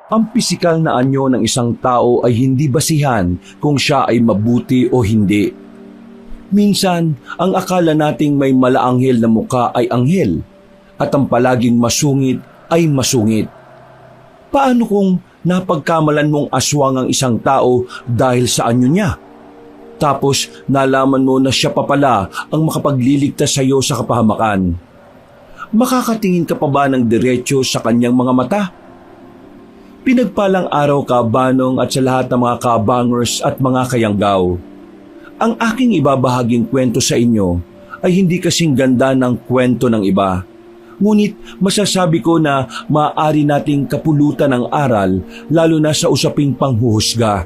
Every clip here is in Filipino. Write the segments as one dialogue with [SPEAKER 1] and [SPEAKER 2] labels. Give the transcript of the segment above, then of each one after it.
[SPEAKER 1] Ang pisikal na anyo ng isang tao ay hindi basihan kung siya ay mabuti o hindi. Minsan, ang akala nating may malaanghel na muka ay anghel at ang palaging masungit ay masungit. Paano kung napagkamalan mong aswang ang isang tao dahil sa anyo niya? Tapos nalaman mo na siya pa pala ang makapagliligtas sa iyo sa kapahamakan. Makakatingin ka pa ba ng diretsyo sa kanyang mga mata? Pinagpalang araw ka, Banong, at sa lahat ng mga kabangers at mga kayanggaw. Ang aking ibabahaging kwento sa inyo ay hindi kasing ganda ng kwento ng iba. Ngunit masasabi ko na maaari nating kapulutan ng aral lalo na sa usaping panghuhusga.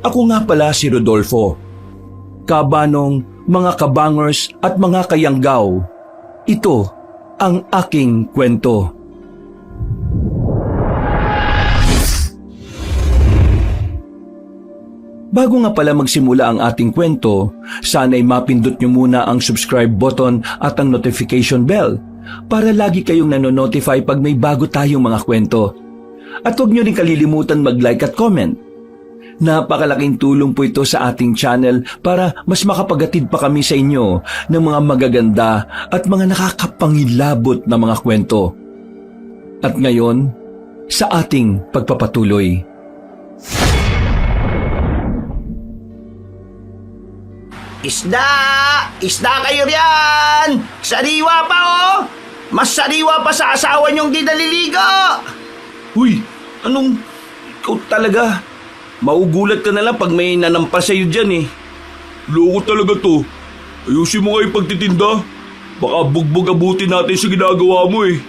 [SPEAKER 1] Ako nga pala si Rodolfo. Kabanong, mga kabangers at mga kayanggaw, ito ang aking kwento. Bago nga pala magsimula ang ating kwento, sana'y mapindot nyo muna ang subscribe button at ang notification bell para lagi kayong nanonotify pag may bago tayong mga kwento. At huwag nyo rin kalilimutan mag-like at comment. Napakalaking tulong po ito sa ating channel para mas makapagatid pa kami sa inyo ng mga magaganda at mga nakakapangilabot na mga kwento. At ngayon, sa ating pagpapatuloy.
[SPEAKER 2] Isda! Isda kayo riyan! Sariwa pa oh! Mas sariwa pa sa asawa niyong di naliligo!
[SPEAKER 1] Uy, anong ikaw talaga? Maugulat ka na lang pag may nanampas sa'yo dyan eh.
[SPEAKER 3] Loko talaga to. Ayusin mo nga yung pagtitinda. Baka bugbog abutin natin sa ginagawa mo eh.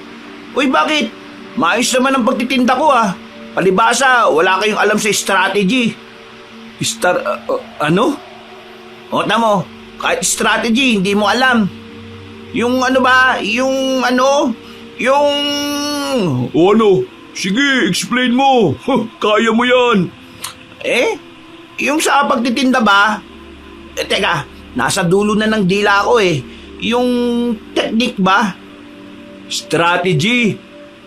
[SPEAKER 2] Uy, bakit? Maayos naman ang pagtitinda ko ah. Palibasa, wala kayong alam sa strategy.
[SPEAKER 1] Ano?
[SPEAKER 2] O tamo, kahit strategy, hindi mo alam. Yung ano ba, yung ano, yung...
[SPEAKER 3] O ano? Sige, explain mo. Kaya mo yan.
[SPEAKER 2] Yung sa pagtitinda ba? Teka, nasa dulo na ng dila ko eh. Yung technique ba?
[SPEAKER 1] Strategy.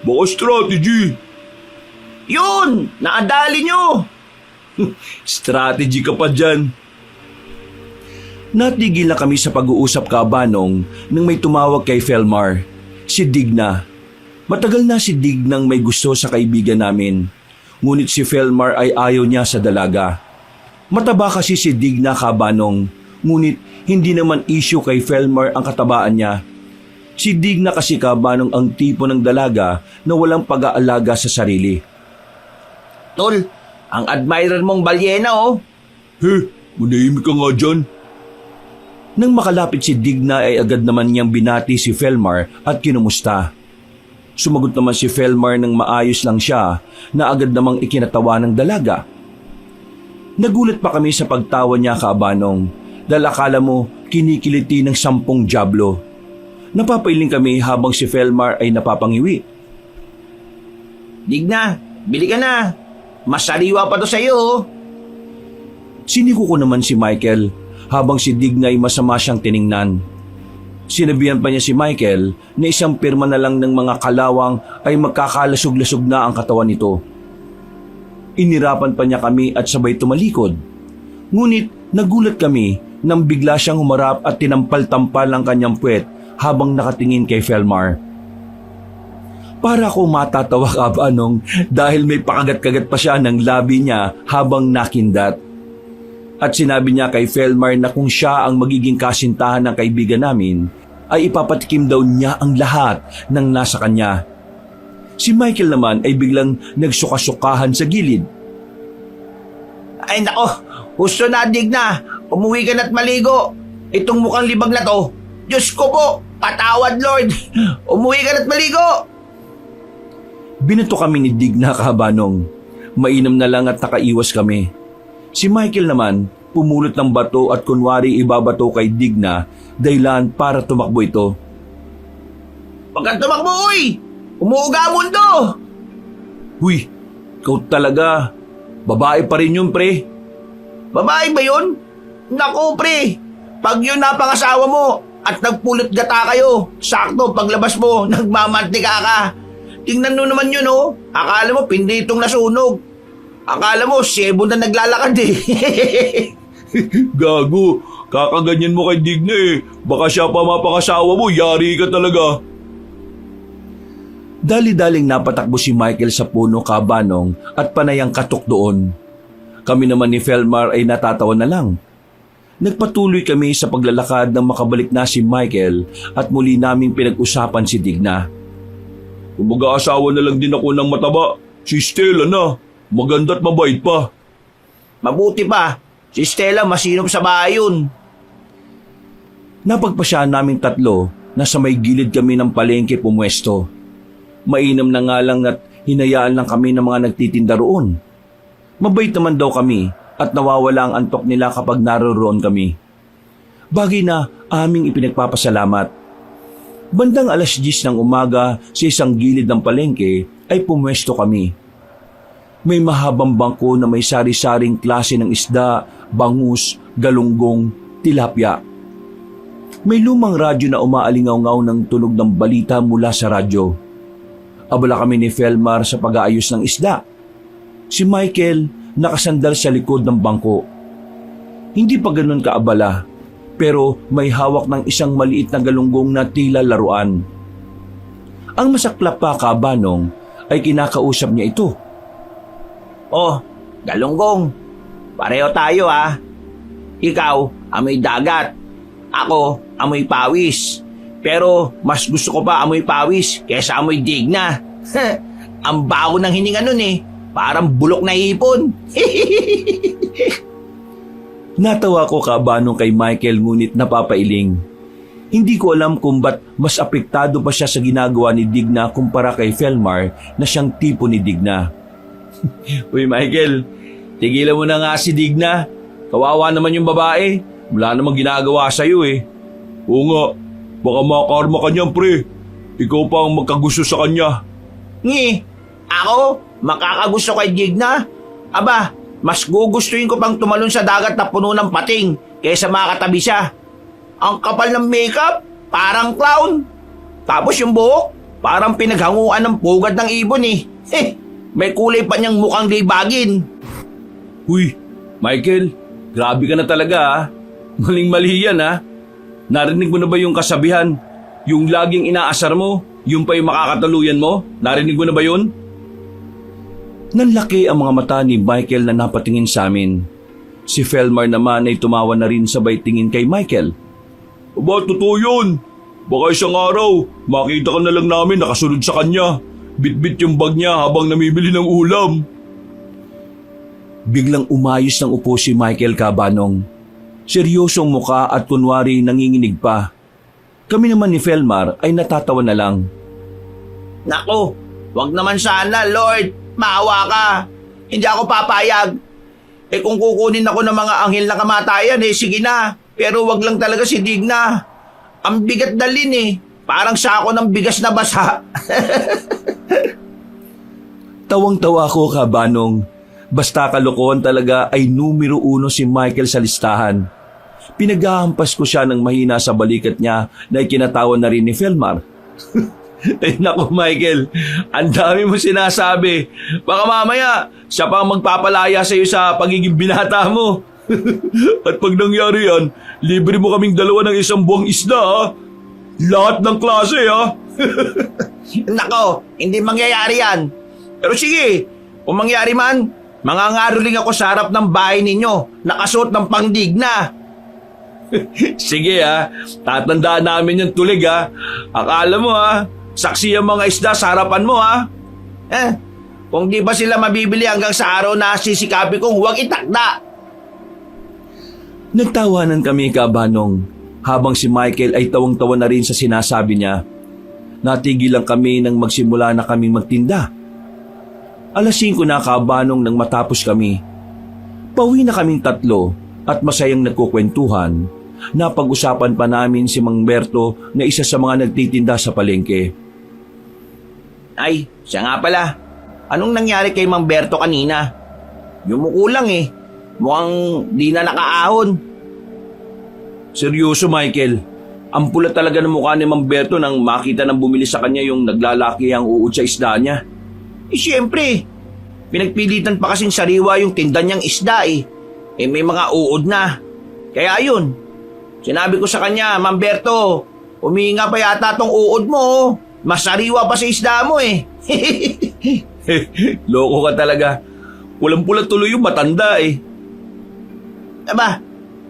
[SPEAKER 3] Baka strategy.
[SPEAKER 2] Yun, naadali nyo.
[SPEAKER 1] Strategy ka pa dyan. Natigil na kami sa pag-uusap, Kabanong, nang may tumawag kay Felmar, si Digna. Matagal na si Dignang may gusto sa kaibigan namin, ngunit si Felmar ay ayaw niya sa dalaga. Mataba kasi si Digna, Kabanong, ngunit hindi naman issue kay Felmar ang katabaan niya. Si Digna kasi, Kabanong, ang tipo ng dalaga na walang pag-aalaga sa sarili.
[SPEAKER 2] Tol, ang admirer mong balyena oh.
[SPEAKER 3] Manahimik ka nga dyan.
[SPEAKER 1] Nang makalapit si Digna ay agad naman niyang binati si Felmar at kinumusta. Sumagot naman si Felmar ng maayos lang siya na agad namang ikinatawa ng dalaga. Nagulat pa kami sa pagtawa niya, Kabanong, dahil akala mo kinikiliti ng 10 dyablo. Napapailing kami habang si Felmar ay napapangiwi.
[SPEAKER 2] Digna, bili ka na. Mas sariwa pa to sa'yo oh.
[SPEAKER 1] Siniko ko naman si Michael habang si Digna ay masama siyang tiningnan. Sinabihan pa niya si Michael na isang pirma na lang ng mga kalawang ay magkakalasog-lasog na ang katawan nito. Inirapan pa niya kami at sabay tumalikod. Ngunit nagulat kami nang bigla siyang humarap at tinampal-tampal ang kanyang puwet habang nakatingin kay Felmar. Para ko matatawa, Kabanong, dahil may pakagat-kagat pa siya ng labi niya habang nakindat. At sinabi niya kay Felmar na kung siya ang magiging kasintahan ng kaibigan namin, ay ipapatikim daw niya ang lahat ng nasa kanya. Si Michael naman ay biglang nagsuka-sukahan sa gilid.
[SPEAKER 2] Ay nako, gusto na Digna. Umuwi ka na't maligo. Itong mukhang libag na to. Diyos ko po, patawad Lord. Umuwi ka na't maligo.
[SPEAKER 1] Binato kami ni Digna, Kabanong. Mainam na lang at nakaiwas kami. Si Michael naman, pumulot ng bato at kunwari ibabato kay Digna dahilan para tumakbo ito.
[SPEAKER 2] Pagka tumakbo, uy! Umuuga mundo!
[SPEAKER 1] Huy, ikaw talaga. Babae pa rin yun, pre.
[SPEAKER 2] Babae ba yun? Naku, pre! Pag yun napangasawa mo at nagpulot gata kayo, sakto paglabas mo, nagmamantika ka. Tingnan mo naman yun oh. Akala mo pinditong nasunog. Akala mo sebo na naglalakad eh.
[SPEAKER 3] Gago, kakaganyan mo kay Digna eh. Baka siya pa mapakasawa mo, yari ka talaga.
[SPEAKER 1] Dali-daling napatakbo si Michael sa puno kabanong at panayang katok doon. Kami naman ni Felmar ay natatawa na lang. Nagpatuloy kami sa paglalakad nang makabalik na si Michael at muli naming pinag-usapan si Digna.
[SPEAKER 3] Kung mag-aasawa na lang din ako ng mataba, si Stella na. Maganda at mabait pa.
[SPEAKER 2] Mabuti pa. Si Stella masinop sa bahay yun.
[SPEAKER 1] Napagpasyahan naming tatlo na sa may gilid kami ng palengke pumwesto. Mainam na nga lang at hinayaan lang kami ng mga nagtitinda roon. Mabait naman daw kami at nawawala ang antok nila kapag naroroon kami. Bagay na aming ipinagpapasalamat. Bandang 10:00 ng umaga sa isang gilid ng palengke ay pumwesto kami. May mahabang bangko na may sari-saring klase ng isda, bangus, galunggong, tilapia. May lumang radyo na umaalingaw-ngaw ng tunog ng balita mula sa radyo. Abala kami ni Felmar sa pag-aayos ng isda. Si Michael nakasandal sa likod ng bangko. Hindi pa ganun kaabala, pero may hawak ng isang maliit na galunggong na tila laruan. Ang masaklap pa kabanong ay kinakausap niya ito.
[SPEAKER 2] Oh, galunggong. Pareho tayo ah. Ikaw, amoy dagat. Ako, amoy pawis. Pero mas gusto ko pa amoy pawis kesa amoy Digna. Ang baho ng hininga nun eh. Parang bulok na ipon.
[SPEAKER 1] Natawa ko kabanong kay Michael ngunit napapailing. Hindi ko alam kung ba't mas apektado pa siya sa ginagawa ni Digna kumpara kay Felmar na siyang tipo ni Digna. Uy Michael, tigilan mo na nga si Digna. Kawawa naman yung babae. Wala namang ginagawa sa'yo eh.
[SPEAKER 3] Oo nga, baka makarma ka niyan pre. Ikaw pa ang magkagusto sa kanya.
[SPEAKER 2] Ngi, ako? Makakagusto kay Digna? Aba, mas gugustuhin ko pang tumalon sa dagat na puno ng pating kaysa makatabi siya. Ang kapal ng makeup, parang clown. Tapos yung buhok, parang pinaghanguan ng pugad ng ibon eh. May kulay pa niyang mukhang libagin.
[SPEAKER 1] Uy, Michael, grabe ka na talaga ah. Maling-mali yan ah. Narinig mo na ba yung kasabihan? Yung laging inaasar mo, yung pa yung makakataluyan mo? Narinig mo na ba yun? Nanlaki ang mga mata ni Michael na napatingin sa amin. Si Felmar naman ay tumawa na rin sabay tingin kay Michael.
[SPEAKER 3] Aba, totoo yun. Baka isang araw, makita ka na lang namin nakasunod sa kanya. Bit-bit yung bag niya habang namimili ng ulam.
[SPEAKER 1] Biglang umayos ng upo si Michael kabanong. Seryosong muka at kunwari nanginginig pa. Kami naman ni Felmar ay natatawa na lang.
[SPEAKER 2] Nako, wag naman sana, Lord. Maawa ka. Hindi ako papayag. Eh kung kukunin ako ng mga anghel na kamatayan, eh sige na. Pero wag lang talaga si Digna. Ang bigat dalhin eh. Parang sako ng bigas na basa.
[SPEAKER 1] Tawang-tawa ko kabanong. Basta kalokohan talaga ay numero 1 si Michael sa listahan. Pinaghahampas ko siya ng mahina sa balikat niya na ikinatawa na rin ni Felmar. Ay naku Michael, ang dami mo sinasabi. Baka mamaya siya pang magpapalaya sa iyo sa pagiging binata mo.
[SPEAKER 3] At pag nangyari yan, libre mo kaming dalawa ng isang buwang isda ha. Lahat ng klase ha.
[SPEAKER 2] Nako, hindi mangyayari yan. Pero sige, kung mangyari man, mangangaroling ako sa harap ng bahay ninyo, nakasuot ng pangdigna.
[SPEAKER 1] Sige ha, tatandaan namin yung tulig ha. Akala mo ha, saksi ang mga isda sa harapan mo ha.
[SPEAKER 2] Kung di ba sila mabibili hanggang sa araw na sisikapi kong huwag itakda.
[SPEAKER 1] Nagtawanan kami kabanong habang si Michael ay tawang-tawa na rin sa sinasabi niya. Natigil lang kami nang magsimula na kaming magtinda. 5:00 na kabanong nang matapos kami. Pauwi na kaming tatlo at masayang nagkukwentuhan. Napag-usapan pa namin si Mang Berto na isa sa mga nagtitinda sa palengke.
[SPEAKER 2] Ay, siya nga pala. Anong nangyari kay Mang Berto kanina? Yumuko lang eh. Mukhang di na nakaahon.
[SPEAKER 1] Seryoso Michael, Ang pula talaga ng mukha ni Mamberto nang makita ng bumili sa kanya yung naglalaki ang uod sa isda niya.
[SPEAKER 2] Siyempre, pinagpilitan pa kasing sariwa yung tinda niyang isda eh. May mga uod na. Kaya ayun, sinabi ko sa kanya, Mamberto, humihinga pa yata tong uod mo. Mas sariwa pa sa isda mo eh.
[SPEAKER 1] Loko ka talaga. Pulang-pula tuloy yung matanda eh.
[SPEAKER 2] Aba,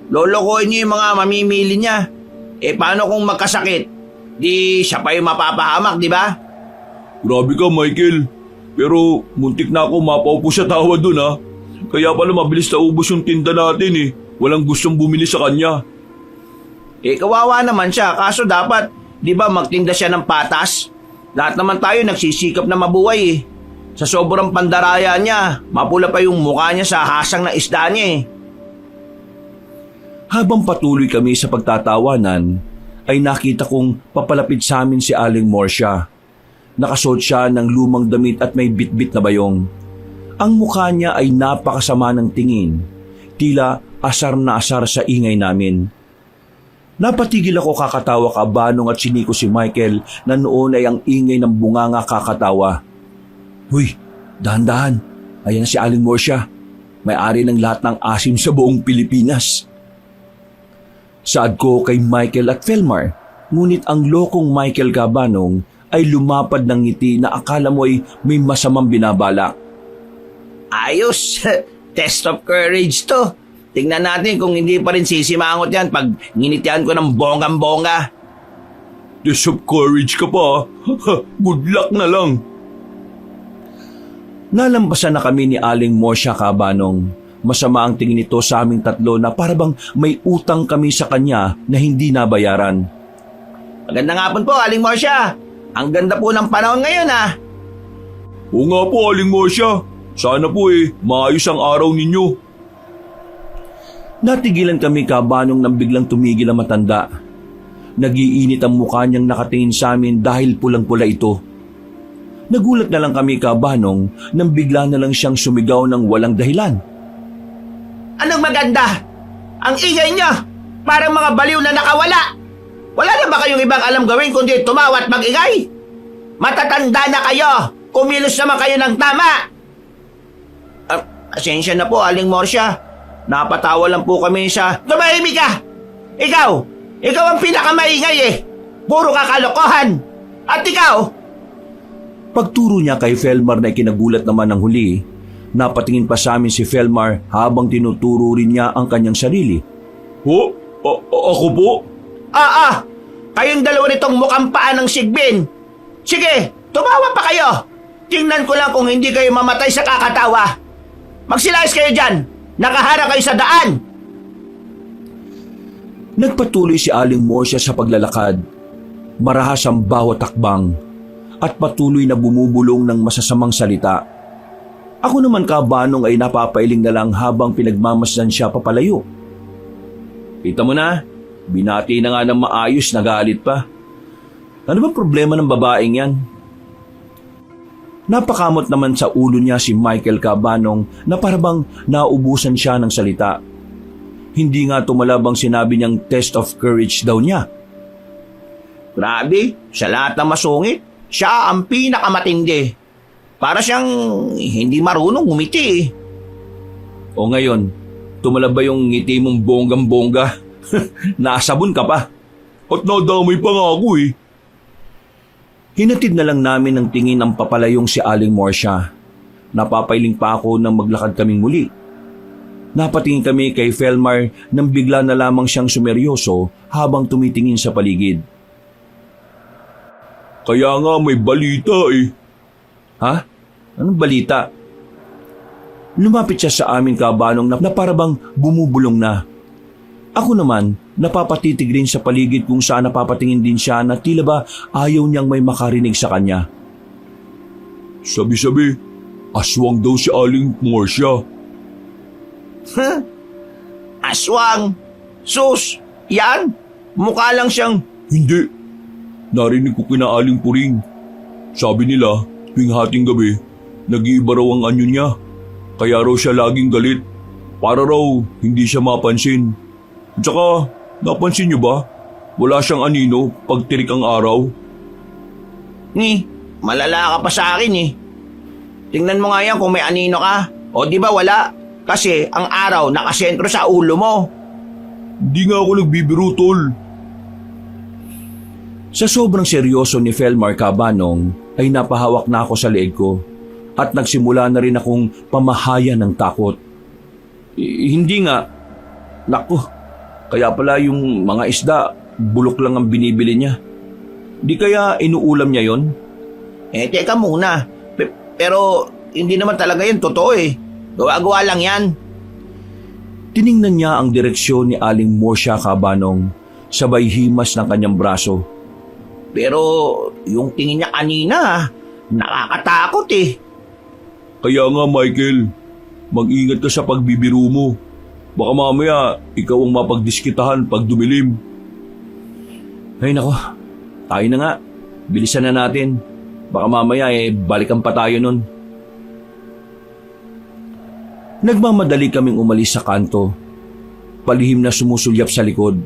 [SPEAKER 2] lolokohin niyo yung mga mamimili niya. Paano kung magkasakit? Di siya pa yung mapapahamak, di ba?
[SPEAKER 3] Grabe ka, Michael. Pero muntik na ako mapaupo sa tawa dun ha. Kaya pala mabilis na ubos yung tinda natin eh. Walang gustong bumili sa kanya.
[SPEAKER 2] Kawawa naman siya. Kaso dapat, di ba magtinda siya ng patas? Lahat naman tayo nagsisikap na mabuhay eh. Sa sobrang pandaraya niya, mapula pa yung mukha niya sa hasang na isda niya eh.
[SPEAKER 1] Habang patuloy kami sa pagtatawanan, ay nakita kong papalapit sa amin si Aling Morsia. Nakasuot siya ng lumang damit at may bitbit na bayong. Ang mukha niya ay napakasama ng tingin, tila asar na asar sa ingay namin. Napatigil ako kakatawa kabanong at siniko si Michael na noon ay ang ingay ng bunganga kakatawa. Huy, dahan-dahan, ayan na si Aling Morsia. May-ari ng lahat ng asim sa buong Pilipinas. Saad ko kay Michael at Felmar, ngunit ang lokong Michael Cabanong ay lumapad ng ngiti na akala mo ay may masamang binabalak.
[SPEAKER 2] Ayos! Test of courage to. Tingnan natin kung hindi pa rin sisimangot yan pag nginitian ko ng bonggang-bongga.
[SPEAKER 3] Test of courage ka pa. Good luck na lang.
[SPEAKER 1] Nalampasan na kami ni Aling Morsia Cabanong. Masama ang tingin nito sa aming tatlo na parabang may utang kami sa kanya na hindi nabayaran.
[SPEAKER 2] Magandang hapon po, Aling Morsia. Ang ganda po ng panahon ngayon ah.
[SPEAKER 3] Oo nga po, Aling Morsia. Sana po maayos ang araw ninyo.
[SPEAKER 1] Natigilan kami kabanong nang biglang tumigil ang matanda. Nagiinit ang mukha niyang nakatingin sa amin dahil pulang-pula ito. Nagulat na lang kami kabanong nang bigla na lang siyang sumigaw ng walang dahilan.
[SPEAKER 2] Anong maganda? Ang ingay niyo! Parang mga baliw na nakawala! Wala na ba kayong ibang alam gawin kundi tumawa at mag-ingay? Matatanda na kayo! Kumilos naman kayo ng tama! Asensya na po, Aling Morsia. Napatawa lang po kami sa... Tumahimik ka! Ikaw! Ikaw ang pinakamaingay eh! Puro kakalokohan! At ikaw!
[SPEAKER 1] Pagturo niya kay Felmar na ikinagulat naman ng huli, napatingin pa sa amin si Felmar habang tinuturo rin niya ang kanyang sarili.
[SPEAKER 3] Ho? Ako po?
[SPEAKER 2] Kayong dalawa nitong mukhang paa ng sigbin. Sige, tumawa pa kayo. Tingnan ko lang kung hindi kayo mamatay sa kakatawa. Magsilayas kayo dyan. Nakahara kayo sa daan.
[SPEAKER 1] Nagpatuloy si Aling Morsia sa paglalakad. Marahas ang bawat takbang at patuloy na bumubulong ng masasamang salita. Ako naman kabanong ay napapailing na lang habang pinagmamasdan siya papalayo. Kita mo na, binati na nga ng maayos, nagalit pa. Ano bang problema ng babaeng yan? Napakamot naman sa ulo niya si Michael Cabanong na parabang naubusan siya ng salita. Hindi nga tumalabang sinabi niyang test of courage daw niya.
[SPEAKER 2] Grabe, sa lahat ng masungit, siya ang pinakamatindi. Para siyang hindi marunong ngumiti.
[SPEAKER 1] O ngayon, tumalab ba yung ngiti mong bonggang-bongga? Nasabon ka pa.
[SPEAKER 3] At nadamay pa nga ako
[SPEAKER 1] Hinatid na lang namin ng tingin ang papalayong si Aling Morsia. Napapailing pa ako nang maglakad kaming muli. Napatingin kami kay Felmar nang bigla na lamang siyang sumeryoso habang tumitingin sa paligid.
[SPEAKER 3] Kaya nga may balita
[SPEAKER 1] Ha? Anong balita? Lumapit siya sa aming kabanong na parabang bumubulong na. Ako naman, napapatitig rin sa paligid kung saan napapatingin din siya na tila ba ayaw niyang may makarinig sa kanya.
[SPEAKER 3] Sabi-sabi, aswang daw si Aling Morsia.
[SPEAKER 2] Aswang? Sus, yan? Mukha lang siyang...
[SPEAKER 3] Hindi. Narinig ko kina Aling Puring. Sabi nila, tuwing hating gabi, nag-iiba raw ang anyo niya. Kaya raw siya laging galit. Para raw hindi siya mapansin. Tsaka, napansin niyo ba? Wala siyang anino pag tirik ang araw.
[SPEAKER 2] Malala ka pa sa akin eh. Tingnan mo nga yan kung may anino ka. O di ba wala? Kasi ang araw nakasentro sa ulo mo.
[SPEAKER 3] Di nga ako nagbibiro, tol.
[SPEAKER 1] Sa sobrang seryoso ni Felmar Cabanong ay napahawak na ako sa leeg ko at nagsimula na rin akong pamahayan ng takot. Hindi nga. Naku, kaya pala yung mga isda, bulok lang ang binibili niya. Di kaya inuulam niya yon?
[SPEAKER 2] Teka muna. Pero hindi naman talaga yan totoo eh. Gawa-gawa lang yan.
[SPEAKER 1] Tiningnan niya ang direksyon ni Aling Morsha Cabanong, sabay himas ng kanyang braso.
[SPEAKER 2] Pero yung tingin niya kanina, nakakatakot eh.
[SPEAKER 3] Kaya nga, Michael, mag-ingat ka sa pagbibiro mo. Baka mamaya, ikaw ang mapagdiskitahan pag dumilim.
[SPEAKER 1] Ay nako, tayo na nga. Bilisan na natin. Baka mamaya balikan pa tayo nun. Nagmamadali kaming umalis sa kanto. Palihim na sumusulyap sa likod.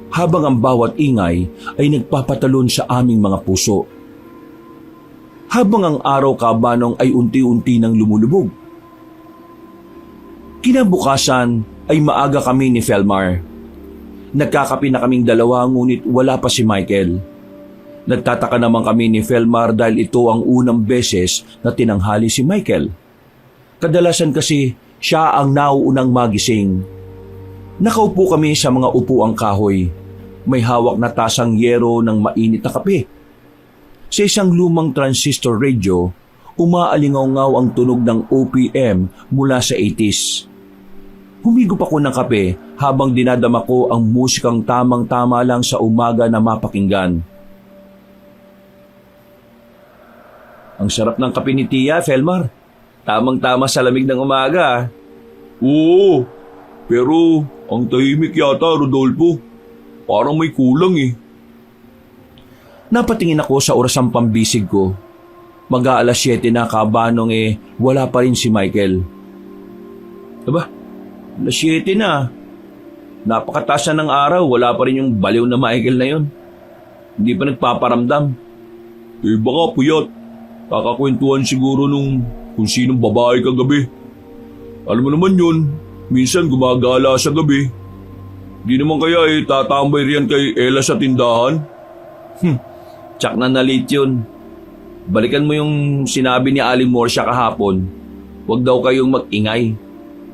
[SPEAKER 1] Habang ang bawat ingay ay nagpapatalon sa aming mga puso. Habang ang araw Cabanong ay unti-unti nang lumulubog. Kinabukasan ay maaga kami ni Felmar. Nagkakape na kaming dalawa ngunit wala pa si Michael. Nagtataka naman kami ni Felmar dahil ito ang unang beses na tinanghali si Michael. Kadalasan kasi siya ang nauunang magising. Nakaupo kami sa mga upuang kahoy. May hawak na tasang yero ng mainit na kape. Sa isang lumang transistor radio, umaalingaw-ngaw ang tunog ng OPM mula sa 80s. Humigop ako ng kape habang dinadama ko ang musikang tamang-tama lang sa umaga na mapakinggan. Ang sarap ng kape ni Tia, Felmar. Tamang-tama sa lamig ng umaga.
[SPEAKER 3] Oo, pero ang tahimik yata, Rodolfo. Parang may kulang eh.
[SPEAKER 1] Napatingin ako sa orasang pambisig ko. Mag-aalas 7 na Cabanong wala pa rin si Michael. Aba, alas 7 na. Napakataas na ng araw, wala pa rin yung baliw na Michael na yon. Hindi pa nagpaparamdam.
[SPEAKER 3] Baka puyat. Kakakwentuhan siguro nung kung sinong babae kagabi. Alam mo naman yun, minsan gumagala sa gabi. Di naman kaya tatambay riyan kay Ella sa tindahan.
[SPEAKER 1] Tsak na nalit yun. Balikan mo yung sinabi ni Aling Morsha kahapon. Huwag daw kayong mag-ingay.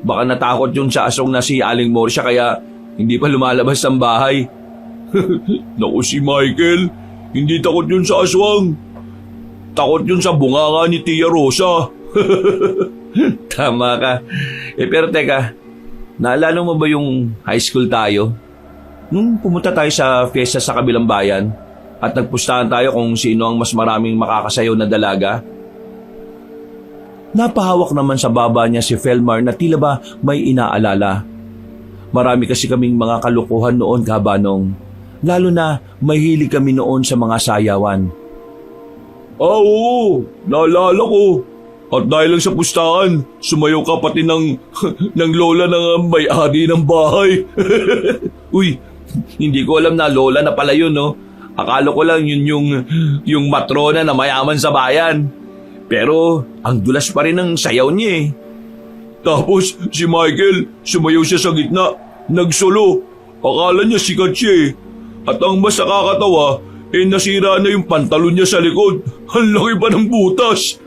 [SPEAKER 1] Baka natakot yun sa asong na si Aling Morsha kaya hindi pa lumalabas ng bahay.
[SPEAKER 3] Naku si Michael, hindi takot yun sa aswang. Takot yun sa bunganga ni Tia Rosa.
[SPEAKER 1] Tama ka. Pero teka, naalala mo ba yung high school tayo? Nung pumunta tayo sa fiesta sa kabilang bayan at nagpustahan tayo kung sino ang mas maraming makakasayaw na dalaga? Napahawak naman sa baba niya si Felmar na tila ba may inaalala. Marami kasi kaming mga kalukuhan noon, Cabanong. Lalo na mahilig kami noon sa mga sayawan.
[SPEAKER 3] Oo, naalala ko. At dahil lang sa pustahan, sumayaw ka pati ng lola ng may-ari ng bahay.
[SPEAKER 1] Uy, hindi ko alam na lola na pala yun, no? Akala ko lang yun yung matrona na mayaman sa bayan. Pero ang dulas pa rin ng sayaw niya eh.
[SPEAKER 3] Tapos si Michael, sumayaw siya sa gitna, nagsolo. Akala niya sikat siya eh. At ang mas nakakatawa, nasira na yung pantalon niya sa likod. Ang laki pa ng butas.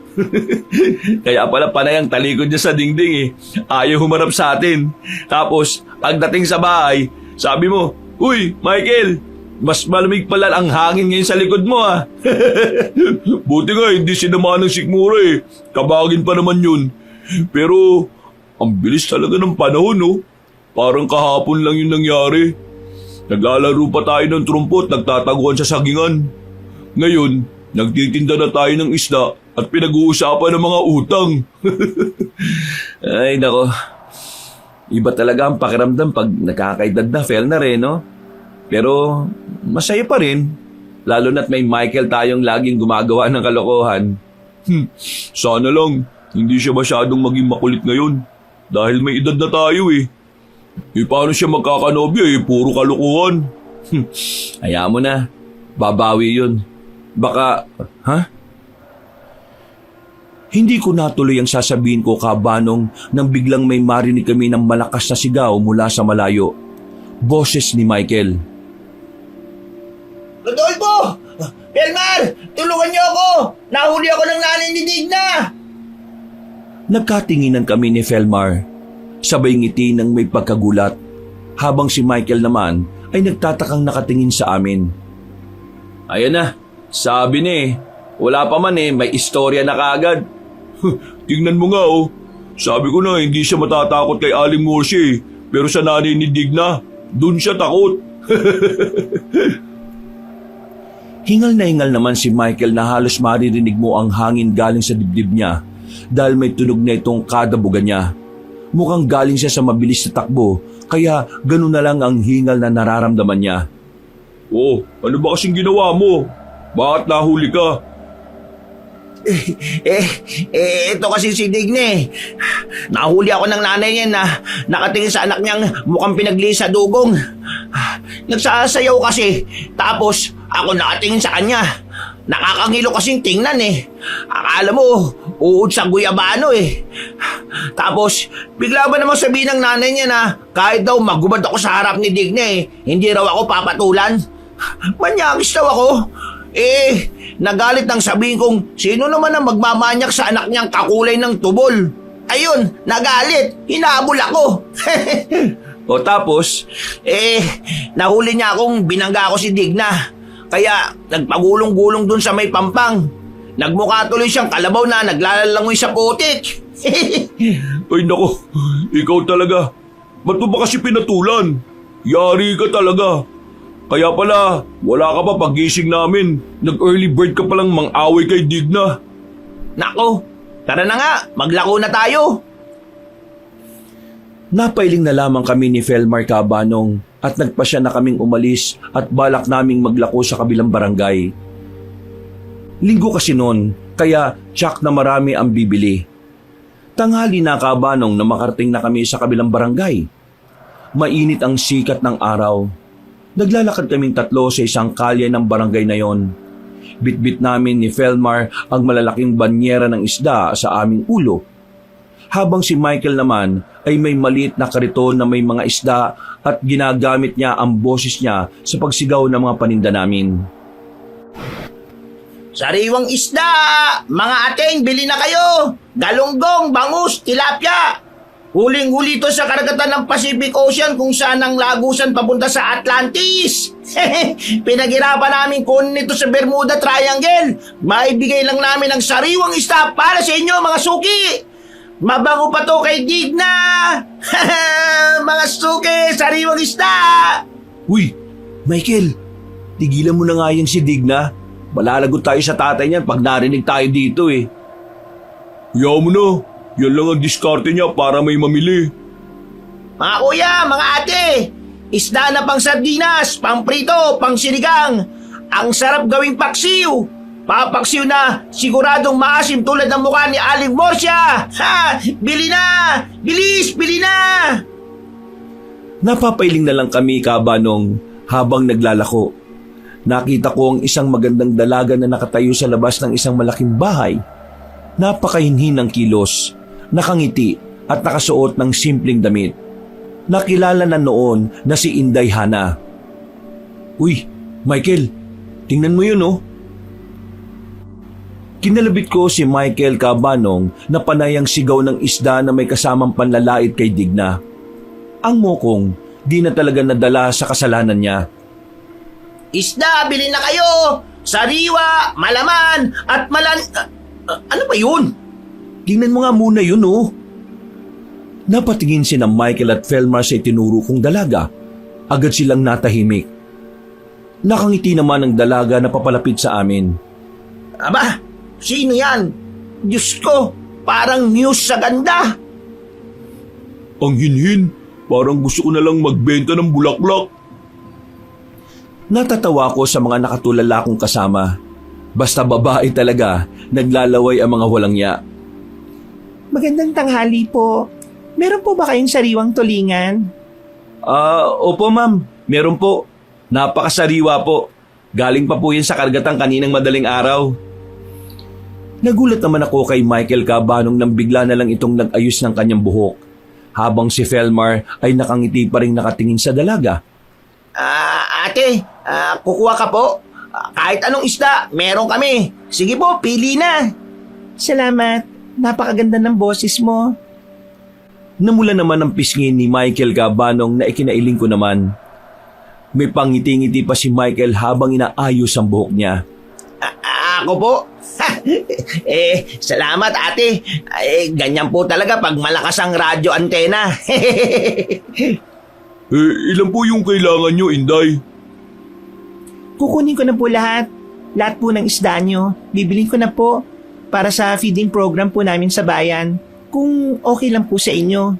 [SPEAKER 1] Kaya pala panay ang talikod niya sa dingding eh. Ayaw humarap sa atin. Tapos pagdating sa bahay, sabi mo, "Uy, Michael, mas malamig pala ang hangin ngayon sa likod mo ah."
[SPEAKER 3] Buti nga hindi sinama ng sikmura eh. Kabagin pa naman yun. Pero ang bilis talaga ng panahon no. Parang kahapon lang yun nangyari. Naglalaro pa tayo ng trumpot, nagtataguan sa sagingan. Ngayon, nagtitinda na tayo ng isda at pinag-uusapan ng mga utang.
[SPEAKER 1] Ay nako, iba talaga ang pakiramdam pag nakakaedad na, Felnar no? Pero masaya pa rin, lalo na't may Michael tayong laging gumagawa ng kalokohan.
[SPEAKER 3] Sana lang, hindi siya masyadong maging makulit ngayon. Dahil may edad na tayo eh. Paano siya magkakanobya puro kalokohan.
[SPEAKER 1] Hayaan mo na. Babawi yun. Baka, ha? Hindi ko natuloy ang sasabihin ko, Kabanong, nang biglang may marinig kami ng malakas na sigaw mula sa malayo. Boses ni Michael.
[SPEAKER 2] Rodolfo! Pelmar! Tulungan niyo ako! Nahuli ako ng nanay ni Digna!
[SPEAKER 1] Nagkatinginan kami ni Felmar. Sabay ngiti ng may pagkagulat. Habang si Michael naman ay nagtatakang nakatingin sa amin. Ayan na, sabi ni wala pa man may istorya na kaagad.
[SPEAKER 3] Tingnan mo nga oh. Sabi ko na hindi siya matatakot kay Aling Morsie. Pero sa nanay ni Digna, dun siya takot.
[SPEAKER 1] Hingal na hingal naman si Michael na halos maririnig mo ang hangin galing sa dibdib niya dahil may tunog na itong kadabugan niya. Mukhang galing siya sa mabilis na takbo kaya ganun na lang ang hingal na nararamdaman niya.
[SPEAKER 3] Oh, ano ba kasing ginawa mo? Bakit nahuli ka?
[SPEAKER 2] Ito kasi si Digna. Nahuli ako ng nanay niya na nakatingin sa anak niyang mukhang pinagli sa dugong. Nagsasayaw kasi, tapos ako nakatingin sa kanya. Nakakangilo kasing tingnan Akala mo, uod sa guyabano Tapos, bigla ba namang sabihin ng nanay niya na kahit daw magubad ako sa harap ni Digna hindi raw ako papatulan. Manyakis daw ako. Nagalit nang sabihin kong sino naman ang magmamanyak sa anak niyang kakulay ng tubol. Ayun, nagalit. Hinabol ako.
[SPEAKER 1] O tapos?
[SPEAKER 2] Nahuli niya akong binangga ko si Digna. Kaya nagpagulong-gulong dun sa may pampang. Nagmukha tuloy siyang kalabaw na naglalalangoy sa putik.
[SPEAKER 3] Ay nako, ikaw talaga. Ba't mo ba kasi pinatulan? Yari ka talaga. Kaya pala, wala ka pa pagising namin. Nag-early bird ka palang mang-away kay Digna.
[SPEAKER 2] Nako, tara na nga, maglako na tayo.
[SPEAKER 1] Napailing na lamang kami ni Felmar, Kabanong, at nagpasya na kaming umalis at balak naming maglako sa kabilang barangay. Linggo kasi noon, kaya tsak na marami ang bibili. Tanghali na, Kabanong, na makarating na kami sa kabilang barangay. Mainit ang sikat ng araw. Naglalakad kaming tatlo sa isang kalye ng barangay na yon. Bitbit namin ni Felmar ang malalaking banyera ng isda sa aming ulo. Habang si Michael naman ay may maliit na kariton na may mga isda at ginagamit niya ang boses niya sa pagsigaw ng mga paninda namin.
[SPEAKER 2] Sariwang isda! Mga ating, bili na kayo! Galunggong, bangus, tilapia! Huling-huli to sa karagatan ng Pacific Ocean kung saan ang lagusan papunta sa Atlantis. Pinaghirapan namin kunin ito sa Bermuda Triangle. Maibigay lang namin ang sariwang isda para sa inyo mga suki. Mabango pa to kay Digna. Mga suki, sariwang isda.
[SPEAKER 1] Uy, Michael, tigilan mo na nga yan si Digna. Malalagot tayo sa tatay niyan pag narinig tayo dito
[SPEAKER 3] Hayaan mo na. Yan lang ang diskarte niya para may mamili.
[SPEAKER 2] Mga kuya, mga ate, isda na pang sardinas, pang prito, pang sinigang. Ang sarap gawing paksiw. Papaksiw na siguradong maasim tulad ng mukha ni Aling Morsia. Ha! Bili na! Bilis! Bili na!
[SPEAKER 1] Napapailing na lang kami, Kabanong, habang naglalako. Nakita ko ang isang magandang dalaga na nakatayo sa labas ng isang malaking bahay. Napakahinhin ng kilos, nakangiti at nakasuot ng simpleng damit. Nakilala na noon na si Inday Hana. Uy, Michael, tingnan mo yun Kinalabit ko si Michael, Kabanong, na panay ang sigaw ng isda na may kasamang panlalait kay Digna. Ang mokong di na talaga nadala sa kasalanan niya.
[SPEAKER 2] Isda, bili na kayo! Sariwa, malaman, at ano ba yun?
[SPEAKER 1] Tingnan mo nga muna yun Napatingin si na Michael at Felmar sa itinuro kong dalaga. Agad silang natahimik. Nakangiti naman ang dalaga na papalapit sa amin.
[SPEAKER 2] Aba, sino yan? Diyos ko, parang muse sa ganda.
[SPEAKER 3] Ang hinhin, parang gusto ko na lang magbenta ng bulaklak.
[SPEAKER 1] Natatawa ko sa mga nakatulala kong kasama. Basta babae talaga, naglalaway ang mga walangya.
[SPEAKER 4] Magandang tanghali po. Meron po ba kayong sariwang tulingan?
[SPEAKER 1] Opo ma'am, meron po. Napakasariwa po. Galing pa po yan sa karagatan kaninang madaling araw. Nagulat naman ako kay Michael Cabanong nang bigla na lang itong nag-ayos ng kanyang buhok, habang si Felmar ay nakangiti pa rin nakatingin sa dalaga.
[SPEAKER 2] Ate, kukuha ka po. Kahit anong isda, meron kami. Sige po, pili na.
[SPEAKER 4] Salamat. Napakaganda ng boses mo.
[SPEAKER 1] Namula naman ang pisngin ni Michael Cabanong na ikinailing ko naman. May pangiti-ngiti pa si Michael habang inaayos ang buhok niya.
[SPEAKER 2] Ako po? Salamat ate. Ganyan po talaga pag malakas ang radyo antena.
[SPEAKER 3] Ilan po yung kailangan nyo, Inday?
[SPEAKER 4] Kukunin ko na po lahat. Lahat po ng isda nyo. Bibilin ko na po para sa feeding program po namin sa bayan. Kung okay lang po sa inyo.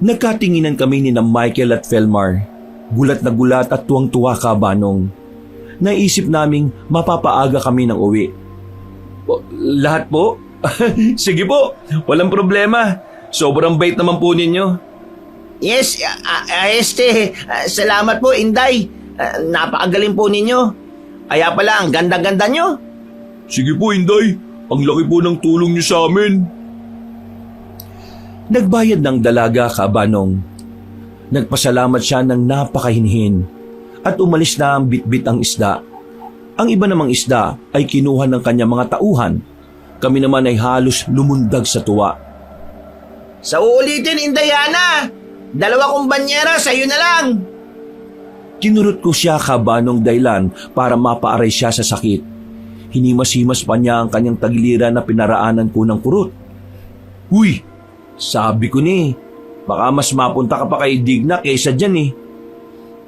[SPEAKER 1] Nagkatinginan kami ni na Michael at Felmar. Gulat na gulat at tuwang-tuwa Cabanong. Naisip naming mapapaaga kami ng uwi. Lahat po? Sige po, walang problema. Sobrang bait naman po ninyo.
[SPEAKER 2] Yes, salamat po Inday. Napakagaling po ninyo. Kaya pala ang ganda-ganda nyo.
[SPEAKER 3] Sige po, Inday. Ang laki po ng tulong nyo sa amin.
[SPEAKER 1] Nagbayad ng dalaga Cabanong. Nagpasalamat siya ng napakahinhin at umalis na ang bitbit ang isda. Ang iba namang isda ay kinuha ng kanyang mga tauhan. Kami naman ay halos lumundag sa tuwa.
[SPEAKER 2] Sa uulitin, Indayana. 2 kong banyera, sa'yo na lang.
[SPEAKER 1] Kinurot ko siya Cabanong dahilan para mapaaray siya sa sakit. Hinimas-himas pa niya ang kanyang tagiliran na pinaraanan ko ng kurot. Uy, sabi ko ni, baka mas mapunta ka pa kay Digna kaysa dyan eh.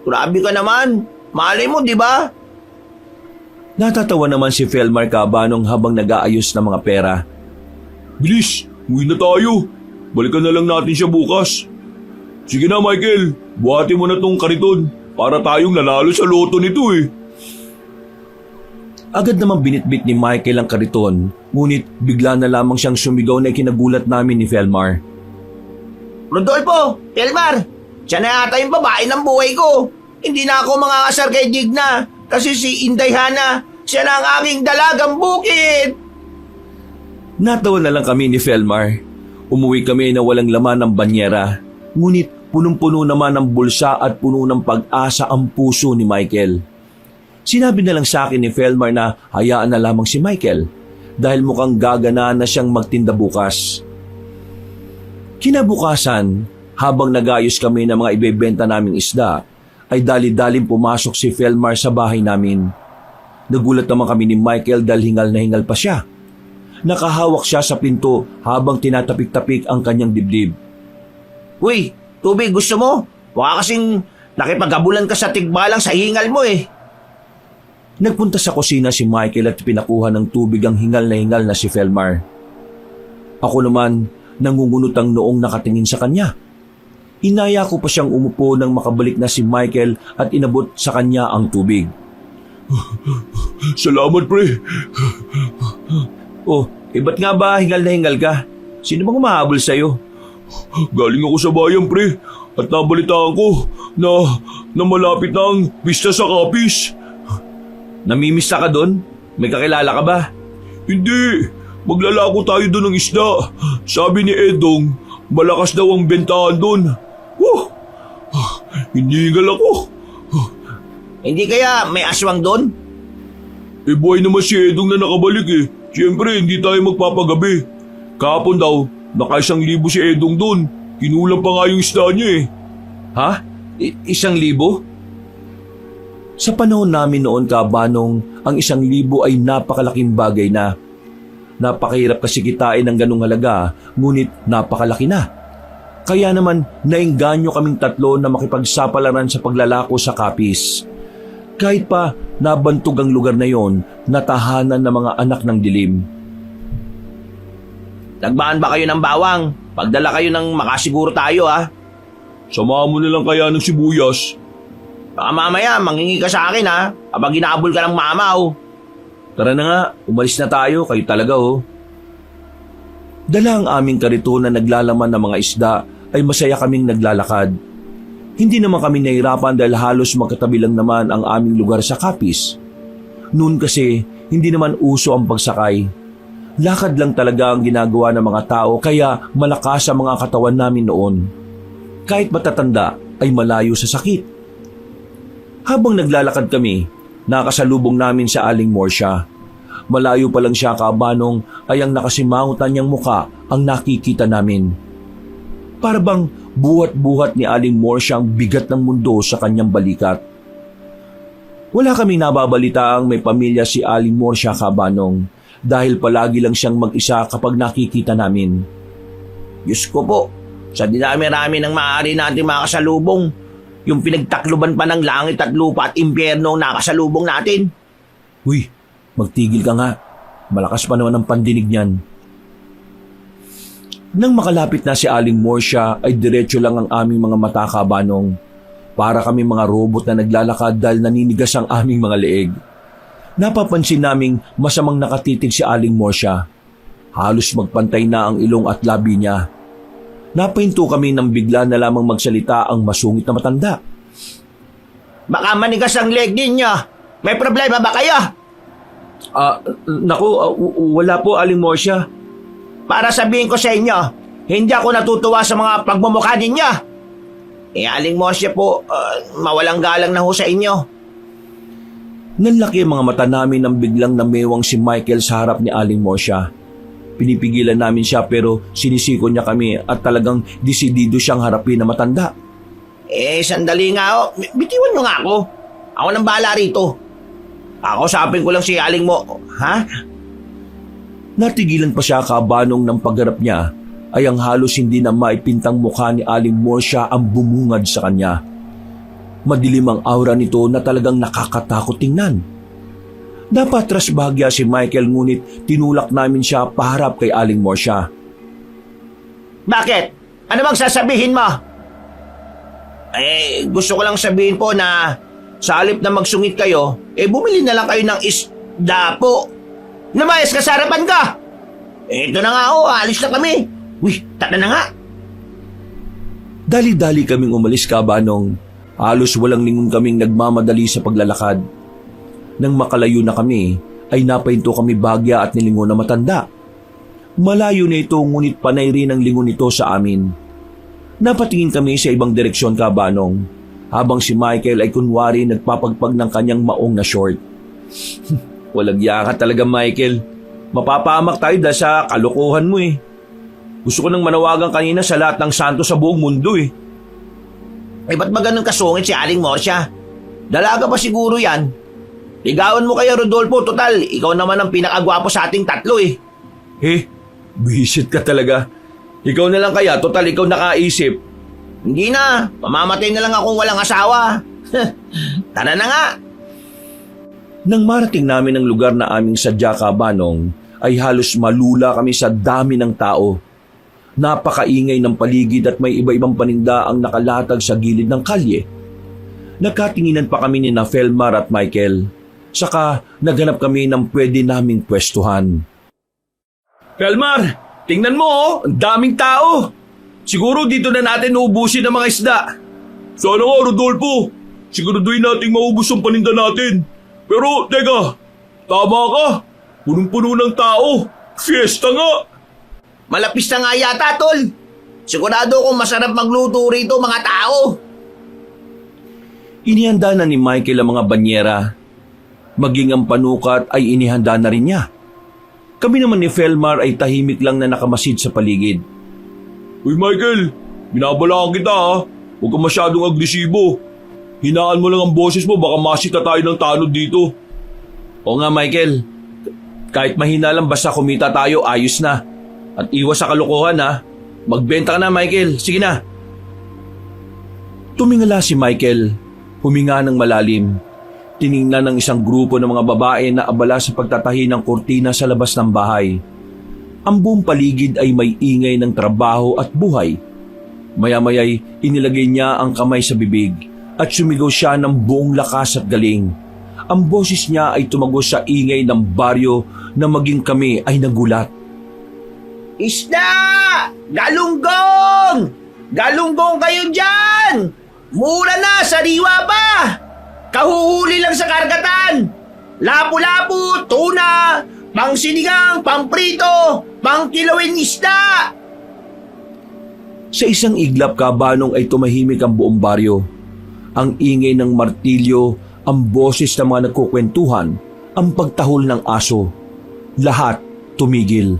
[SPEAKER 2] Grabe ka naman. Malay mo, di ba?
[SPEAKER 1] Natatawa naman si Felmar Cabanong habang nag-aayos ng mga pera.
[SPEAKER 3] Bilis, uwi na tayo. Balikan na lang natin siya bukas. Sige na, Michael. Buhati mo na tong kariton para tayong nanalo sa loto nito eh.
[SPEAKER 1] Agad namang binitbit ni Michael ang kariton, ngunit bigla na lamang siyang sumigaw na ikinagulat namin ni Felmar.
[SPEAKER 2] Rodolfo, Felmar, siya na yata yung babae ng buhay ko. Hindi na ako makakasar kay Digna kasi si Indayana, siya na ang aking dalagang bukid.
[SPEAKER 1] Natawa na lang kami ni Felmar. Umuwi kami na walang laman ng banyera, ngunit punong-puno naman ng bulsa at puno ng pag-asa ang puso ni Michael. Sinabi na lang sa akin ni Felmar na hayaan na lamang si Michael dahil mukhang gaganaan na siyang magtinda bukas. Kinabukasan, habang nag-ayos kami ng mga ibebenta naming isda, ay dali-daling pumasok si Felmar sa bahay namin. Nagulat naman kami ni Michael dahil hingal na hingal pa siya. Nakahawak siya sa pinto habang tinatapik-tapik ang kanyang dibdib.
[SPEAKER 2] Uy, tubig gusto mo? Baka kasing nakipagabulan ka sa tigbalang sa hingal mo eh.
[SPEAKER 1] Nagpunta sa kusina si Michael at pinakuha ng tubig ang hingal na si Felmar. Ako naman, nangungunot ang noong nakatingin sa kanya. Inaya ko pa siyang umupo nang makabalik na si Michael at inabot sa kanya ang tubig.
[SPEAKER 3] Salamat, pre.
[SPEAKER 1] Oh, ba't nga ba hingal na hingal ka? Sino bang umahabol sa'yo?
[SPEAKER 3] Galing ako sa bayan, pre. At nabalitaan ko na malapit na ang pista sa Capiz.
[SPEAKER 1] Namimista ka doon? May kakilala ka ba?
[SPEAKER 3] Hindi. Maglalako tayo doon ng isda. Sabi ni Edong, malakas daw ang bentahan doon. Hinihingal ako.
[SPEAKER 2] Hindi kaya may aswang doon?
[SPEAKER 3] Buhay naman si Edong na nakabalik eh. Siyempre, hindi tayo magpapagabi. Kahapon daw, naka 1,000 si Edong doon. Kinulang pa nga yung isda niya eh.
[SPEAKER 1] Ha? 1,000? Sa panahon namin noon Cabanong, ang 1,000 ay napakalaking bagay na. Napakahirap kasi kitain ng ganung halaga, ngunit napakalaki na. Kaya naman naengganyo kaming 3 na makipagsapalaran sa paglalako sa Capiz. Kahit pa nabantog ang lugar na yon, natahanan ng mga anak ng dilim.
[SPEAKER 2] Nagbaan ba kayo ng bawang? Pagdala kayo ng makasiguro tayo ha.
[SPEAKER 3] Samahan mo na lang kaya ng sibuyas.
[SPEAKER 2] Baka mamaya mangingi ka sa akin ha. Kapag ginaabol ka ng mamaw.
[SPEAKER 1] Tara na nga, umalis na tayo, kayo talaga oh. Dala ang aming karito na naglalaman ng mga isda ay masaya kaming naglalakad. Hindi naman kami nahirapan dahil halos magkatabi lang naman ang aming lugar sa Capiz. Noon kasi hindi naman uso ang pagsakay. Lakad lang talaga ang ginagawa ng mga tao kaya malakas ang mga katawan namin noon. Kahit matatanda ay malayo sa sakit. Habang naglalakad kami, nakasalubong namin sa Aling Morsia. Malayo pa lang siya kabanong ay ang nakasimangutan niyang muka ang nakikita namin. Para bang buhat-buhat ni Aling Morsia ang bigat ng mundo sa kanyang balikat. Wala kaming nababalitaang may pamilya si Aling Morsia kabanong dahil palagi lang siyang mag-isa kapag nakikita namin.
[SPEAKER 2] Diyos ko po, sa dinami-rami ng maaari natin makasalubong, yung pinagtakluban pa ng langit at lupa at impyerno ang nakasalubong natin.
[SPEAKER 1] Uy, magtigil ka nga. Malakas pa naman ang pandinig niyan. Nang makalapit na si Aling Morsia ay diretso lang ang aming mga mata kabanong. Para kami mga robot na naglalakad dahil naninigas ang aming mga leeg. Napapansin naming masamang nakatitig si Aling Morsia. Halos magpantay na ang ilong at labi niya. Napahinto kami nang bigla na lamang magsalita ang masungit na matanda.
[SPEAKER 2] Baka manigas ang leg ninyo. May problema ba kayo?
[SPEAKER 1] Naku, wala po Aling Morsia.
[SPEAKER 2] Para sabihin ko sa inyo, hindi ako natutuwa sa mga pagmumukha ninyo. Aling Morsia po, mawalang galang na ho sa inyo.
[SPEAKER 1] Nanlaki ang mga mata namin nang biglang namewang si Michael sa harap ni Aling Morsia. Pinipigilan namin siya pero sinisiko niya kami at talagang desidido siyang harapin na matanda.
[SPEAKER 2] Sandali nga ho. Bitiwan nyo nga ako. Ako nang bahala rito. Kakusapin ko lang si Aling mo. Ha?
[SPEAKER 1] Natigilan pa siya kabanong ng pagharap niya ay ang halos hindi na maipintang mukha ni Aling Morsia ang bumungad sa kanya. Madilim ang aura nito na talagang nakakatakot tingnan. Napatras bahagya si Michael ngunit tinulak namin siya paharap kay Aling Morsia.
[SPEAKER 2] Bakit? Ano bang sasabihin mo? Gusto ko lang sabihin po na sa halip na magsungit kayo, bumili na lang kayo ng isda po. Namayas ka sa harapan ka! Ito na nga alis na kami. Uy, tara na nga.
[SPEAKER 1] Dali-dali kaming umalis kabanong. Halos walang lingon kaming nagmamadali sa paglalakad. Nang makalayo na kami, ay napahinto kami bagya at nilingon na matanda. Malayo na ito ngunit panay rin ang lingon nito sa amin. Napatingin kami sa ibang direksyon kabanong, habang si Michael ay kunwari nagpapagpag ng kanyang maong na short. Walang yaka talaga Michael. Mapapahamak tayo dahil sa kalokohan mo eh. Gusto ko nang manawagan kanina sa lahat ng santo sa buong mundo eh.
[SPEAKER 2] Ba't ba ganun kasungit si Aling Morsia? Dalaga pa siguro yan. Ligawan mo kaya Rodolfo, total, ikaw naman ang pinakagwapo sa ating tatlo eh.
[SPEAKER 1] Bisit ka talaga. Ikaw na lang kaya, total ikaw nakaisip.
[SPEAKER 2] Hindi na, pamamatay na lang akong walang asawa. Tara na nga.
[SPEAKER 1] Nang marating namin ang lugar na aming sadya kabanong, ay halos malula kami sa dami ng tao. Napakaingay ng paligid at may iba-ibang paninda ang nakalatag sa gilid ng kalye. Nagkatinginan pa kami ni Felmar at Michael. Saka naghanap kami ng pwede naming pwestuhan. Felmar, tingnan mo ang daming tao. Siguro dito na natin uubusin ang mga isda.
[SPEAKER 3] Sana nga, Rodolfo. Siguraduhin nating maubos ang paninda natin. Pero, teka, tama ka. Punong-puno ng tao. Fiesta nga.
[SPEAKER 2] Malapis na nga yata, tol. Sigurado kong masarap magluto rito mga tao.
[SPEAKER 1] Inihanda na ni Michael ang mga banyera. Maging ang panukat ay inihanda na rin niya. Kami naman ni Felmar ay tahimik lang na nakamasid sa paligid.
[SPEAKER 3] Uy Michael, binabalaan kita ha. Huwag ka masyadong agresibo. Hinaan mo lang ang boses mo, baka masita tayo ng tanod dito.
[SPEAKER 1] Oo nga Michael, kahit mahina lang basta kumita tayo, ayos na. At iwas sa kalokohan ha. Magbenta ka na Michael, sige na. Tumingala si Michael, huminga ng malalim. Tiningnan ng isang grupo ng mga babae na abala sa pagtatahi ng kurtina sa labas ng bahay. Ang buong paligid ay may ingay ng trabaho at buhay. Maya-maya'y inilagay niya ang kamay sa bibig at sumigaw siya ng buong lakas at galing. Ang boses niya ay tumagos sa ingay ng baryo na maging kami ay nagulat.
[SPEAKER 2] Isda! Galunggong! Galunggong kayo dyan! Mura na, sariwa pa! Kahuhuli lang sa karagatan! Lapu-lapu, tuna, pangsinigang, pamprito, pangkilawin isda!
[SPEAKER 1] Sa isang iglap, Kabanong, ay tumahimik ang buong baryo. Ang ingay ng martilyo, ang boses ng mga nagkukwentuhan, ang pagtahol ng aso. Lahat tumigil.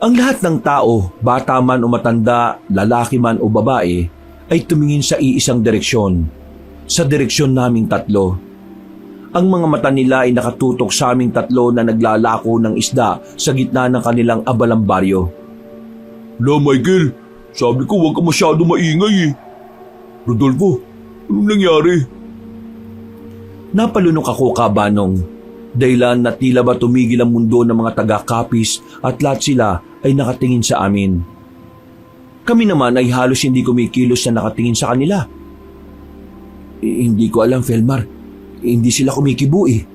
[SPEAKER 1] Ang lahat ng tao, bata man o matanda, lalaki man o babae, ay tumingin sa iisang direksyon. Sa direksyon naming tatlo. Ang mga mata nila ay nakatutok sa aming tatlo na naglalako ng isda sa gitna ng kanilang abalang baryo.
[SPEAKER 3] La, Michael, sabi ko huwag ka masyado maingay eh. Rodolfo, anong nangyari?
[SPEAKER 1] Napalunok ako, Kabanong, dahilan na tila ba tumigil ang mundo ng mga taga-Kapis at lahat sila ay nakatingin sa amin. Kami naman ay halos hindi kumikilos na nakatingin sa kanila. Hindi ko alam, Felmar. Hindi sila kumikibo eh.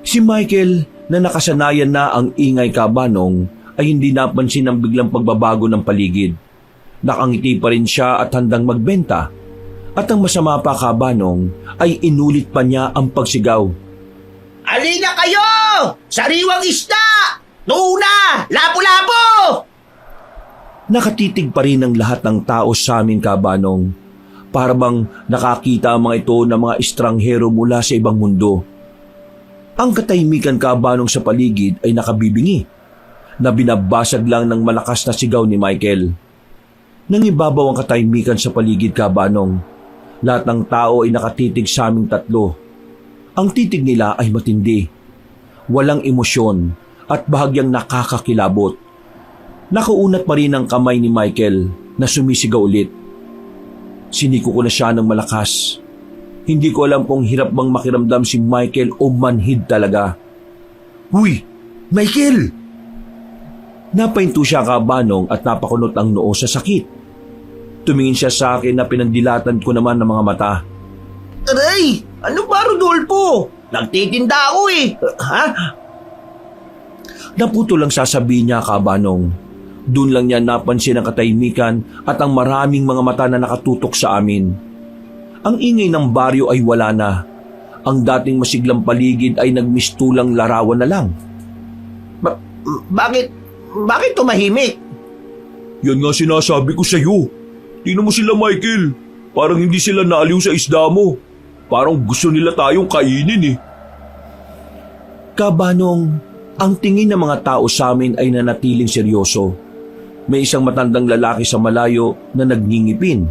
[SPEAKER 1] Si Michael, na nakasanayan na ang ingay, Kabanong, ay hindi napansin ang biglang pagbabago ng paligid. Nakangiti pa rin siya at handang magbenta. At ang masama pa, Kabanong, ay inulit pa niya ang pagsigaw.
[SPEAKER 2] Alina kayo! Sariwang isda! Tuna! Lapu-lapu!
[SPEAKER 1] Nakatitig pa rin ang lahat ng tao sa amin, Kabanong. Para bang nakakita ang mga ito ng mga estranghero mula sa ibang mundo. Ang katahimikan, Kabanong, sa paligid ay nakabibingi, na binabasag lang ng malakas na sigaw ni Michael. Nangibabaw ang katahimikan sa paligid, Kabanong. Lahat ng tao ay nakatitig sa aming tatlo. Ang titig nila ay matindi. Walang emosyon at bahagyang nakakakilabot. Nakaunat pa rin ang kamay ni Michael na sumisigaw ulit. Siniko ko na siya ng malakas. Hindi ko alam kung hirap bang makiramdam si Michael o manhid talaga. Huy! Michael! Napahinto siya, Kabanong, at napakunot ang noo sa sakit. Tumingin siya sa akin na pinandilatan ko naman ng mga mata.
[SPEAKER 2] Aray! Ano ba, Rodolfo? Nagtitinda ako eh. Ha?
[SPEAKER 1] Naputo lang sasabihin niya, Kabanong. Doon lang niya napansin ang katahimikan at ang maraming mga mata na nakatutok sa amin. Ang ingay ng baryo ay wala na. Ang dating masiglang paligid ay nagmistulang larawan na lang.
[SPEAKER 2] Bakit tumahimik?
[SPEAKER 3] Yan nga sinasabi ko sa'yo. Tingnan mo sila, Michael. Parang hindi sila naaliw sa isda mo. Parang gusto nila tayong kainin eh.
[SPEAKER 1] Kabanong, ang tingin ng mga tao sa amin ay nanatiling seryoso. May isang matandang lalaki sa malayo na nagngingipin.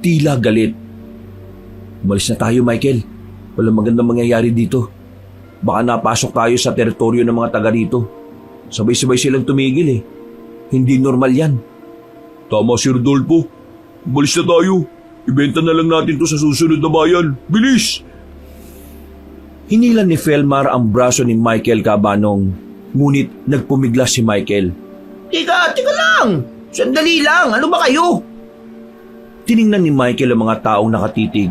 [SPEAKER 1] Tila galit. Umalis na tayo, Michael. Walang magandang mangyayari dito. Baka napasok tayo sa teritoryo ng mga taga rito. Sabay-sabay silang tumigil eh. Hindi normal yan.
[SPEAKER 3] Tama si Rodolfo. Umalis na tayo. Ibenta na lang natin to sa susunod na bayan. Bilis!
[SPEAKER 1] Hinilan ni Felmar ang braso ni Michael, Kabanong. Ngunit nagpumiglas si Michael.
[SPEAKER 2] Teka lang. Sandali lang. Ano ba kayo?
[SPEAKER 1] Tiningnan ni Michael ang mga taong nakatitig.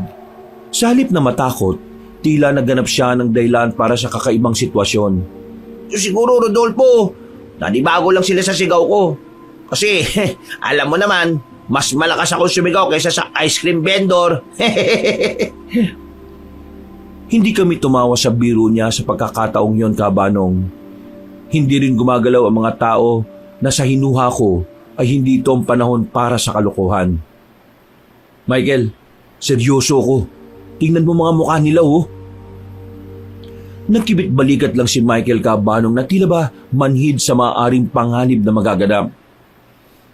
[SPEAKER 1] Sa halip na matakot, tila nagganap siya ng dahilan para sa kakaibang sitwasyon.
[SPEAKER 2] Siguro, Rodolfo, nanibago lang sila sa sigaw ko. Kasi, alam mo naman, mas malakas ako sumigaw kaysa sa ice cream vendor.
[SPEAKER 1] Hindi kami tumawa sa biro niya sa pagkakataong yon, Kabanong. Hindi rin gumagalaw ang mga tao na sa hinuha ko ay hindi ito ang panahon para sa kalokohan. Michael, seryoso ko. Tingnan mo mga mukha nila, oh. Nagkibit balikat lang si Michael, Kabanong, na tila ba manhid sa maaaring panganib na magaganap.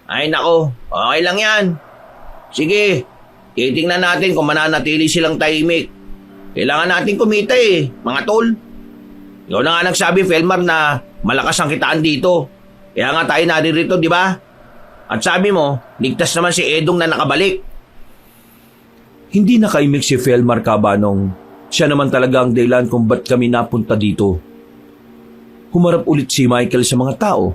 [SPEAKER 2] Ay nako, okay lang yan. Sige, titingnan natin kung mananatili silang tahimik. Kailangan natin kumita eh, mga tol. Ikaw na nga nagsabi, Felmar, na malakas ang kitaan dito. Kaya nga tayo naririto, di ba? At sabi mo, ligtas naman si Edong na nakabalik.
[SPEAKER 1] Hindi nakaimik si Felmar, Kabanong. Siya naman talaga ang dahilan kung ba't kami napunta dito. Humarap ulit si Michael sa mga tao.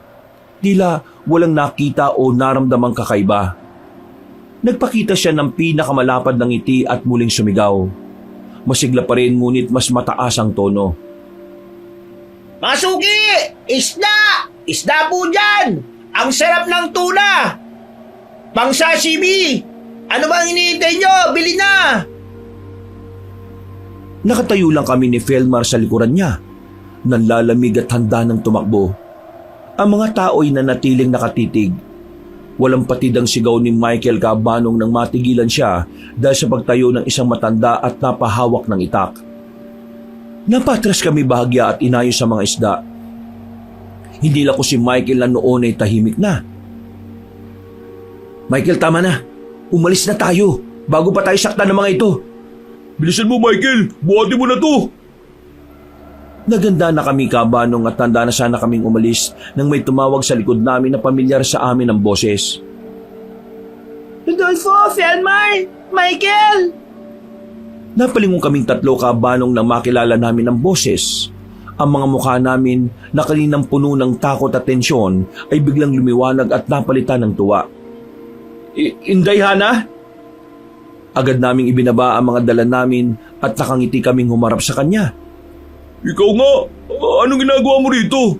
[SPEAKER 1] Tila walang nakita o naramdamang kakaiba. Nagpakita siya ng pinakamalapad ng ngiti at muling sumigaw. Masigla pa rin ngunit mas mataas ang tono.
[SPEAKER 2] Mga suki! Isda! Isda po dyan! Ang sarap ng tuna! Pang sashimi! Ano ba ang iniintay nyo? Bili na!
[SPEAKER 1] Nakatayo lang kami ni Felmar sa likuran niya. Nanlalamig at handa ng tumakbo. Ang mga tao'y nanatiling nakatitig. Walang patid ang sigaw ni Michael Cabanong nang matigilan siya dahil sa pagtayo ng isang matanda at napahawak ng itak. Napatras kami bahagya at inayos sa mga isda. Hindi lang ko si Michael na noon ay tahimik na. Michael, tama na. Umalis na tayo bago pa tayo saktan ng mga ito.
[SPEAKER 3] Bilisan mo, Michael! Buhatin mo na to!
[SPEAKER 1] Naganda na kami, Cabanong, at tanda na sana kaming umalis nang may tumawag sa likod namin na pamilyar sa amin ang boses.
[SPEAKER 4] Rodolfo! Felmar! Michael!
[SPEAKER 1] Napalingon kaming tatlo, Cabanong, nang makilala namin ang boses. Ang mga mukha namin na kaninang puno ng takot at tensyon ay biglang lumiwanag at napalitan ng tuwa. Inday, Hana? Agad naming ibinaba ang mga dala namin at nakangiti kaming humarap sa kanya.
[SPEAKER 3] Ikaw nga! Anong ginagawa mo rito?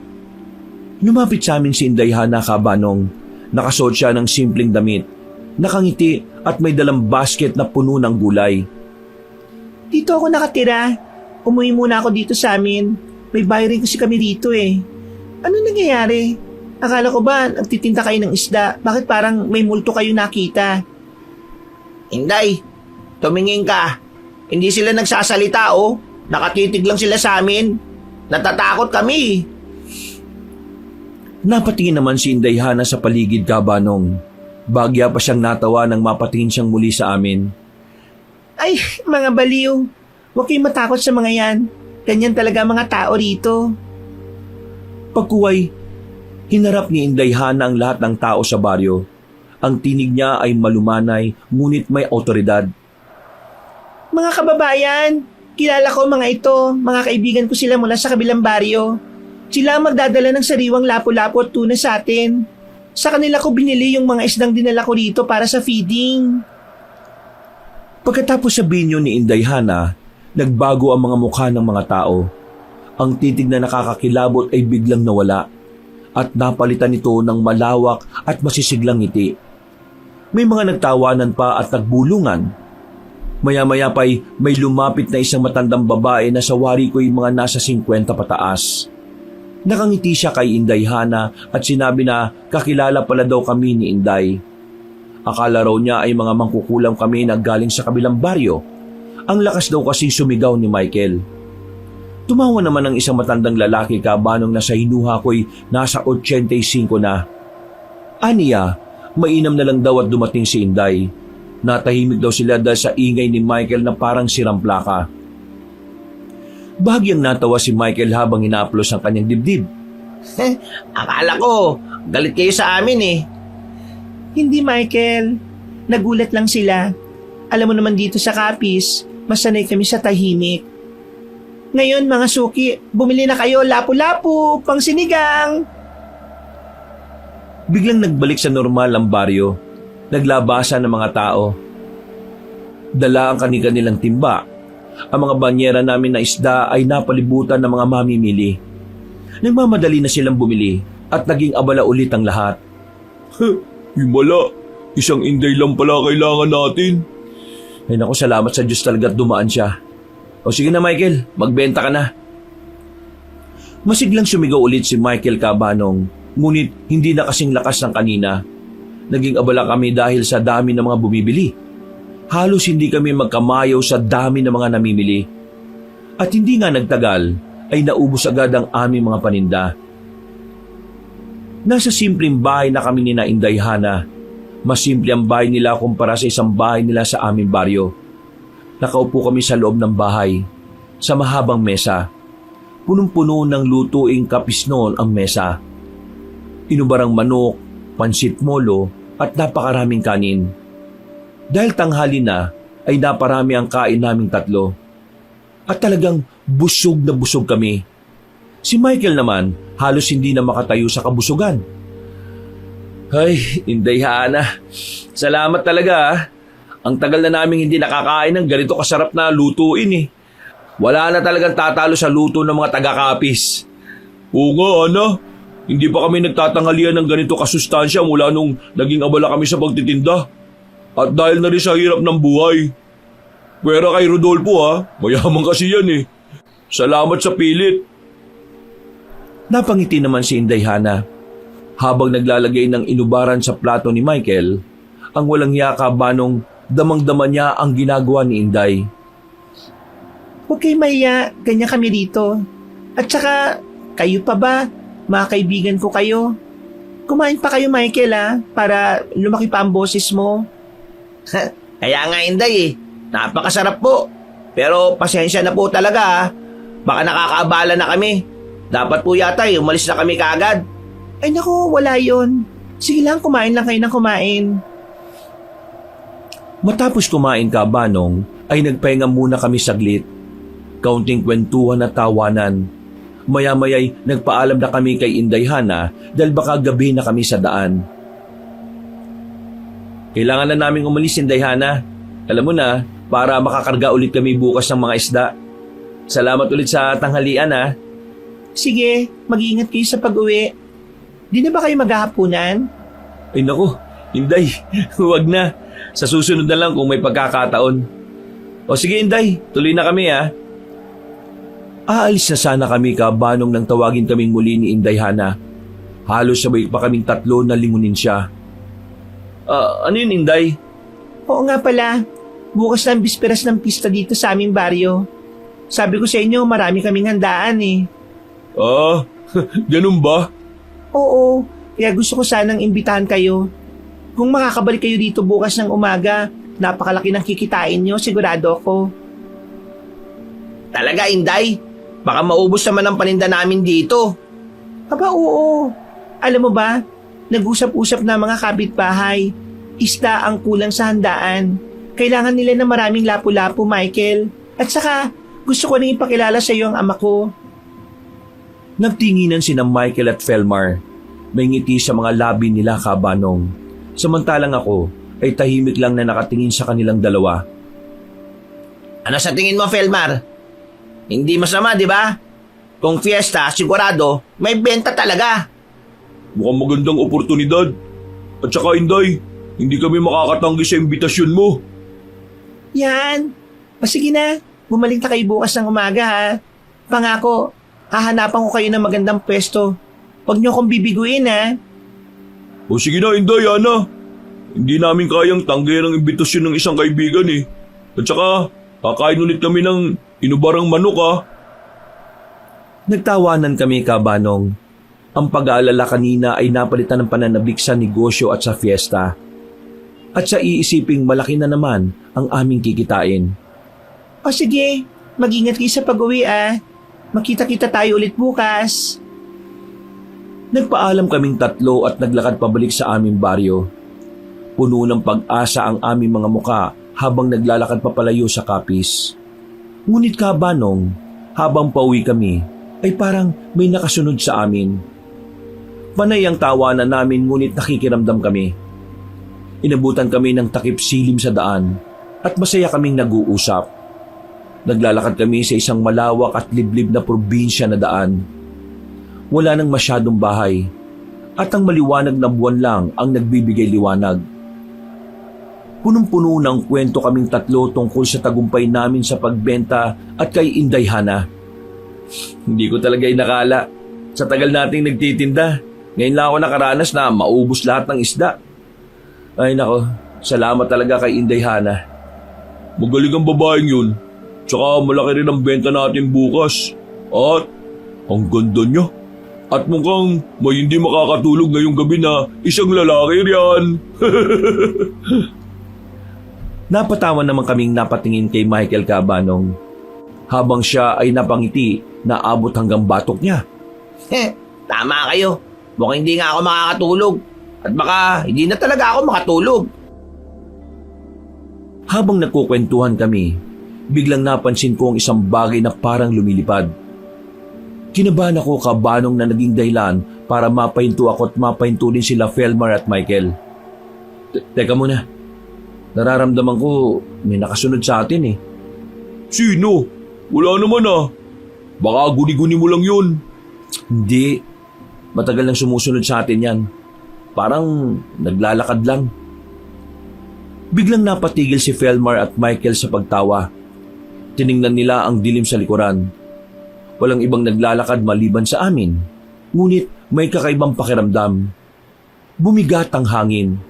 [SPEAKER 1] Lumapit sa amin si Inday Hana, Cabanong. Nakasuot siya ng simpleng damit. Nakangiti at may dalang basket na puno ng gulay.
[SPEAKER 4] Dito ako nakatira. Umuwi muna ako dito sa amin. May bahay rin kasi kami dito eh. Ano nangyayari? Akala ko ba nagtitinda kayo ng isda? Bakit parang may multo kayo nakita?
[SPEAKER 2] Inday, tumingin ka. Hindi sila nagsasalita oh. Nakatitig lang sila sa amin. Natatakot kami.
[SPEAKER 1] Napatingin naman si Inday Hana sa paligid, Cabanong. Bagya pa siyang natawa nang mapatingin siyang muli sa amin.
[SPEAKER 4] Ay, mga baliw. Huwag kayong matakot sa mga yan. Ganyan talaga mga tao rito.
[SPEAKER 1] Pagkuway, hinarap ni Inday Hana ang lahat ng tao sa baryo. Ang tinig niya ay malumanay, ngunit may otoridad.
[SPEAKER 4] Mga kababayan, kilala ko mga ito. Mga kaibigan ko sila mula sa kabilang baryo. Sila ang magdadala ng sariwang lapu-lapu at tuna sa atin. Sa kanila ko binili yung mga isdang dinala ko rito para sa feeding.
[SPEAKER 1] Pagkatapos sabihin yun ni Inday Hana, nagbago ang mga mukha ng mga tao. Ang titig na nakakakilabot ay biglang nawala at napalitan nito ng malawak at masisiglang ngiti. May mga nagtawanan pa at nagbulungan. Maya-maya pa'y may lumapit na isang matandang babae na sa wari ko'y mga nasa 50 pataas. Nakangiti siya kay Inday Hana at sinabi na kakilala pala daw kami ni Inday. Akala raw niya ay mga mangkukulam kami na galing sa kabilang baryo. Ang lakas daw kasi sumigaw ni Michael. Tumawa naman ang isang matandang lalaki, Cabanong, na sa hinuha ko'y nasa 85 na. Aniya, mainam na lang daw at dumating si Inday. Natahimik daw sila dahil sa ingay ni Michael na parang siramplaka. Bahagyang natawa si Michael habang inaaplos ang kanyang dibdib.
[SPEAKER 2] Akala ko, galit kayo sa amin eh.
[SPEAKER 4] Hindi, Michael. Nagulat lang sila. Alam mo naman dito sa Capiz, masanay kami sa tahimik. Ngayon mga suki, bumili na kayo lapu-lapu, pang sinigang.
[SPEAKER 1] Biglang nagbalik sa normal ang baryo. Naglabasan ng mga tao. Dala ang kanilang timba. Ang mga banyera namin na isda ay napalibutan ng mga mamimili. Nagmamadali na silang bumili at naging abala ulit ang lahat.
[SPEAKER 3] Himala, isang Inday lang pala kailangan natin.
[SPEAKER 1] Ay naku, salamat sa Diyos talaga at dumaan siya. O sige na Michael, magbenta ka na. Masiglang sumigaw ulit si Michael, Cabanong, ngunit hindi na kasing lakas ng kanina. Naging abala kami dahil sa dami ng mga bumibili. Halos hindi kami magkamayaw sa dami ng mga namimili. At hindi nga nagtagal ay naubos agad ang aming mga paninda. Nasa simpleng bahay na kami ni Inday Hana. Mas simple ang bahay nila kumpara sa isang bahay nila sa aming baryo. Nakaupo kami sa loob ng bahay, sa mahabang mesa. Punong-puno ng lutuing kapisnon ang mesa. Inubarang manok, pansit molo at napakaraming kanin. Dahil tanghali na ay naparami ang kain naming tatlo. At talagang busog na busog kami. Si Michael naman halos hindi na makatayo sa kabusugan. Ay, Inday Hana, salamat talaga ah. Ang tagal na namin hindi nakakain ng ganito kasarap na lutuin eh. Wala na talagang tatalo sa luto ng mga taga-Capiz.
[SPEAKER 3] Oo nga, Ana. Hindi pa kami nagtatanghalian ng ganito kasustansya mula nung naging abala kami sa pagtitinda. At dahil na rin sa hirap ng buhay. Pwera kay Rodolfo ha, mayaman kasi yan eh. Salamat sa pilit.
[SPEAKER 1] Napangiti naman si Inday Hana. Habang naglalagay ng inubaran sa plato ni Michael, ang walang yaka Banong damang-dama niya ang ginagawa ni Inday.
[SPEAKER 4] Huwag kayo mahiya, ganyan kami dito. At saka, kayo pa ba? Mga kaibigan ko kayo. Kumain pa kayo, Michael, para lumaki pa ang boses mo.
[SPEAKER 2] Kaya nga, Inday napakasarap po. Pero pasensya na po talaga Baka nakakaabala na kami. Dapat po yata umalis na kami kaagad.
[SPEAKER 4] Ay naku, wala yon. Sige lang, kumain lang kayo ng kumain.
[SPEAKER 1] Matapos kumain ka, Banong, ay nagpahinga muna kami saglit. Kaunting kwentuhan at tawanan. Maya-maya'y nagpaalam na kami kay Inday Hana dahil baka gabi na kami sa daan. Kailangan na naming umalis, Inday Hana. Alam mo na, para makakarga ulit kami bukas ng mga isda. Salamat ulit sa tanghalian.
[SPEAKER 4] Sige, mag-iingat kayo sa pag-uwi. Di na ba kayo maghahapunan?
[SPEAKER 1] Ay naku, Inday, huwag na. Sa susunod na lang kung may pagkakataon. O sige, Inday, tuloy na kami. Aalis na sana kami, Banong, nang tawagin kaming muli ni Inday Hana. Halos sabay pa kaming tatlo na lingunin siya. Ano yun, Inday?
[SPEAKER 4] Oo nga pala, bukas na ang bisperas ng pista dito sa aming baryo. Sabi ko sa inyo, marami kaming handaan .
[SPEAKER 3] Ganun ba?
[SPEAKER 4] Oo, kaya gusto ko sanang imbitahan kayo. Kung makakabalik kayo dito bukas ng umaga, napakalaki ng kikitain nyo, sigurado ako.
[SPEAKER 2] Talaga, Inday? Baka maubos naman ang paninda namin dito.
[SPEAKER 4] Aba oo, alam mo ba, nag-usap-usap na mga kapitbahay. Isda ang kulang sa handaan. Kailangan nila ng maraming lapu-lapu, Michael. At saka, gusto ko nang ipakilala sa iyo ang ama ko.
[SPEAKER 1] Nagtinginan sina Michael at Felmar. May ngiti sa mga labi nila, Banong. Samantalang ako ay tahimik lang na nakatingin sa kanilang dalawa.
[SPEAKER 2] Ano sa tingin mo, Felmar? Hindi masama, di ba? Kung fiesta, sigurado, may benta talaga.
[SPEAKER 3] Mukhang magandang oportunidad. At saka, Inday, hindi kami makakatanggi sa imbitasyon mo.
[SPEAKER 4] Yan. O sige na, bumalik na kayo bukas ng umaga Pangako, hahanapan ko kayo ng magandang pwesto. Huwag niyo akong bibiguin
[SPEAKER 3] O sige na, Inday, Hana. Hindi namin kayang tanggihan ang imbitasyon ng isang kaibigan At saka, kakain ulit kami ng inubarang manok
[SPEAKER 1] Nagtawanan kami, Banong. Ang pag-aalala kanina ay napalitan ng pananabik sa negosyo at sa fiesta. At sa iisiping malaki na naman ang aming kikitain.
[SPEAKER 4] O sige, mag-ingat kayo sa pag-uwi Makita-kita tayo ulit bukas.
[SPEAKER 1] Nagpaalam kaming tatlo at naglakad pabalik sa aming baryo. Puno ng pag-asa ang aming mga muka habang naglalakad papalayo sa kapis. Ngunit, Banong, habang pauwi kami, ay parang may nakasunod sa amin. Panay ang tawanan namin ngunit nakikiramdam kami. Inabutan kami ng takip silim sa daan at masaya kaming nag-uusap. Naglalakad kami sa isang malawak at liblib na probinsya na daan. Wala nang masyadong bahay at ang maliwanag na buwan lang ang nagbibigay liwanag. Punong-puno ng kwento kaming tatlo tungkol sa tagumpay namin sa pagbenta at kay Inday Hana. Hindi ko talaga inakala. Sa tagal nating nagtitinda, ngayon lang ako nakaranas na maubos lahat ng isda. Ay nako, salamat talaga kay Inday Hana.
[SPEAKER 3] Magaling ang babaeng yun. Tsaka malaki rin ang benta natin bukas. At ang ganda niya. At mukhang may hindi makakatulog ngayong gabi na isang lalaki riyan.
[SPEAKER 1] Napatawa naman kaming napatingin kay Michael, Banong. Habang siya ay napangiti na abot hanggang batok niya.
[SPEAKER 2] Tama kayo. Mukhang hindi nga ako makakatulog. At baka hindi na talaga ako makatulog.
[SPEAKER 1] Habang nagkukwentuhan kami, biglang napansin ko ang isang bagay na parang lumilipad. Kinabahan ako, Banong, na naging dahilan para mapahinto ako at mapahinto din sila Felmar at Michael. Teka muna, nararamdaman ko may nakasunod sa atin
[SPEAKER 3] Sino? Wala naman Baka guni-guni mo lang yun.
[SPEAKER 1] Hindi, matagal nang sumusunod sa atin yan. Parang naglalakad lang. Biglang napatigil si Felmar at Michael sa pagtawa. Tiningnan nila ang dilim sa likuran. Walang ibang naglalakad maliban sa amin. Ngunit may kakaibang pakiramdam. Bumigat ang hangin.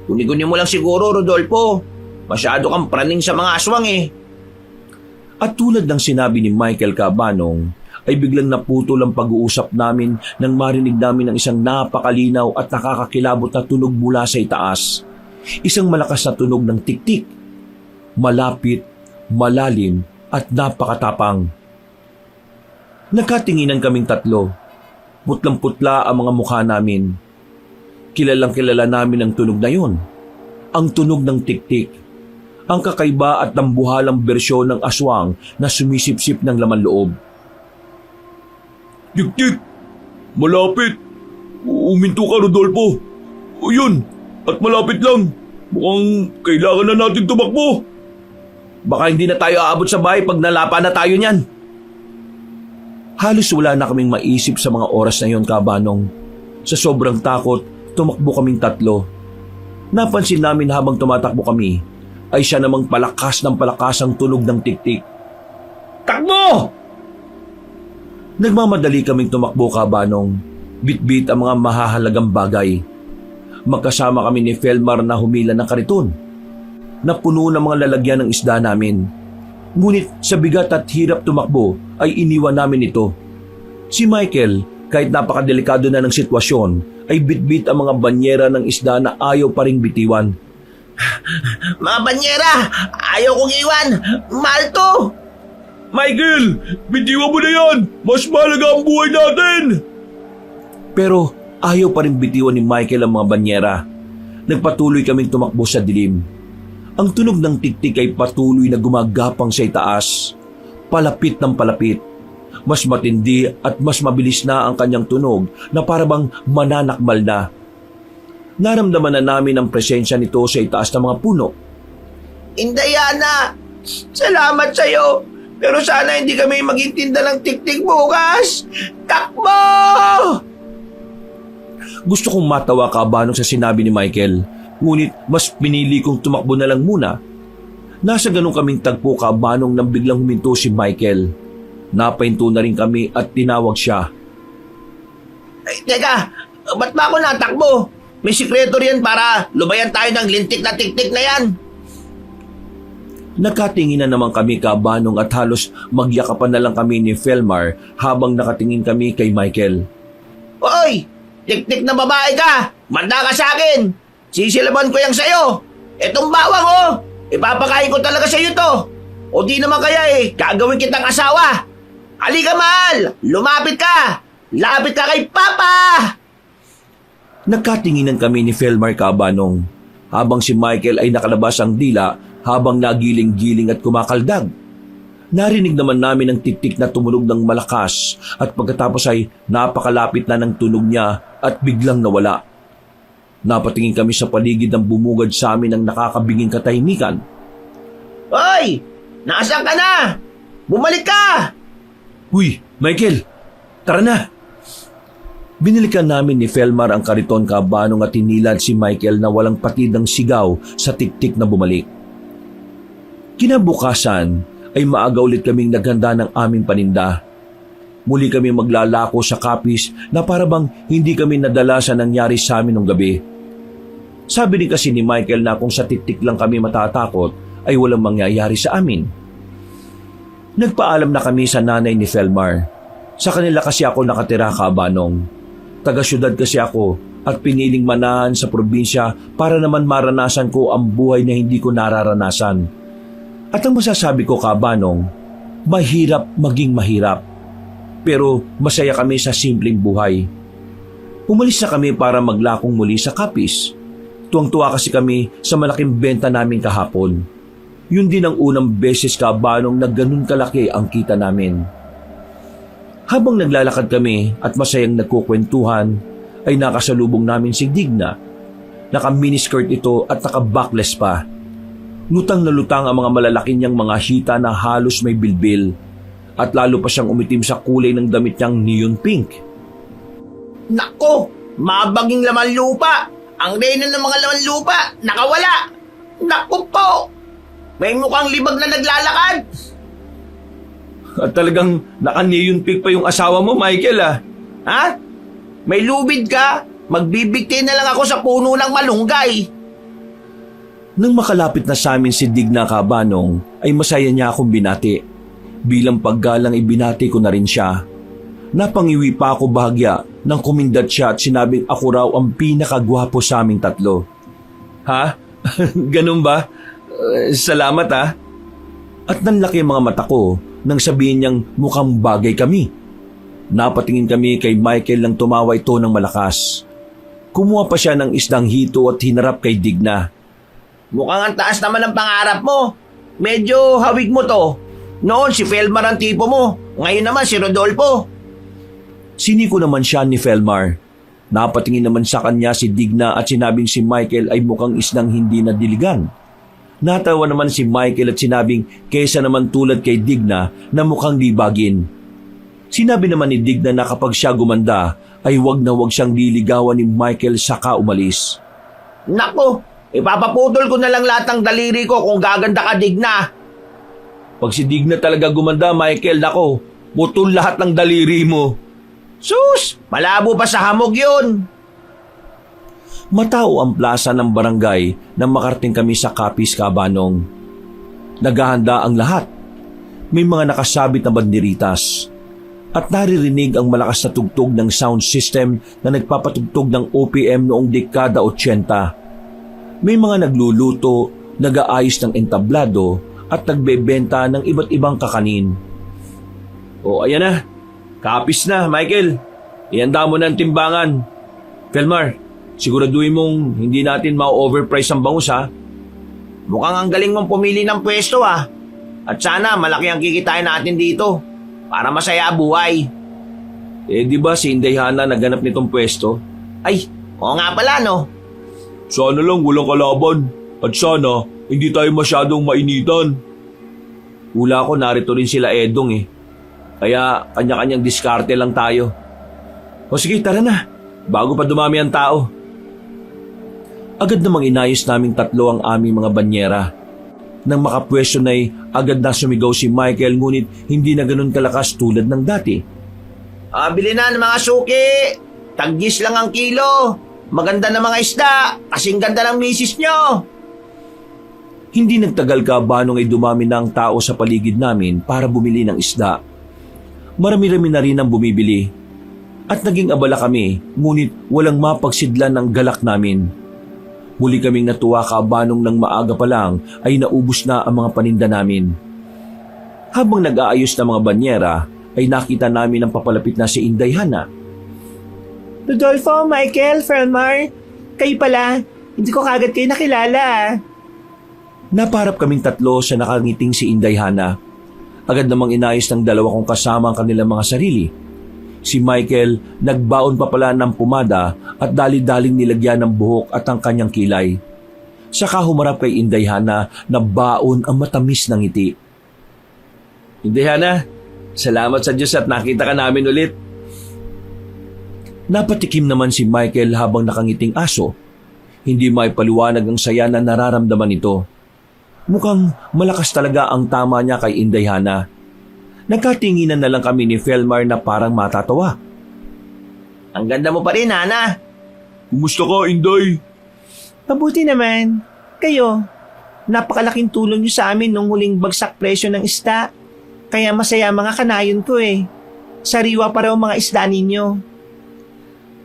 [SPEAKER 2] Guni-guni mo lang siguro, Rodolfo. Masyado kang praning sa mga aswang eh.
[SPEAKER 1] At tulad ng sinabi ni Michael Cabanong, ay biglang naputol ang pag-uusap namin nang marinig namin ang isang napakalinaw at nakakakilabot na tunog mula sa itaas. Isang malakas na tunog ng tik-tik. Malapit, malalim at napakatapang. Nagkatinginan kaming tatlo. Putlang-putla ang mga mukha namin. Kilalang-kilala namin ang tunog na yun. Ang tunog ng tik-tik. Ang kakaiba at nambuhalang bersyon ng aswang na sumisipsip ng laman loob.
[SPEAKER 3] Tik-tik! Malapit! Uminto ka, Rodolfo! O yun! At malapit lang! Mukhang kailangan na natin tumakbo!
[SPEAKER 1] Baka hindi na tayo aabot sa bahay pag nalapa na tayo niyan. Halos wala na kaming maisip sa mga oras na yon, Cabanong. Sa sobrang takot, tumakbo kaming tatlo. Napansin namin habang tumatakbo kami, ay siya namang palakas ng palakas ang tunog ng tik-tik.
[SPEAKER 2] Takbo!
[SPEAKER 1] Nagmamadali kaming tumakbo, Cabanong. Bit-bit ang mga mahahalagang bagay. Magkasama kami ni Felmar na humila ng kariton. Napuno ng mga lalagyan ng isda namin. Ngunit sa bigat at hirap tumakbo ay iniwan namin ito. Si Michael, kahit napakadelikado na ng sitwasyon, ay bitbit ang mga banyera ng isda na ayaw pa ring bitiwan.
[SPEAKER 2] Mga banyera! Ayaw kong iwan! Mahal to!
[SPEAKER 3] Michael! Bitiwan mo na yan! Mas mahalaga ang buhay natin!
[SPEAKER 1] Pero ayaw pa rin bitiwan ni Michael ang mga banyera. Nagpatuloy kaming tumakbo sa dilim. Ang tunog ng tiktik ay patuloy na gumagapang sa itaas. Palapit ng palapit. Mas matindi at mas mabilis na ang kanyang tunog na parabang mananakmal na. Naramdaman na namin ang presensya nito sa itaas ng mga puno.
[SPEAKER 2] Indayana! Salamat sa'yo! Pero sana hindi kami magtinda ng tiktik bukas! Takbo!
[SPEAKER 1] Gusto kong matawa, Cabanong, sa sinabi ni Michael. Ngunit mas pinili kong tumakbo na lang muna. Nasa ganun kaming tagpo, Cabanong, nang biglang huminto si Michael. Napahinto na rin kami at tinawag siya.
[SPEAKER 2] Ay, teka! Ba't ba ako natakbo? May sikreto riyan para lubayan tayo ng lintik na tiktik na yan.
[SPEAKER 1] Nakatingin na naman kami, Cabanong, at halos magyakapan na lang kami ni Felmar habang nakatingin kami kay Michael.
[SPEAKER 2] Hoy! Tiktik na babae ka! Manda ka sa akin! Sisilaban ko yan sa'yo! Etong bawang oh! Ipapakain ko talaga sa'yo to! O di naman kaya gagawin kitang asawa! Halika, mahal! Lumapit ka! Lapit ka kay Papa!
[SPEAKER 1] Nagkatinginan kami ni Felmar, Cabanong, habang si Michael ay nakalabas ang dila habang nagiling-giling at kumakaldag. Narinig naman namin ang tiktik na tumunog ng malakas at pagkatapos ay napakalapit na ng tunog niya at biglang nawala. Napatingin kami sa paligid ng bumugad sa amin ng nakakabinging katahimikan.
[SPEAKER 2] Hoy! Nasaan ka na? Bumalik ka!
[SPEAKER 1] Huy, Michael! Tara na! Binilikan namin ni Felmar ang kariton, Cabanong, at tinilad si Michael na walang patid ng sigaw sa tiktik na bumalik. Kinabukasan ay maaga ulit kaming naghanda ng aming paninda. Muli kami maglalako sa kapis na parabang hindi kami nadala sa nangyari sa amin nung gabi. Sabi din kasi ni Michael na kung sa tiktik lang kami matatakot ay walang mangyayari sa amin. Nagpaalam na kami sa nanay ni Felmar. Sa kanila kasi ako nakatira, Cabanong. Taga-syudad kasi ako at piniling manahan sa probinsya para naman maranasan ko ang buhay na hindi ko nararanasan. At ang masasabi ko, Cabanong, mahirap maging mahirap. Pero masaya kami sa simpleng buhay. Umalis na kami para maglakong muli sa kapis. Tuwang-tuwa kasi kami sa malaking benta namin kahapon. Yun din ang unang beses, Cabanong, na ganun kalaki ang kita namin. Habang naglalakad kami at masayang nagkukwentuhan, ay nakasalubong namin si Digna. Naka-miniskirt ito at naka-backless pa. Lutang na lutang ang mga malalaki niyang mga hita na halos may bilbil at lalo pa siyang umitim sa kulay ng damit niyang neon pink.
[SPEAKER 2] Nako! Mabaging laman lupa! Ang reyna ng mga laman lupa, nakawala! Naku po! May mukhang libag na naglalakad!
[SPEAKER 1] At talagang naka-neon pig pa yung asawa mo, Michael ah.
[SPEAKER 2] Ha? May lubid ka? Magbibigti na lang ako sa puno ng malunggay.
[SPEAKER 1] Nang makalapit na sa amin si Digna Cabanong, ay masaya niya akong binati. Bilang paggalang ibinati ko na rin siya. Napangiwi pa ako bahagya nang kumindat siya at sinabing ako raw ang pinakagwapo sa aming tatlo. Ha? Ganun ba? Salamat ha. At nanlaki ang mga mata ko nang sabihin niyang mukhang bagay kami. Napatingin kami kay Michael nang tumawa ito ng malakas. Kumuha pa siya ng isdang hito at hinarap kay Digna.
[SPEAKER 2] Mukhang ang taas naman ng pangarap mo. Medyo hawig mo to. Noon si Felmar ang tipo mo. Ngayon naman si Rodolfo.
[SPEAKER 1] Siniko naman siya ni Felmar. Napatingin naman sa kanya si Digna at sinabing si Michael ay mukhang isdang hindi nadiligan. Natawa naman si Michael at sinabing kaysa naman tulad kay Digna na mukhang libagin. Sinabi naman ni Digna na kapag siya gumanda ay wag na wag siyang liligawan ni Michael saka umalis.
[SPEAKER 2] Nako, ipapaputol ko na lang lahat ng daliri ko kung gaganda ka, Digna.
[SPEAKER 1] Pag si Digna talaga gumanda, Michael, nako, putol lahat ng daliri mo.
[SPEAKER 2] Sus, malabo pa sa hamog yun.
[SPEAKER 1] Matao ang plaza ng barangay nang makarating kami sa Capiz Cabanong. Naghahanda ang lahat. May mga nakasabit na banderitas. At naririnig ang malakas na tugtog ng sound system na nagpapatugtog ng OPM noong dekada 80. May mga nagluluto, nag-aayos ng entablado at nagbebenta ng iba't ibang kakanin. O ayan na, Capiz na, Michael. Ihanda mo na ang timbangan. Felmar, siguraduhin mong hindi natin ma-overprice ang bangus ha.
[SPEAKER 2] Mukhang ang galing mong pumili ng pwesto ah. At sana malaki ang kikitain natin dito. Para masaya buhay.
[SPEAKER 1] Eh di ba si Inday Hana naganap nitong pwesto?
[SPEAKER 2] Ay, oo nga pala no.
[SPEAKER 3] Sana lang walang kalaban. At sana, hindi tayo masyadong mainitan.
[SPEAKER 1] Hula ko narito rin sila Edong eh. Kaya kanya-kanyang diskarte lang tayo. O sige, tara na. Bago pa dumami ang tao. Agad namang inayos naming tatlo ang aming mga banyera. Nang makapwesto na'y agad na sumigaw si Michael ngunit hindi na ganun kalakas tulad ng dati.
[SPEAKER 2] Bili na ng mga suki. Taggis lang ang kilo. Maganda na mga isda. Kasing ganda ng misis nyo.
[SPEAKER 1] Hindi nagtagal Cabanong ay dumami na ang tao sa paligid namin para bumili ng isda. Marami-rami na rin ang bumibili. At naging abala kami, ngunit walang mapagsidlan ng galak namin. Muli kaming natuwa Cabanong nang maaga pa lang ay naubos na ang mga paninda namin. Habang nag-aayos ng mga banyera, ay nakita namin ang papalapit na si Inday Hana.
[SPEAKER 4] Rodolfo, Michael, Felmar, kayo pala. Hindi ko kagad kayo nakilala ah.
[SPEAKER 1] Naparap kaming tatlo sa nakangiting si Inday Hana. Agad namang inayos ng dalawa kong kasama ang kanilang mga sarili. Si Michael nagbaon pa pala ng pumada at dali-daling nilagyan ng buhok at ang kanyang kilay. Saka humarap kay Inday Hana na baon ang matamis ng ngiti. Inday Hana, salamat sa Diyos at nakita ka namin ulit. Napatikim naman si Michael habang nakangiting aso. Hindi may paliwanag ang saya na nararamdaman nito. Mukhang malakas talaga ang tama niya kay Inday Hana. Nagkatinginan na lang kami ni Felmar na parang matatawa.
[SPEAKER 2] Ang ganda mo pa rin, Hana.
[SPEAKER 3] Kumusta ka, Inday?
[SPEAKER 4] Mabuti naman. Kayo, napakalaking tulong niyo sa amin nung huling bagsak presyo ng isda. Kaya masaya mga kanayon ko eh. Sariwa pa raw mga isda ninyo.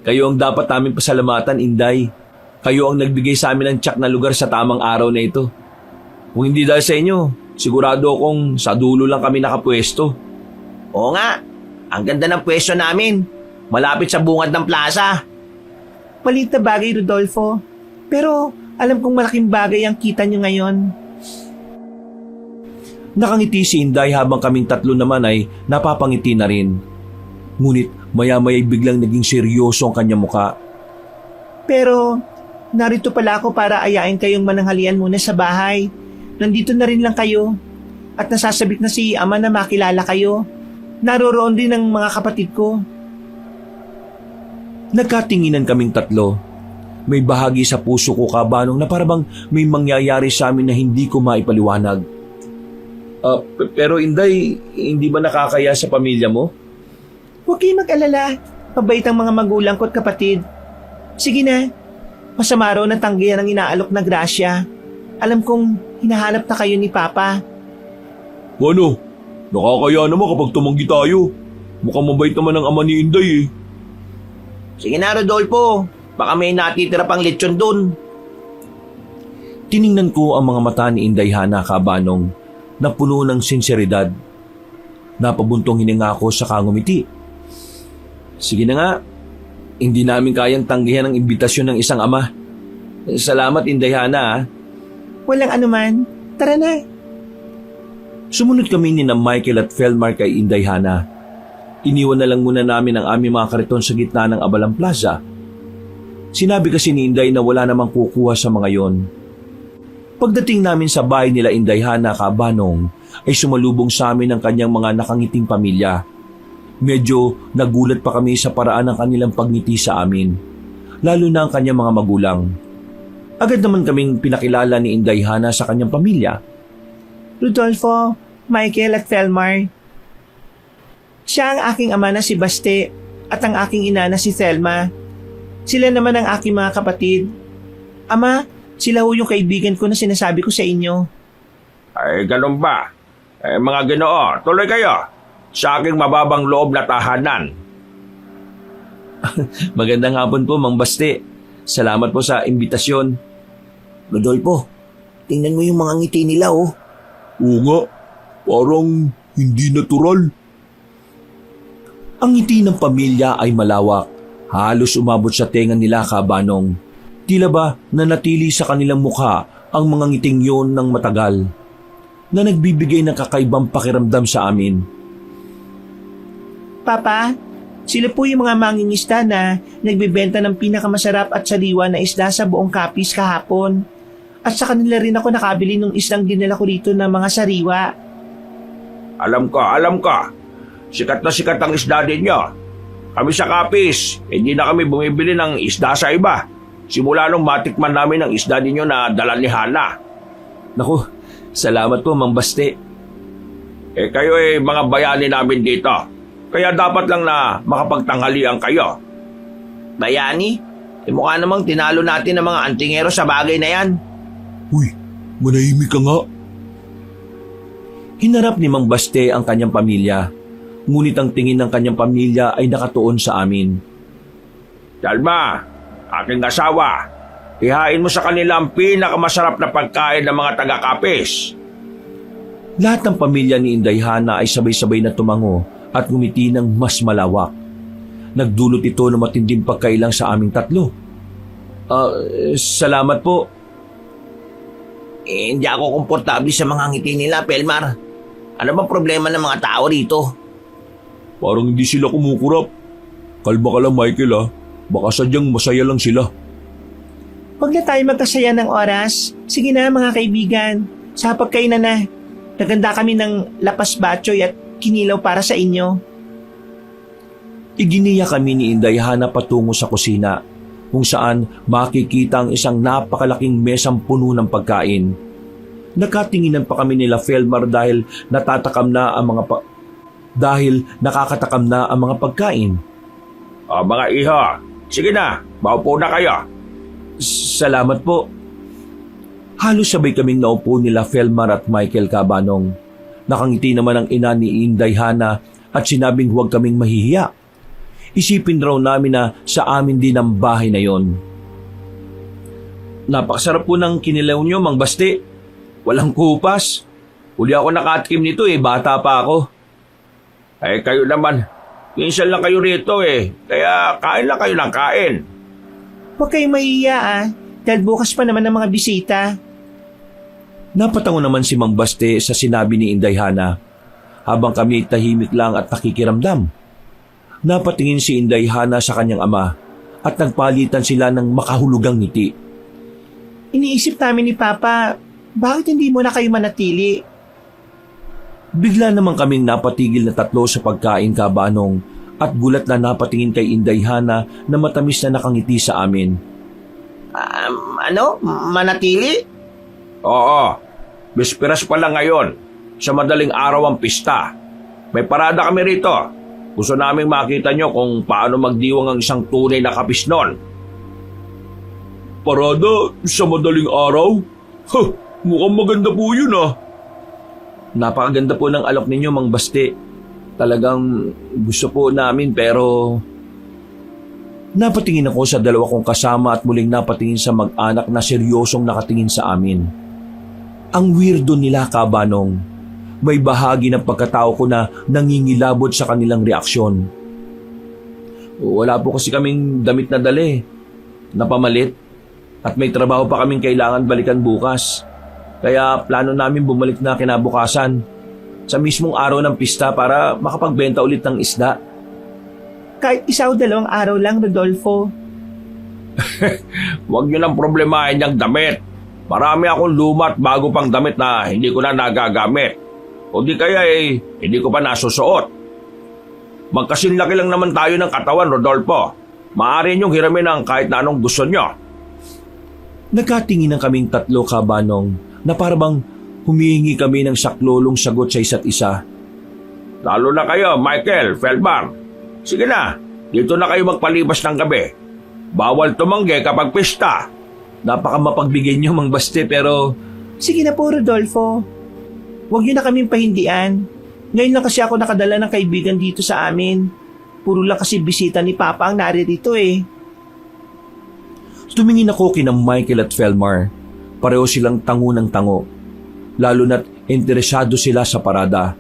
[SPEAKER 1] Kayo ang dapat namin pasalamatan, Inday. Kayo ang nagbigay sa amin ng tiyak na lugar sa tamang araw na ito. Kung hindi dahil sa inyo, sigurado akong sa dulo lang kami nakapwesto.
[SPEAKER 2] Oo nga, ang ganda ng pwesto namin. Malapit sa bungad ng plaza.
[SPEAKER 4] Maliit na bagay, Rodolfo. Pero alam kong malaking bagay ang kita niyo ngayon.
[SPEAKER 1] Nakangiti si Inday habang kaming tatlo naman ay napapangiti na rin. Ngunit maya-maya biglang naging seryoso ang kanyang muka.
[SPEAKER 4] Pero narito pala ako para ayain kayong mananghalian muna sa bahay. Nandito na rin lang kayo. At nasasabik na si Ama na makilala kayo. Naroroon din ang mga kapatid ko.
[SPEAKER 1] Nagkatinginan kaming tatlo. May bahagi sa puso ko, Kabanong, na parabang may mangyayari sa amin na hindi ko maipaliwanag. Pero Inday, hindi ba nakakaya sa pamilya mo?
[SPEAKER 4] Huwag kayong mag-alala. Mabait ang mga magulang ko at kapatid. Sige na. Masama raw na tanggihan ang inaalok na grasya. Alam kong hinahanap na kayo ni Papa.
[SPEAKER 3] Ano? Nakakaya naman kapag tumanggi tayo. Mukhang mabait naman ang ama ni Inday eh.
[SPEAKER 2] Sige na, Rodolfo. Baka may natitira pang lechon dun.
[SPEAKER 1] Tiningnan ko ang mga mata ni Inday Hana, Kabanong, na puno ng sinseridad. Napabuntong hininga ako sa kangumiti. Sige na nga, hindi namin kayang tanggihan ang imbitasyon ng isang ama. Salamat, Inday Hana.
[SPEAKER 4] Walang anuman. Tara na.
[SPEAKER 1] Sumunod kami ni na Michael at Felmar kay Inday Hana. Iniwan na lang muna namin ang aming mga kariton sa gitna ng Abalang Plaza. Sinabi kasi ni Inday na wala namang kukuha sa mga yon. Pagdating namin sa bahay nila Inday Hana, Kabanong, ay sumalubong sa amin ang kanyang mga nakangiting pamilya. Medyo nagulat pa kami sa paraan ng kanilang pagngiti sa amin, lalo na ang kanyang mga magulang. Agad naman kaming pinakilala ni Inday Hana sa kanyang pamilya.
[SPEAKER 4] Rodolfo, Michael at Felmar. Siya ang aking ama na si Baste at ang aking ina na si Thelma. Sila naman ang aking mga kapatid. Ama, sila ho yung kaibigan ko na sinasabi ko sa inyo.
[SPEAKER 2] Ay, ganun ba? Mga Ginoo, tuloy kayo. Sa aking mababang loob na tahanan.
[SPEAKER 1] Magandang hapon po, Mang Baste. Salamat po sa imbitasyon.
[SPEAKER 5] Rodolfo, tingnan mo yung mga ngiti nila oh.
[SPEAKER 3] Oo nga, parang hindi natural.
[SPEAKER 1] Ang ngiti ng pamilya ay malawak. Halos umabot sa tenga nila, Kabanong. Tila ba nanatili sa kanilang mukha ang mga ngiting yon ng matagal, na nagbibigay ng kakaibang pakiramdam sa amin.
[SPEAKER 4] Papa, sila po yung mga mangingisda na nagbibenta ng pinakamasarap at sariwa na isda sa buong Capiz kahapon. At sa kanila rin ako nakabili ng isdang dinala ko rito na mga sariwa.
[SPEAKER 2] Alam ko. Sikat na sikat ang isda din nyo. Kami sa Capiz, hindi na kami bumibili ng isda sa iba. Simula nung matikman namin ang isda ninyo na dala ni Hana.
[SPEAKER 1] Naku, salamat po, Mang Baste.
[SPEAKER 2] Kayo mga bayani namin dito. Kaya dapat lang na makapagtanghalian kayo. Bayani? Mukha namang tinalo natin ang mga antingero sa bagay na yan.
[SPEAKER 3] Uy, manahimik ka nga.
[SPEAKER 1] Hinarap ni Mang Baste ang kanyang pamilya, ngunit ang tingin ng kanyang pamilya ay nakatuon sa amin.
[SPEAKER 2] Dalma, aking asawa, ihain mo sa kanila ang pinakamasarap na pagkain ng mga taga-Capiz.
[SPEAKER 1] Lahat ng pamilya ni Inday Hana ay sabay-sabay na tumango at ngumiti ng mas malawak. Nagdulot ito ng matinding pagkailang sa aming tatlo. Salamat po.
[SPEAKER 2] Hindi ako komportable sa mga ngiti nila, Pelmar. Ano bang problema ng mga tao rito?
[SPEAKER 3] Parang hindi sila kumukurap. Kalma ka lang, Michael ah. Baka sadyang masaya lang sila.
[SPEAKER 4] Huwag na tayo magkasaya ng oras. Sige na mga kaibigan, sa pagkainan na. Naganda kami ng lapas batchoy at kinilaw para sa inyo.
[SPEAKER 1] Iginiya kami ni Inday Hana patungo sa kusina, kung saan makikita ang isang napakalaking mesang puno ng pagkain. Nakatinginan pa kami nila Felmar dahil nakakatakam na ang mga pagkain.
[SPEAKER 2] Mga iho, sige na, maupo na kayo.
[SPEAKER 1] Salamat po. Halos sabay kaming naupo nila Felmar at Michael, Kabanong. Nakangiti naman ang ina ni Inday Hana at sinabing huwag kaming mahihiya. Isipin raw namin na sa amin din ang bahay na yon. Napakasarap po ng kinilaw nyo, Mang Baste. Walang kupas. Huli ako nakatikim nito bata pa ako.
[SPEAKER 2] Kayo naman, minsan lang kayo rito kaya kain lang kayo ng kain.
[SPEAKER 4] Huwag kayong mahihiya dahil bukas pa naman ang mga bisita.
[SPEAKER 1] Napatango naman si Mang Baste sa sinabi ni Inday Hana, habang kami tahimik lang at nakikiramdam. Napatingin si Inday Hana sa kanyang ama at nagpalitan sila ng makahulugang ngiti.
[SPEAKER 4] Iniisip namin ni Papa, bakit hindi mo na kayo manatili?
[SPEAKER 1] Bigla naman kaming napatigil na tatlo sa pagkain, Kabanong, at gulat na napatingin kay Inday Hana na matamis na nakangiti sa amin.
[SPEAKER 2] Manatili?
[SPEAKER 1] Oo, bisperas pa lang ngayon. Sa madaling araw ang pista. May parada kami rito. Gusto naming makita nyo kung paano magdiwang ang isang tunay na kapisnon.
[SPEAKER 3] Parada sa madaling araw? Mukhang maganda po yun
[SPEAKER 1] Napakaganda po ng alok ninyo, Mang Basti. Talagang gusto po namin pero... Napatingin ako sa dalawa kong kasama at muling napatingin sa mag-anak na seryosong nakatingin sa amin. Ang weirdo nila, Kabanong. May bahagi ng pagkatao ko na nangingilabot sa kanilang reaksyon. Wala po kasi kaming damit na dali. Napamalit. At may trabaho pa kaming kailangan balikan bukas. Kaya plano namin bumalik na kinabukasan sa mismong araw ng pista para makapagbenta ulit ng isda.
[SPEAKER 4] Kahit 1 o 2 araw lang, Rodolfo.
[SPEAKER 1] Huwag nyo nang problemahin yung damit. Marami akong luma at bago pang damit na hindi ko na nagagamit. O di kaya hindi ko pa nasusuot. Magkasinlaki lang naman tayo ng katawan, Rodolfo. Maaari nyong hiramin ang kahit na anong gusto nyo. Nagkatingin ng kaming 3, Kabanong, na parabang humihingi kami ng saklolong sagot sa isa't isa. Lalo na kayo, Michael, Felbar. Sige na, dito na kayo magpalibas ng gabi. Bawal tumanggi kapag pista. Napaka mapagbigay niyo, Mang Basti, pero...
[SPEAKER 4] Sige na po, Rodolfo. Huwag niyo na kaming pahindian. Ngayon lang kasi ako nakadala ng kaibigan dito sa amin. Puro lang kasi bisita ni Papa ang naririto Tumingin ako kina Michael at Felmar. Pareho silang tango ng tango. Lalo na't interesado sila sa parada.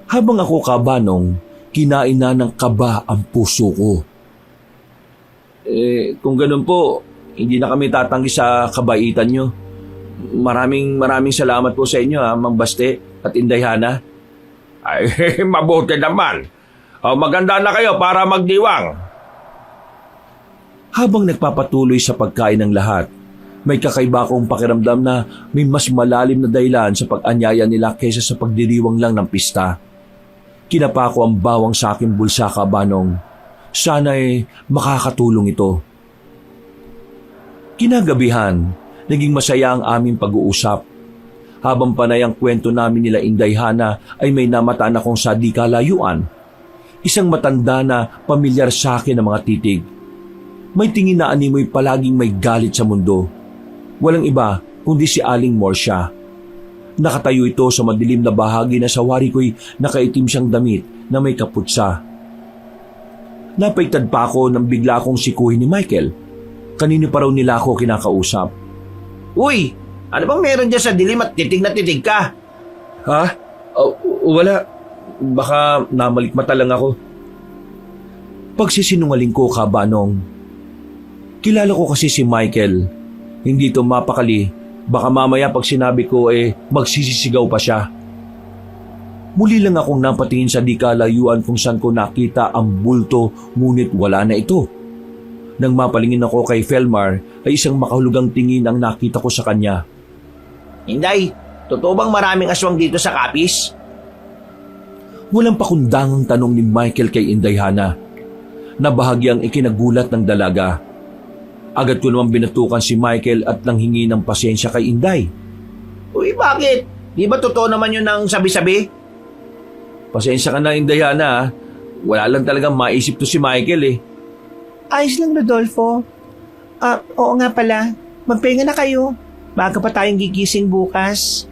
[SPEAKER 4] Habang ako, Kabanong, kinain na ng kaba ang puso ko. Kung ganun po, hindi na kami tatanggi sa kabaitan nyo. Maraming salamat po sa inyo, Mang Basti at Indayhana. Ay, mabuti naman. Maganda na kayo para magdiwang. Habang nagpapatuloy sa pagkain ng lahat, may kakaiba akong pakiramdam na may mas malalim na dahilan sa pag-anyaya nila kaysa sa pagdiriwang lang ng pista. Kinapa ko ang bawang sa aking bulsa, Kabanong. Sana'y makakatulong ito. Kinagabihan, naging masaya ang aming pag-uusap. Habang panay ang kwento namin nila Indayhana ay may namataan akong sa di kalayuan. Isang matanda na pamilyar sa akin ang mga titig. May tingin na animoy palaging may galit sa mundo. Walang iba kundi si Aling Morsha. Nakatayo ito sa madilim na bahagi na sa wari ko'y nakaitim siyang damit na may kaputsa. Napaitad pa ako nang bigla akong sikuhin ni Michael. Kanino pa raw nila ako kinakausap.
[SPEAKER 2] Uy, ano bang meron dyan sa dilim at titig na titig ka?
[SPEAKER 1] Ha? Wala. Baka namalikmata lang ako. Pagsisinungaling ko, Kabanong. Kilala ko kasi si Michael. Hindi to mapakali. Baka mamaya pag sinabi ko magsisisigaw pa siya. Muli lang akong napatingin sa di kalayuan kung saan ko nakita ang bulto ngunit wala na ito. Nang mapalingin ako kay Felmar ay isang makahulugang tingin ang nakita ko sa kanya.
[SPEAKER 2] Inday, totoo bang maraming aswang dito sa Kapis?
[SPEAKER 1] Walang pakundangang tanong ni Michael kay Indayhana na bahagyang ikinagulat ng dalaga. Agad ko naman binatukan si Michael at nanghingi ng pasensya kay Inday.
[SPEAKER 2] Uy, bakit? Di ba totoo naman yun ang sabi-sabi?
[SPEAKER 1] Pasensya ka na, Indayhana. Wala lang talagang maisip to si Michael
[SPEAKER 4] Ayos lang, Rodolfo. Oo nga pala. Magpahinga na kayo. Baga pa tayong gigising bukas.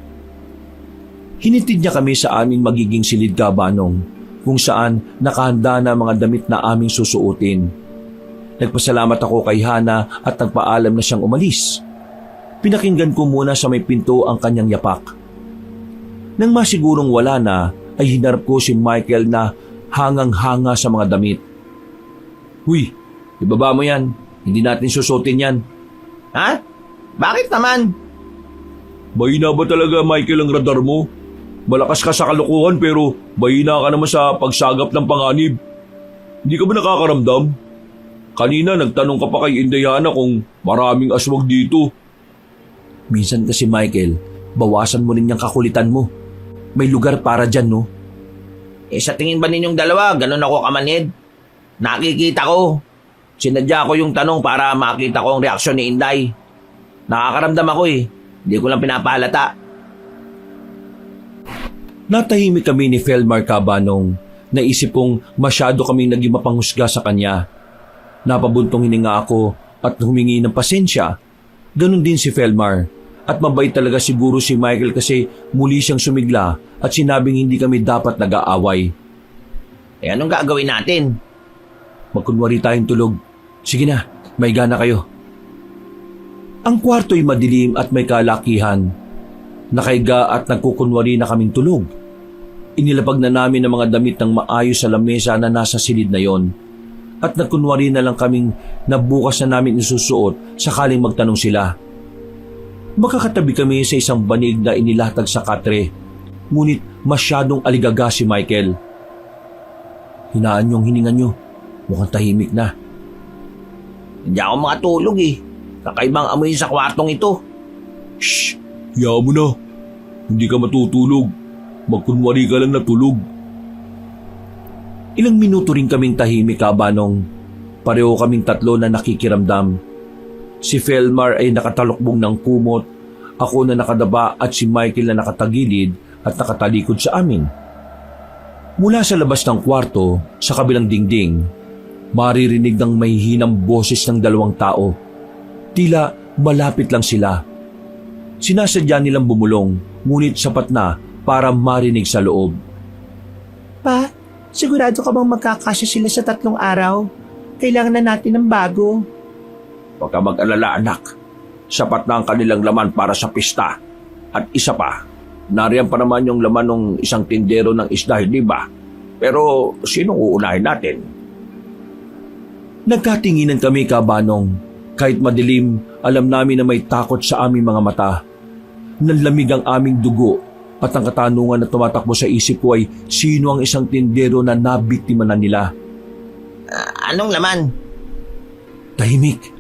[SPEAKER 1] Hinitid niya kami sa aming magiging silid, Kabanong, kung saan nakahanda na mga damit na aming susuotin. Nagpasalamat ako kay Hana at nagpaalam na siyang umalis. Pinakinggan ko muna sa may pinto ang kanyang yapak. Nang masigurong wala na, ay hinarap ko si Michael na hangang-hanga sa mga damit. Huy, ibaba mo yan. Hindi natin susuotin yan.
[SPEAKER 2] Ha? Bakit naman?
[SPEAKER 3] Mahina ba talaga, Michael, ang radar mo? Malakas ka sa kalokohan pero mahina ka naman sa pagsagap ng panganib. Hindi ka ba nakakaramdam? Kanina nagtanong ka pa kay Indayhana kung maraming aswang dito.
[SPEAKER 1] Minsan kasi, Michael, bawasan mo rin yung kakulitan mo. May lugar para dyan, no?
[SPEAKER 2] Sa tingin ba ninyong dalawa, ganun ako kamanid? Nakikita ko. Sinadya ko yung tanong para makita ko ang reaksyon ni Inday. Nakakaramdam ako eh. Hindi ko lang pinapahalata.
[SPEAKER 1] Natahimik kami ni Felmar Cabanong. Naisip kong masyado kaming naging mapanghusga sa kanya. Napabuntong hininga ako at humingi ng pasensya. Ganon din si Felmar. At mabait talaga siguro si Michael kasi muli siyang sumigla at sinabing hindi kami dapat nag-aaway.
[SPEAKER 2] Eh anong gagawin natin?
[SPEAKER 1] Magkunwari tayong tulog. Sige na, may gana kayo. Ang kwarto'y madilim at may kalakihan. Nakaiga at nagkukunwari na kaming tulog. Inilapag na namin ang mga damit ng maayos sa lamesa na nasa silid na yon. At nagkunwari na lang kaming nabukas na namin isusuot sakaling magtanong sila. Magkakatabi kami sa isang banig na inilatag sa katre. Ngunit masyadong aligaga si Michael. Hinaan yung hininga nyo. Mukhang tahimik na.
[SPEAKER 2] Hindi ako makatulog eh. Kakaibang amoy sa kwartong ito.
[SPEAKER 3] Shh! Hayaan mo na. Hindi ka matutulog. Magkunwari ka lang natulog.
[SPEAKER 1] Ilang minuto rin kaming tahimik, Cabanong. Pareho kaming tatlo na nakikiramdam. Si Felmar ay nakatalokbong ng kumot, ako na nakadaba at si Michael na nakatagilid at nakatalikod sa amin. Mula sa labas ng kwarto, sa kabilang dingding, maririnig ng may hinang boses ng dalawang tao. Tila malapit lang sila. Sinasadya nilang bumulong, ngunit sapat na para marinig sa loob.
[SPEAKER 4] Pa, sigurado ka bang magkakasya sila sa 3 araw? Kailangan na natin ng bago.
[SPEAKER 2] Huwag ka mag-alala anak. Sapat na ang kanilang laman para sa pista. At isa pa, nariyan pa naman yung laman ng isang tindero ng isda, di ba? Pero sinong uunahin natin?
[SPEAKER 1] Nagkatinginan kami, Cabanong. Kahit madilim, alam namin na may takot sa aming mga mata. Nanlamig ang aming dugo at ang katanungan na tumatakbo sa isip ko ay sino ang isang tindero na nabiktima na nila.
[SPEAKER 2] Anong laman?
[SPEAKER 1] Tahimik.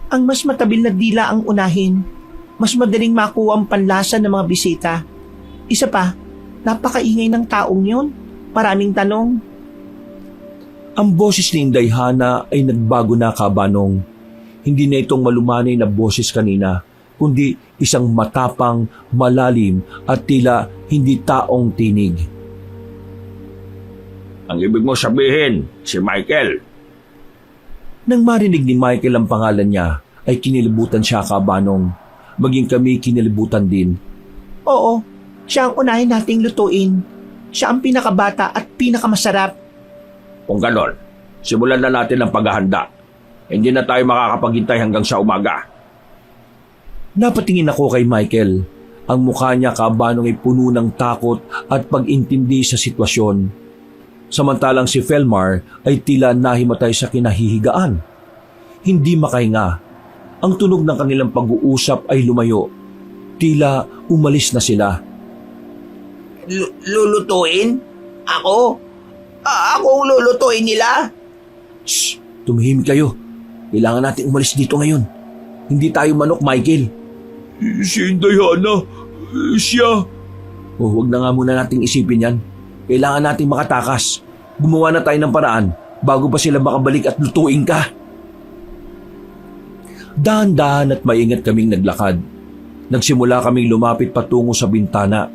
[SPEAKER 4] Ang mas matabil na dila ang unahin. Mas madaling makuha ang panlasa ng mga bisita. Isa pa, napakaingay ng taong yon. Maraming tanong.
[SPEAKER 1] Ang boses ni Inday Hana ay nagbago na, Cabanong. Hindi na itong malumanay na boses kanina, kundi isang matapang, malalim at tila hindi taong tinig.
[SPEAKER 2] Ang ibig mo sabihin, si Michael.
[SPEAKER 1] Nang marinig ni Michael ang pangalan niya, ay kinilibutan siya, Cabanong. Maging kami kinilibutan din.
[SPEAKER 4] Oo, siya ang unahin nating lutuin. Siya ang pinakabata at pinakamasarap.
[SPEAKER 2] Kung ganon, simulan na natin ang paghahanda. Hindi na tayo makakapaghintay hanggang sa umaga.
[SPEAKER 1] Napatingin ako kay Michael. Ang mukha niya, Cabanong, ay puno ng takot at pag-intindi sa sitwasyon. Samantalang si Felmar ay tila nahimatay sa kinahihigaan. Hindi makahinga. Ang tunog ng kanilang pag-uusap ay lumayo. Tila umalis na sila.
[SPEAKER 2] Lulutuin? Ako? Ako ang lulutuin nila?
[SPEAKER 1] Shh! Tumihimik kayo. Kailangan natin umalis dito ngayon. Hindi tayo manok, Michael.
[SPEAKER 3] Si Inday Hana, siya.
[SPEAKER 1] Huwag na nga muna nating isipin yan. Kailangan nating makatakas. Gumawa na tayo ng paraan bago pa sila makabalik at lutuin ka. Dahan-dahan at maingat kaming naglakad. Nagsimula kaming lumapit patungo sa bintana.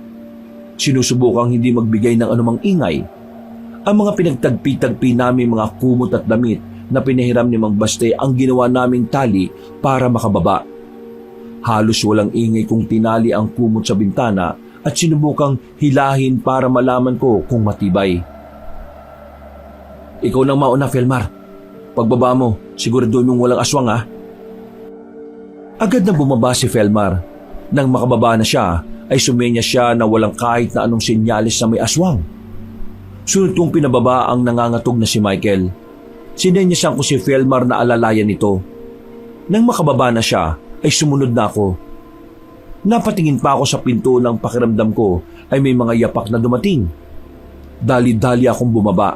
[SPEAKER 1] Sinusubukang hindi magbigay ng anumang ingay. Ang mga pinagtagpi-tagpi namin mga kumot at damit na pinahiram ni Mang Baste ang ginawa naming tali para makababa. Halos walang ingay kung tinali ang kumot sa bintana at sinubukang hilahin para malaman ko kung matibay. Ikaw nang mauna, Felmar. Pagbaba mo, siguraduhin mong walang aswang, ha? Agad na bumaba si Felmar. Nang makababa na siya, ay sumenya siya na walang kahit na anong sinyalis na may aswang. Sunod kong pinababa ang nangangatog na si Michael. Sinenyasan ko si Felmar na alalayan nito. Nang makababa na siya, ay sumunod na ako. Napatingin pa ako sa pinto ng pakiramdam ko ay may mga yapak na dumating. Dali-dali akong bumaba.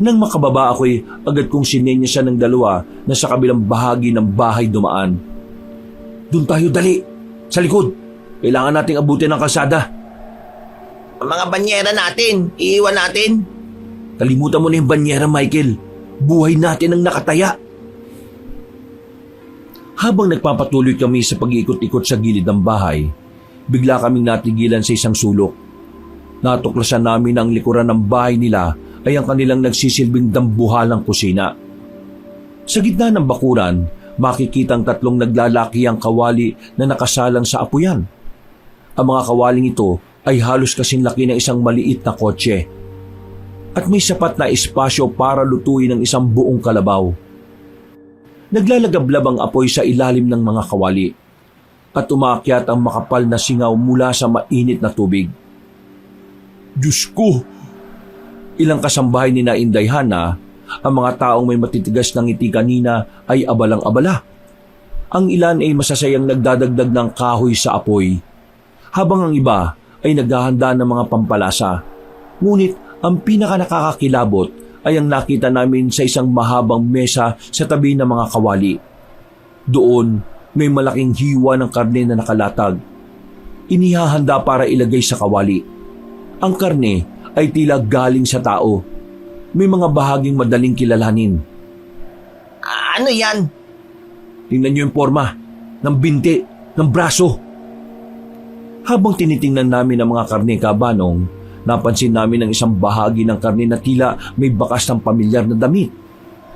[SPEAKER 1] Nang makababa ako ay agad kong sinenyasan ng dalawa na sa kabilang bahagi ng bahay dumaan. Doon tayo, dali! Sa likod! Kailangan nating abutin ang kalsada.
[SPEAKER 2] Ang mga banyera natin, iiwan natin.
[SPEAKER 1] Kalimutan mo na yung banyera, Michael. buhay natin ang nakataya. Habang nagpapatuloy kami sa pag-ikot-ikot sa gilid ng bahay, bigla kaming natigilan sa isang sulok. Natuklasan namin ang likuran ng bahay nila ay ang kanilang nagsisilbing dambuhalang kusina. Sa gitna ng bakuran, makikitang tatlong naglalaki ang kawali na nakasalang sa apuyan. Ang mga kawaling ito ay halos kasing laki ng isang maliit na kotse. At may sapat na espasyo para lutuin ng isang buong kalabaw. Naglalagablab ang apoy sa ilalim ng mga kawali at umaakyat ang makapal na singaw mula sa mainit na tubig.
[SPEAKER 3] Diyos ko!
[SPEAKER 1] Ilang kasambahay ni Inday Hana, ang mga taong may matitigas ng ngiti kanina ay abalang-abala. Ang ilan ay masasayang nagdadagdag ng kahoy sa apoy, habang ang iba ay naghahanda ng mga pampalasa. Ngunit ang pinakanakakakilabot ay ang nakita namin sa isang mahabang mesa sa tabi ng mga kawali. Doon may malaking hiwa ng karne na nakalatag. Inihahanda para ilagay sa kawali. Ang karne ay tila galing sa tao. May mga bahaging madaling kilalanin.
[SPEAKER 2] Ano yan?
[SPEAKER 1] Tingnan niyo yung forma ng binti, ng braso. Habang tinitingnan namin ang mga karne kabanong, napansin namin ang isang bahagi ng karne na tila may bakas ng pamilyar na damit.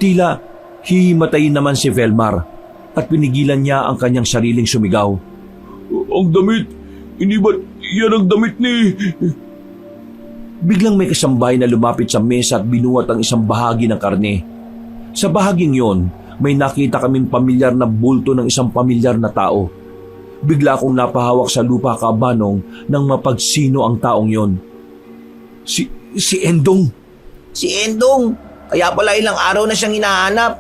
[SPEAKER 1] Tila hihimatayin naman si Velmar at pinigilan niya ang kanyang sariling sumigaw.
[SPEAKER 3] Ang damit! Hindi ba yan ang damit ni...
[SPEAKER 1] Biglang may kasambahay na lumapit sa mesa at binuhat ang isang bahagi ng karne. Sa bahaging yon, may nakita kaming pamilyar na bulto ng isang pamilyar na tao. Bigla akong napahawak sa lupa kabanong nang mapagsino ang taong yon. Si Endong.
[SPEAKER 2] Si Endong. Kaya pala ilang araw na siyang hinahanap.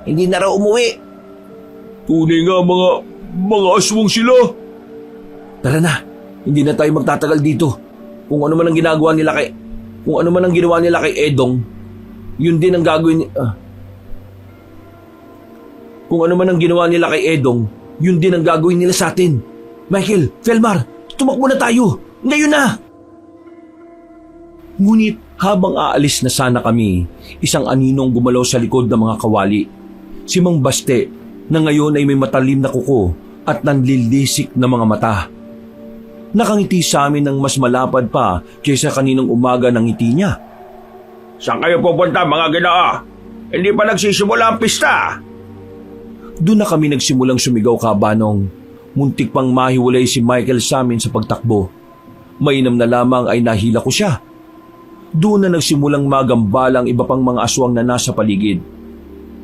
[SPEAKER 2] Hindi na raw umuwi.
[SPEAKER 3] Tunay nga mga aswang sila.
[SPEAKER 1] Tara na, hindi na tayo magtatagal dito. Kung ano man ang ginawa nila kay Edong, yun din ang gagawin Kung ano man ang ginawa nila kay Edong, yun din ang gagawin nila sa atin. Michael, Velmar, tumakbo na tayo. Ngayon na! Ngunit habang aalis na sana kami, isang aninong gumalaw sa likod ng mga kawali. Si Mang Baste, na ngayon ay may matalim na kuko at nanlilisik na mga mata. Nakangiti sa amin ng mas malapad pa kaysa kaninang umaga ng ngiti niya.
[SPEAKER 2] Saan kayo pupunta mga ginoo? Hindi pa nagsisimula ang pista.
[SPEAKER 1] Doon na kami nagsimulang sumigaw kabanong. Muntik pang mahiwalay si Michael sa amin sa pagtakbo. Mainam na lamang ay nahila ko siya. Doon na nagsimulang magambalang iba pang mga aswang na nasa paligid.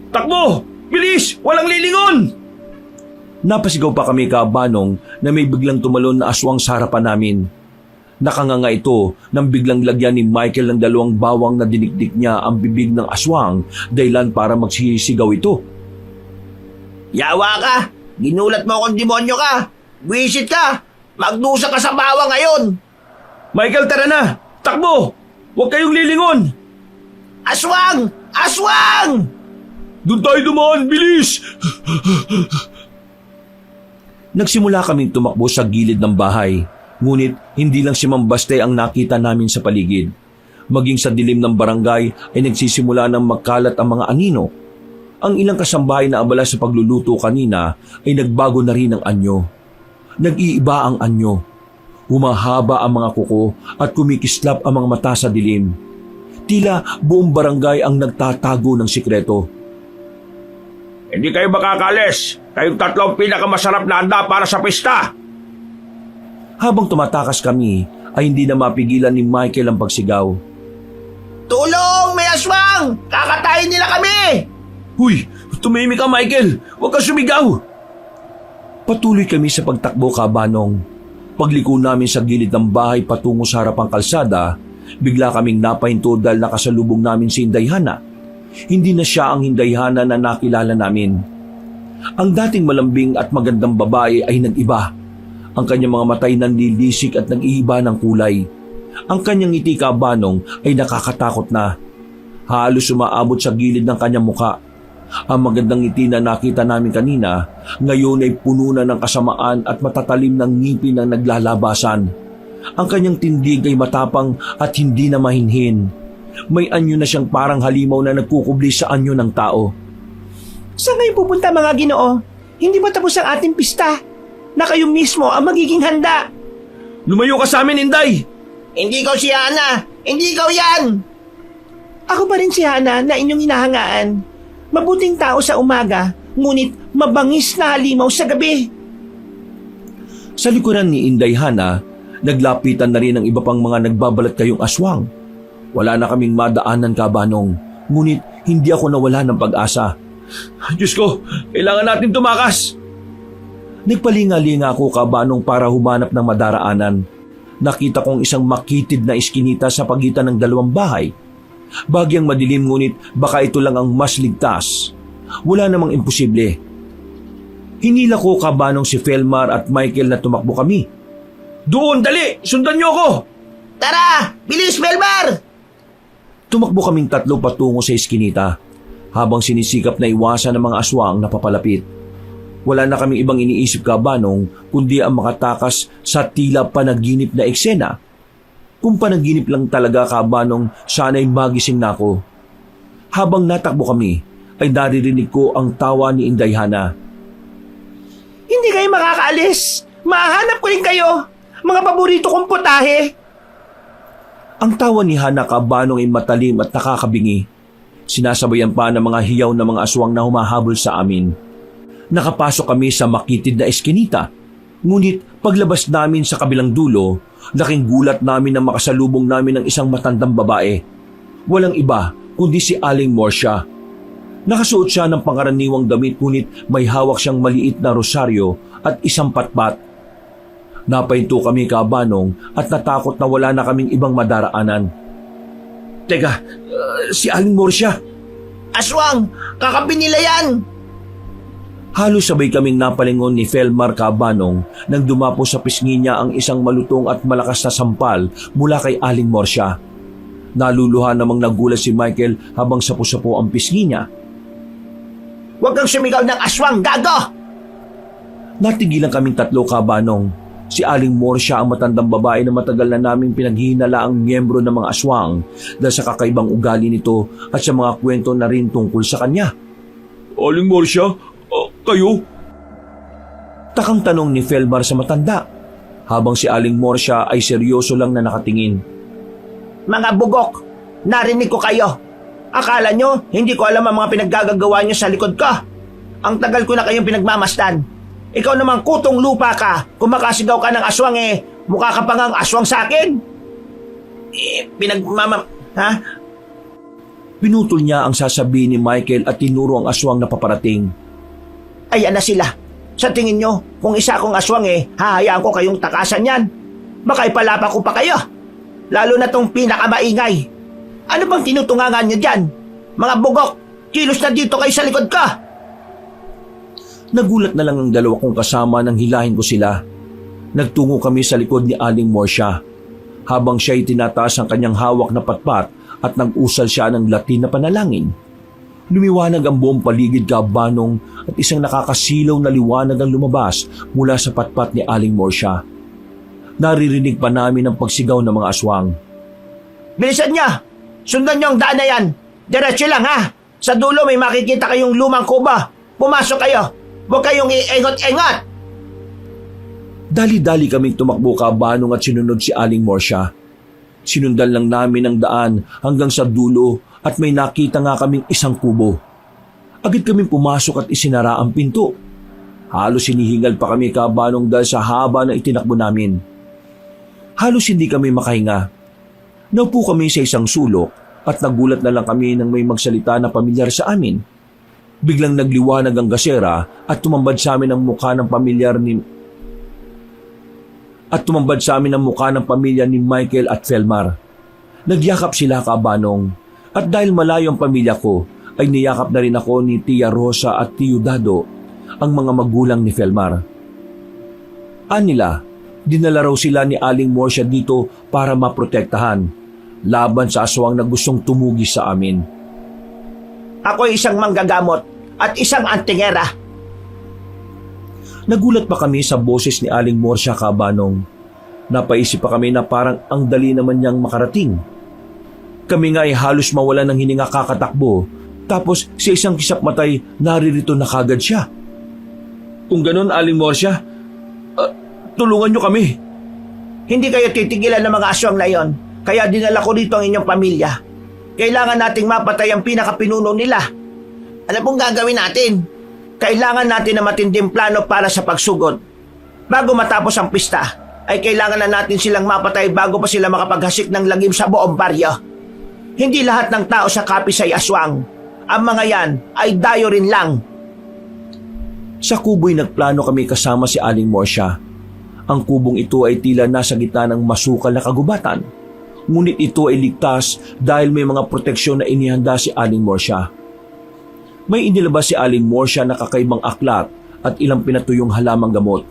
[SPEAKER 2] Takbo! Bilis! Walang lilingon!
[SPEAKER 1] Napasigaw pa kami kabanong na may biglang tumalon na aswang sa harapan namin. Nakanganga ito nang biglang lagyan ni Michael ng dalawang bawang na dinikdik niya ang bibig ng aswang dahilan para magsisigaw ito.
[SPEAKER 2] Yawa ka! Ginulat mo akong demonyo ka! Buwisit ka! Magdusa ka sa bawang ngayon!
[SPEAKER 1] Michael, tara na! Takbo! Huwag kayong lilingon!
[SPEAKER 2] Aswang! Aswang!
[SPEAKER 3] Doon tayo dumaan! Bilis!
[SPEAKER 1] Nagsimula kaming tumakbo sa gilid ng bahay, ngunit hindi lang si Mang Baste ang nakita namin sa paligid. Maging sa dilim ng barangay ay nagsisimula ng magkalat ang mga anino. Ang ilang kasambahay na abala sa pagluluto kanina ay nagbago na rin ang anyo. Nag-iiba ang anyo. Humahaba ang mga kuko at kumikislap ang mga mata sa dilim. Tila buong barangay ang nagtatago ng sikreto.
[SPEAKER 2] Hindi kayo makakalis. Kayong tatlong pinakamasarap na handa para sa pista.
[SPEAKER 1] Habang tumatakas kami, ay hindi na mapigilan ni Michael ang pagsigaw.
[SPEAKER 2] Tulong! May aswang! Kakatayin nila kami!
[SPEAKER 1] Huy! Tumimik ka, Michael! Huwag kang sumigaw! Patuloy kami sa pagtakbo kabanong. Pagliko namin sa gilid ng bahay patungo sa harapang kalsada, bigla kaming napahinto dahil nakasalubong namin si Inday Hana. Hindi na siya ang Inday Hana na nakilala namin. Ang dating malambing at magandang babae ay nag-iba. Ang kanyang mga matay nanlilisik at nag-iiba ng kulay. Ang kanyang ngiti kabanong ay nakakatakot na. Halos umaabot sa gilid ng kanyang muka. Ang magandang ngiti na nakita namin kanina, ngayon ay puno na ng kasamaan at matatalim ng ngipin ang naglalabasan. Ang kanyang tindig ay matapang at hindi na mahinhin. May anyo na siyang parang halimaw na nagkukubli sa anyo ng tao.
[SPEAKER 4] Saan kayo pupunta mga Ginoo? Hindi ba tapos ang ating pista? Na kayo mismo ang magiging handa.
[SPEAKER 1] Lumayo ka sa amin, Inday!
[SPEAKER 2] Hindi ikaw si Hana! Hindi ikaw yan!
[SPEAKER 4] Ako pa rin si Hana na inyong hinahangaan. Mabuting tao sa umaga, ngunit mabangis na halimaw sa gabi.
[SPEAKER 1] Sa likuran ni Inday Hana, naglapitan na rin ang iba pang mga nagbabalat kayong aswang. Wala na kaming madaanan, Kabanong, ngunit hindi ako nawala ng pag-asa. Diyos ko, kailangan natin tumakas! Nagpalinga-linga ako, Kabanong, para humanap ng madaraanan. Nakita kong isang makitid na iskinita sa pagitan ng dalawang bahay. Bagyang madilim ngunit baka ito lang ang mas ligtas. Wala namang imposible. Hinila ko, Kabanong, si Felmar at Michael na tumakbo kami. Doon, dali! Sundan niyo ako!
[SPEAKER 2] Tara! Bilis, Melbar!
[SPEAKER 1] Tumakbo kaming tatlo patungo sa iskinita habang sinisikap na iwasan ng mga aswang na papalapit. Wala na kaming ibang iniisip, Kabanong, kundi ang makatakas sa tila panaginip na eksena. Kung panaginip lang talaga, Kabanong, sana'y magising na ako. Habang natakbo kami, ay naririnig ko ang tawa ni Inday Hana.
[SPEAKER 4] Hindi kayo makakaalis. Mahanap ko rin kayo. Mga paborito kong putahe.
[SPEAKER 1] Ang tawa ni Hana, Kabanong, ay matalim at nakakabingi. Sinasabayan pa ng mga hiyaw na mga aswang na humahabol sa amin. Nakapasok kami sa makitid na eskinita. Ngunit paglabas namin sa kabilang dulo, laking gulat namin na makasalubong namin ng isang matandang babae. Walang iba kundi si Aling Morsia. Nakasuot siya ng pangaraniwang damit ngunit may hawak siyang maliit na rosaryo at isang patpat. Napahinto kami, Kabanong, at natakot na wala na kaming ibang madaraanan. Teka, si Aling Morsia.
[SPEAKER 2] Aswang! Kakampi nila yan!
[SPEAKER 1] Halos sabay kaming napalingon ni Felmar, Kabanong, nang dumapo sa pisngi niya ang isang malutong at malakas na sampal mula kay Aling Morsia. Naluluha namang nagulat si Michael habang sapo-sapo ang pisngi niya.
[SPEAKER 2] Huwag kang sumigaw ng aswang, gago!
[SPEAKER 1] Natigilan kaming tatlo, Kabanong. Si Aling Morsia ang matandang babae na matagal na naming pinaghihinala ang miyembro ng mga aswang dahil sa kakaibang ugali nito at sa mga kwento na rin tungkol sa kanya.
[SPEAKER 3] Aling Morsia, kayo?
[SPEAKER 1] Takang tanong ni Felmar sa matanda, habang si Aling Morsia ay seryoso lang na nakatingin.
[SPEAKER 2] Mga bugok, narinig ko kayo. Akala nyo, hindi ko alam ang mga pinaggagawa nyo sa likod ko. Ang tagal ko na kayong pinagmamasdan. Ikaw namang kutong lupa ka, kung makasigaw ka ng aswang mukha ka pang ang aswang sa akin. Ha?
[SPEAKER 1] Pinutol niya ang sasabihin ni Michael at tinuro ang aswang na paparating.
[SPEAKER 2] Ayan na sila. Sa tingin nyo, kung isa akong aswang hahayaan ko kayong takasan yan. Baka ipalapa ko pa kayo. Lalo na tong pinakamaingay. Ano bang tinutungangan nyo dyan? Mga bugok, kilos na dito kayo sa likod ka.
[SPEAKER 1] Nagulat na lang ang dalawa kong kasama nang hilahin ko sila. Nagtungo kami sa likod ni Aling Morsia. Habang siya'y tinataas ang kanyang hawak na patpat at nag-usal siya ng Latin na panalangin. Lumiwanag ang buong paligid, Kabanong, at isang nakakasilaw na liwanag ang lumabas mula sa patpat ni Aling Morsia. Naririnig pa namin ang pagsigaw ng mga aswang.
[SPEAKER 2] Bilisan niya! Sundan niyo ang daan na yan! Diretso lang ha! Sa dulo may makikita kayong lumang kuba. Pumasok kayo! Huwag kayong iengot-engot!
[SPEAKER 1] Dali-dali kaming tumakbo, Kabanong, at sinunod si Aling Morsia. Sinundan lang namin ang daan hanggang sa dulo at may nakita nga kaming isang kubo. Agad kaming pumasok at isinara ang pinto. Halos hinihingal pa kami, Kabanong, dahil sa haba na itinakbo namin. Halos hindi kami makahinga. Naupo kami sa isang sulok at nagulat na lang kami nang may magsalita na pamilyar sa amin. Biglang nagliwanag ang gasera at tumambad sa amin ang mukha ng pamilya ni Michael at Felmar. Nagyakap sila, Kabanong, at dahil malayo ang pamilya ko, ay niyakap na rin ako ni Tia Rosa at Tio Dado, ang mga magulang ni Felmar. Anila, dinala raw sila ni Aling Morsia dito para maprotektahan, laban sa aswang na gustong tumugi sa amin.
[SPEAKER 2] Ako isang manggagamot at isang antingera.
[SPEAKER 1] Nagulat pa kami sa boses ni Aling Morsia, Kabanong. Napaisip pa kami na parang ang dali naman niyang makarating. Kami nga ay halos mawala ng hininga kakatakbo. Tapos sa isang kisap matay, naririto na kagad siya. Kung ganon, Aling Morsia, tulungan niyo kami.
[SPEAKER 2] Hindi kayo titigilan ng mga aswang na yon. Kaya dinala ko rito ang inyong pamilya. Kailangan nating mapatay ang pinakapinuno nila. Ano pong gagawin natin? Kailangan natin na matinding plano para sa pagsugod. Bago matapos ang pista, ay kailangan na natin silang mapatay bago pa sila makapaghasik ng lagim sa buong baryo. Hindi lahat ng tao sa Capiz ay aswang. Ang mga yan ay dayo rin lang.
[SPEAKER 1] Sa kubo'y nagplano kami kasama si Aling Morsia. Ang kubong ito ay tila nasa gitna ng masukal na kagubatan. Ngunit ito ay ligtas dahil may mga proteksyon na inihanda si Aling Morsia. May inilabas si Aling Morsia na kakaibang aklat at ilang pinatuyong halamang gamot.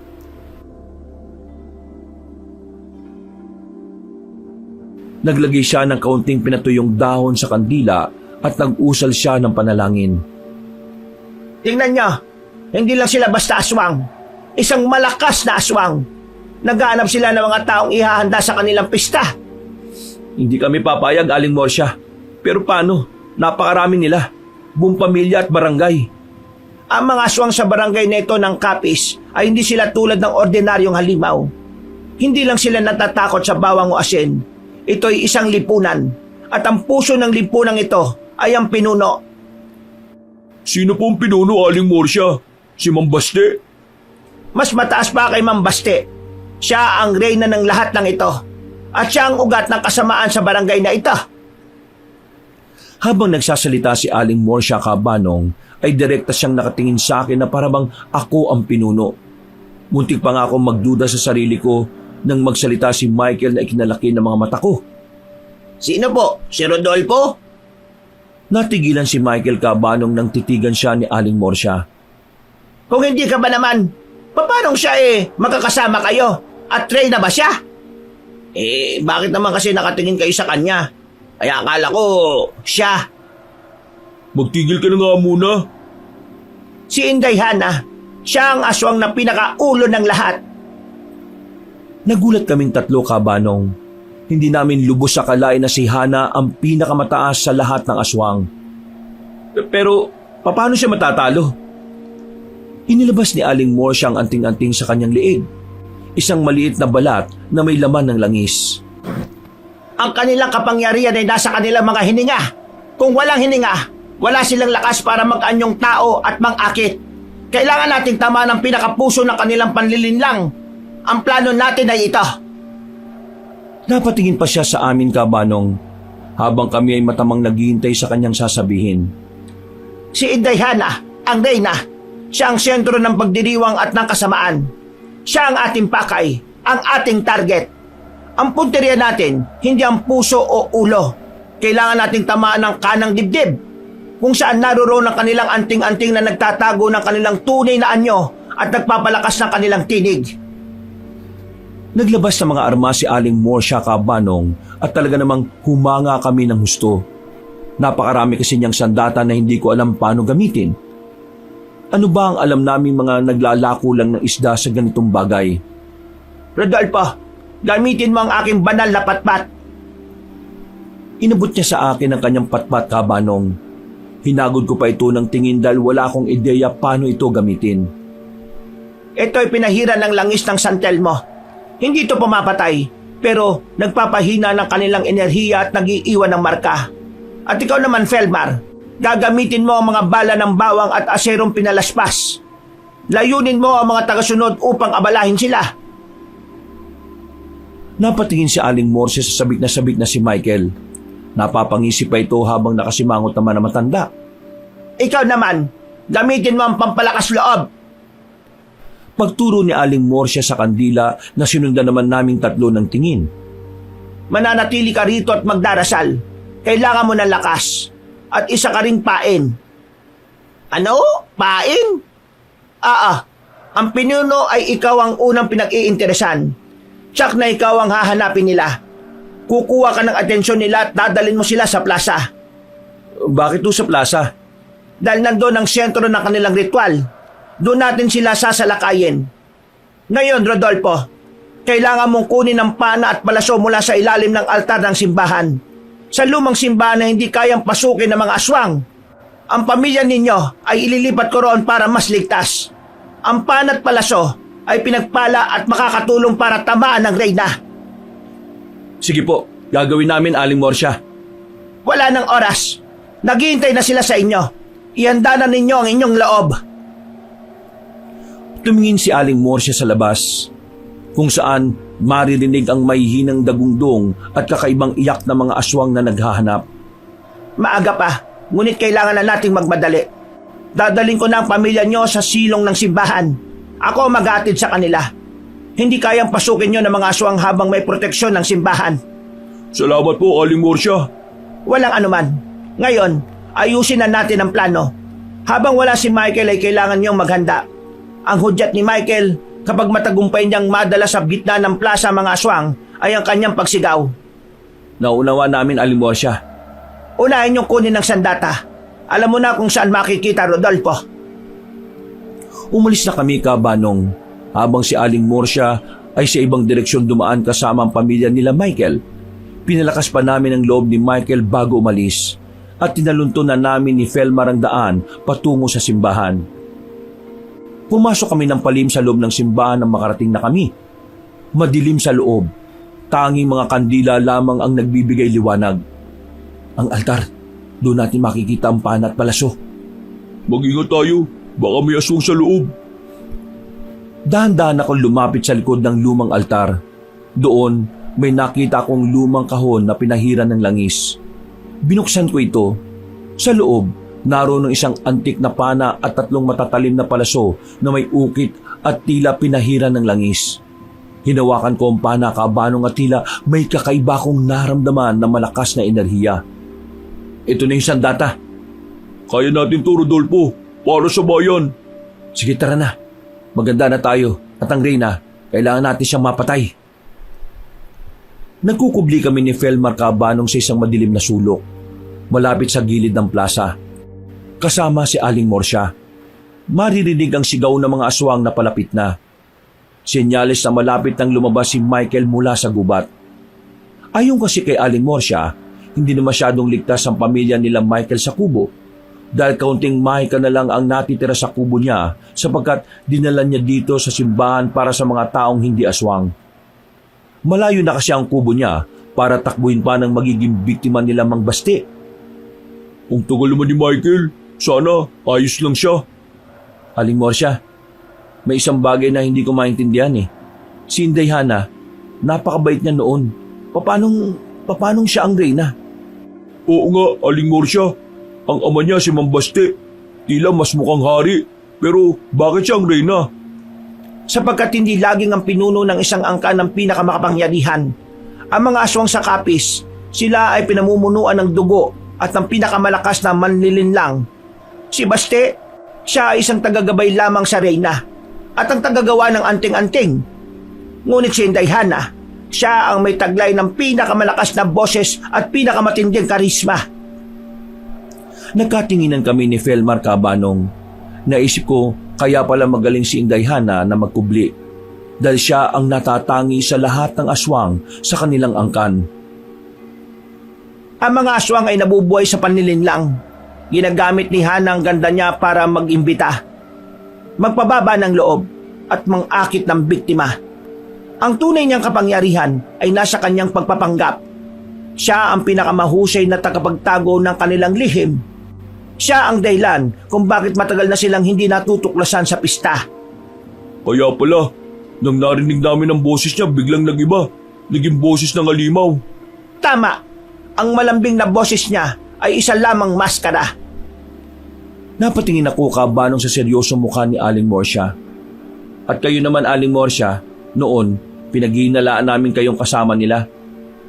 [SPEAKER 1] Naglagay siya ng kaunting pinatuyong dahon sa kandila at nag-usal siya ng panalangin.
[SPEAKER 2] Tingnan nyo, hindi lang sila basta aswang. Isang malakas na aswang. Naghahanap sila ng mga taong ihahanda sa kanilang pista.
[SPEAKER 1] Hindi kami papayag, Aling Morsia. Pero paano? Napakarami nila. Buong pamilya at barangay.
[SPEAKER 2] Ang mga aswang sa barangay na ito ng Capiz ay hindi sila tulad ng ordinaryong halimaw. Hindi lang sila natatakot sa bawang o asin. Ito'y isang lipunan. At ang puso ng lipunan ito ay ang pinuno.
[SPEAKER 3] Sino pong pinuno, Aling Morsia? Si Mambaste?
[SPEAKER 2] Mas mataas pa kay Mambaste. Siya ang reyna ng lahat ng ito. At siya ang ugat ng kasamaan sa barangay na ito.
[SPEAKER 1] Habang nagsasalita si Aling Morsia Cabanong, ay direkta siyang nakatingin sa akin na parabang ako ang pinuno. Muntik pa nga akong magduda sa sarili ko nang magsalita si Michael na ikinalaki ng mga mata ko.
[SPEAKER 2] Sino po? Si Rodolfo?
[SPEAKER 1] Natigilan si Michael Cabanong nang titigan siya ni Aling Morsia.
[SPEAKER 2] Kung hindi ka ba naman, paano siya magkakasama kayo? At reyna ba siya? Bakit naman kasi nakatingin kayo sa kanya? Kaya akala ko siya.
[SPEAKER 3] Magtigil ka na nga muna.
[SPEAKER 2] Si Inday Hana, siya ang aswang na pinakaulo ng lahat.
[SPEAKER 1] Nagulat kaming tatlo, Cabanong. Hindi namin lubos sa kalain na si Hana ang pinakamataas sa lahat ng aswang. Pero, paano siya matatalo? Inilabas ni Aling Morsia ang anting-anting sa kanyang liig. Isang maliit na balat na may laman ng langis.
[SPEAKER 2] Ang kanilang kapangyarihan ay nasa kanilang mga hininga. Kung walang hininga, wala silang lakas para mag-anyong tao at mang-akit. Kailangan nating tamaan ang pinakapuso ng kanilang panlilinlang. Ang plano natin ay ito.
[SPEAKER 1] Napatingin pa siya sa amin, Cabanong, habang kami ay matamang naghihintay sa kanyang sasabihin.
[SPEAKER 2] Si Inday Hana, ang reyna. Siya ang sentro ng pagdiriwang at ng kasamaan. Siya ang ating pakay, ang ating target. Ang punteriya natin, hindi ang puso o ulo. Kailangan nating tamaan ng kanang dibdib, kung saan naroon ang kanilang anting-anting na nagtatago ng kanilang tunay na anyo at nagpapalakas ng kanilang tinig.
[SPEAKER 1] Naglabas ng mga armas si Aling Morsia Cabanong at talaga namang humanga kami ng husto. Napakarami kasi niyang sandata na hindi ko alam paano gamitin. Ano ba ang alam namin mga naglalako lang ng isda sa ganitong bagay?
[SPEAKER 2] Rodolfo, gamitin mo ang aking banal na patpat.
[SPEAKER 1] Inabot niya sa akin ang kanyang patpat, Cabanong. Hinagod ko pa ito ng tingin dahil wala akong ideya paano ito gamitin.
[SPEAKER 2] Ito'y pinahiran ng langis ng Santelmo. Hindi ito pumapatay, pero nagpapahina ng kanilang enerhiya at nag-iiwan ng marka. At ikaw naman, Felmar, gagamitin mo ang mga bala ng bawang at aserong pinalaspas. Layunin mo ang mga tagasunod upang abalahin sila.
[SPEAKER 1] Napatingin si Aling Morsia sa sabik na si Michael. Napapangisip pa ito habang nakasimangot naman na matanda.
[SPEAKER 2] Ikaw naman, gamitin mo ang pampalakas loob.
[SPEAKER 1] Pagturo ni Aling Morsia sa kandila na sinundan naman naming tatlo ng tingin.
[SPEAKER 2] Mananatili ka rito at magdarasal. Kailangan mo ng lakas. At isa ka ring pain. Ano? Pain? Ang pinuno ay ikaw ang unang pinag-iinteresan. Tsak na ikaw ang hahanapin nila. Kukuha ka ng atensyon nila at dadalhin mo sila sa plaza.
[SPEAKER 1] Bakit to sa plaza?
[SPEAKER 2] Dahil nandoon ang sentro ng kanilang ritual. Doon natin sila sasalakayin. Ngayon, Rodolfo, kailangan mong kunin ang pana at palaso mula sa ilalim ng altar ng simbahan. Sa lumang simbahan na hindi kayang pasukin ng mga aswang. Ang pamilya ninyo ay ililipat ko roon para mas ligtas. Ang pan at palaso ay pinagpala at makakatulong para tamaan ng reyna.
[SPEAKER 1] Sige po, gagawin namin, Aling Morsha.
[SPEAKER 2] Wala ng oras. Naghihintay na sila sa inyo. Ihanda na ninyo ang inyong loob.
[SPEAKER 1] Tumingin si Aling Morsha sa labas, kung saan maririnig ang mahihinang dagundong at kakaibang iyak ng mga aswang na naghahanap.
[SPEAKER 2] Maaga pa, ngunit kailangan na nating magmadali. Dadaling ko na ang pamilya nyo sa silong ng simbahan. Ako maghatid sa kanila. Hindi kayang pasukin nyo ng mga aswang habang may proteksyon ng simbahan.
[SPEAKER 3] Salamat po, Aling Morsha.
[SPEAKER 2] Walang anuman. Ngayon, ayusin na natin ang plano. Habang wala si Michael ay kailangan nyong maghanda. Ang hudyat ni Michael, kapag matagumpay niyang madala sa gitna ng plaza mga aswang, ay ang kanyang pagsigaw.
[SPEAKER 1] Naunawa namin, Aling Morsha.
[SPEAKER 2] Unahin niyong kunin ng sandata. Alam mo na kung saan makikita, Rodolfo.
[SPEAKER 1] Umalis na kami, Kabanong, habang si Aling Morsha ay sa ibang direksyon dumaan kasama ang pamilya nila Michael. Pinalakas pa namin ang loob ni Michael bago umalis at tinalunto na namin ni Felmar ang daan patungo sa simbahan. Pumasok kami ng palim sa loob ng simbahan nang makarating na kami. Madilim sa loob, tanging mga kandila lamang ang nagbibigay liwanag. Ang altar, doon natin makikita ang pan at palaso.
[SPEAKER 3] Mag-ingat tayo. Baka may aswang sa loob.
[SPEAKER 1] Dahan-dahan akong lumapit sa likod ng lumang altar. Doon, may nakita akong lumang kahon na pinahiran ng langis. Binuksan ko ito. Sa loob, naroon ng isang antik na pana at 3 matatalim na palaso na may ukit at tila pinahiran ng langis. Hinawakan ko ang pana, Kabanong, at tila may kakaiba kong naramdaman na malakas na enerhiya. Ito na yung sandata.
[SPEAKER 3] Kaya natin to, Rodolfo. Para sa bayan.
[SPEAKER 1] Sige, tara na. Maganda na tayo at ang reyna, kailangan natin siyang mapatay. Nagkukubli kami ni Felmar, Kabanong, sa isang madilim na sulok, malapit sa gilid ng plaza. Kasama si Aling Morsha. Maririnig ang sigaw ng mga aswang na palapit na. Senyales na malapit nang lumabas si Michael mula sa gubat. Ayon kasi kay Aling Morsha, hindi na masyadong ligtas ang pamilya nila Michael sa kubo dahil kaunting mahika na lang ang natitira sa kubo niya sapagkat dinala niya dito sa simbahan para sa mga taong hindi aswang. Malayo na kasi ang kubo niya para takbuhin pa ng magiging biktima nila Mang Basti.
[SPEAKER 3] Ang tagal naman ni Michael. Sana ayos lang siya.
[SPEAKER 1] Aling Morsha, may isang bagay na hindi ko maintindihan eh. Si Inday Hana, napakabait niya noon. Papanong siya ang reyna?
[SPEAKER 3] Oo nga, Aling Morsha. Ang ama niya si Mang Basti. Tila mas mukhang hari. Pero bakit siya ang reyna?
[SPEAKER 2] Sapagkat hindi laging ang pinuno ng isang angkan ng pinakamakapangyarihan. Ang mga aswang sa kapis, sila ay pinamumunuan ng dugo at ng pinakamalakas na manlilinlang. Si Basti, siya ay isang tagagabay lamang sa reyna at ang tagagawa ng anting-anting. Ngunit si Inday Hana, siya ang may taglay ng pinakamalakas na boses at pinakamatinding karisma.
[SPEAKER 1] Nagkatinginan kami ni Felmar, Kabanong. Naisip ko, kaya pala magaling si Inday Hana na magkubli. Dahil siya ang natatangi sa lahat ng aswang sa kanilang angkan.
[SPEAKER 2] Ang mga aswang ay nabubuhay sa panlilinlang. Ginagamit ni Hana ang ganda niya para mag-imbita, magpababa ng loob at mangakit ng biktima. Ang tunay niyang kapangyarihan ay nasa kanyang pagpapanggap. Siya ang pinakamahusay na tagapagtago ng kanilang lihim. Siya ang dahilan kung bakit matagal na silang hindi natutuklasan sa pista.
[SPEAKER 3] Kaya pala, nang narinig namin ang boses niya, biglang nag-iba. Naging boses ng alimaw.
[SPEAKER 2] Tama, ang malambing na boses niya ay isa lamang maskara.
[SPEAKER 1] Napatingin ako, Kabanong, sa seryosong mukha ni Aling Morsha. At kayo naman, Aling Morsha, noon, pinaghihinalaan namin kayong kasama nila.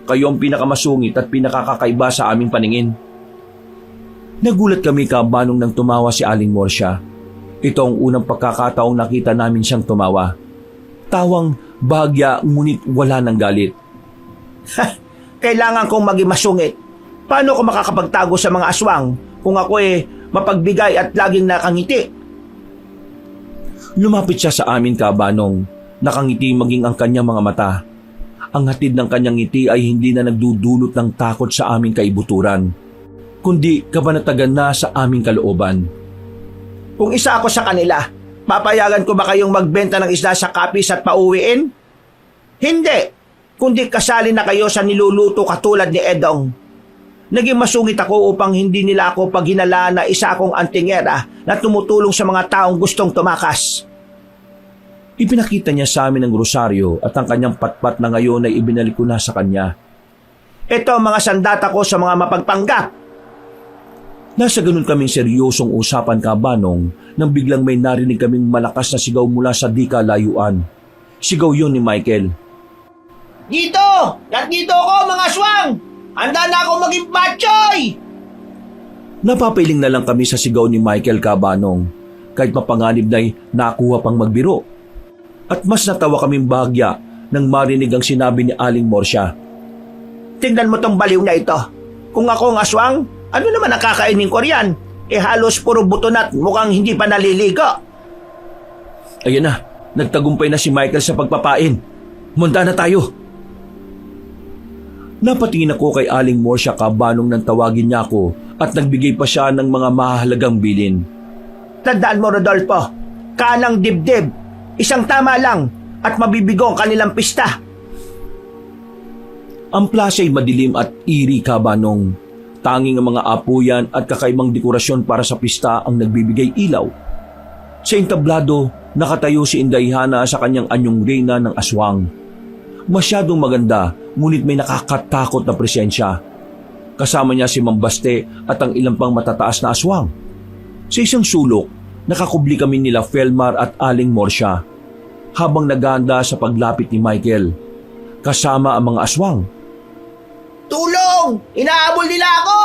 [SPEAKER 1] Kayo ang pinakamasungit at pinakakakaiba sa aming paningin. Nagulat kami, Kabanong, nang tumawa si Aling Morsha. Ito ang unang pagkakataong nakita namin siyang tumawa. Tawang bahagya ngunit wala ng galit.
[SPEAKER 2] Kailangan kong maging masungit. Paano ko makakapagtago sa mga aswang kung ako mapagbigay at laging nakangiti?
[SPEAKER 1] Lumapit siya sa amin, Kabanong. Nakangiti maging ang kanyang mga mata. ang hatid ng kanyang ngiti ay hindi na nagdudulot ng takot sa aming kaibuturan, kundi kabanatagan na sa aming kalooban.
[SPEAKER 2] Kung isa ako sa kanila, papayagan ko ba kayong magbenta ng isda sa kapis at pauwiin? Hindi, kundi kasali na kayo sa niluluto katulad ni Edong. Naging masungit ako upang hindi nila ako paghinalaan na isa akong antingera na tumutulong sa mga taong gustong tumakas.
[SPEAKER 1] Ipinakita niya sa amin ang rosaryo at ang kanyang patpat na ngayon ay ibinalik ko na sa kanya.
[SPEAKER 2] Ito ang mga sandata ko sa mga mapagpanggap.
[SPEAKER 1] Nasa ganun kaming seryosong usapan, Kabanong, nang biglang may narinig kaming malakas na sigaw mula sa di kalayuan. Sigaw yun ni Michael.
[SPEAKER 2] Dito! Nandito ako mga aswang! Handa na ako maging patsoy!
[SPEAKER 1] Napapiling na lang kami sa sigaw ni Michael, Kabanong, kahit mapanganib na'y nakuha pang magbiro. At mas natawa kaming bahagya nang marinig ang sinabi ni Aling Morsya.
[SPEAKER 2] Tingnan mo tong baliw na ito. Kung ako ang aswang, ano naman ang kakainin ko riyan? Halos puro buto na at mukhang hindi pa naliligo.
[SPEAKER 1] Ayan na, nagtagumpay na si Michael sa pagpapain. Munta na tayo. Napatingin ako kay Aling Morsya, Kabanong, nang tawagin niya ako at nagbigay pa siya ng mga mahalagang bilin.
[SPEAKER 2] Tandaan mo, Rodolfo, kanang dibdib, isang tama lang at mabibigo ang kanilang pista.
[SPEAKER 1] Ang plaza ay madilim at eerie, Kabanong. Tanging ang mga apuyan at kakaibang dekorasyon para sa pista ang nagbibigay ilaw. Sa entablado, nakatayo si Indayhana sa kanyang anyong reyna ng aswang. Masyadong maganda, ngunit may nakakatakot na presensya. Kasama niya si Mambaste at ang ilang pang matataas na aswang. Sa isang sulok, nakakubli kami nila Felmar at Aling Morsya habang naghahanda sa paglapit ni Michael, kasama ang mga aswang.
[SPEAKER 2] Tulong! Inaabol nila ako!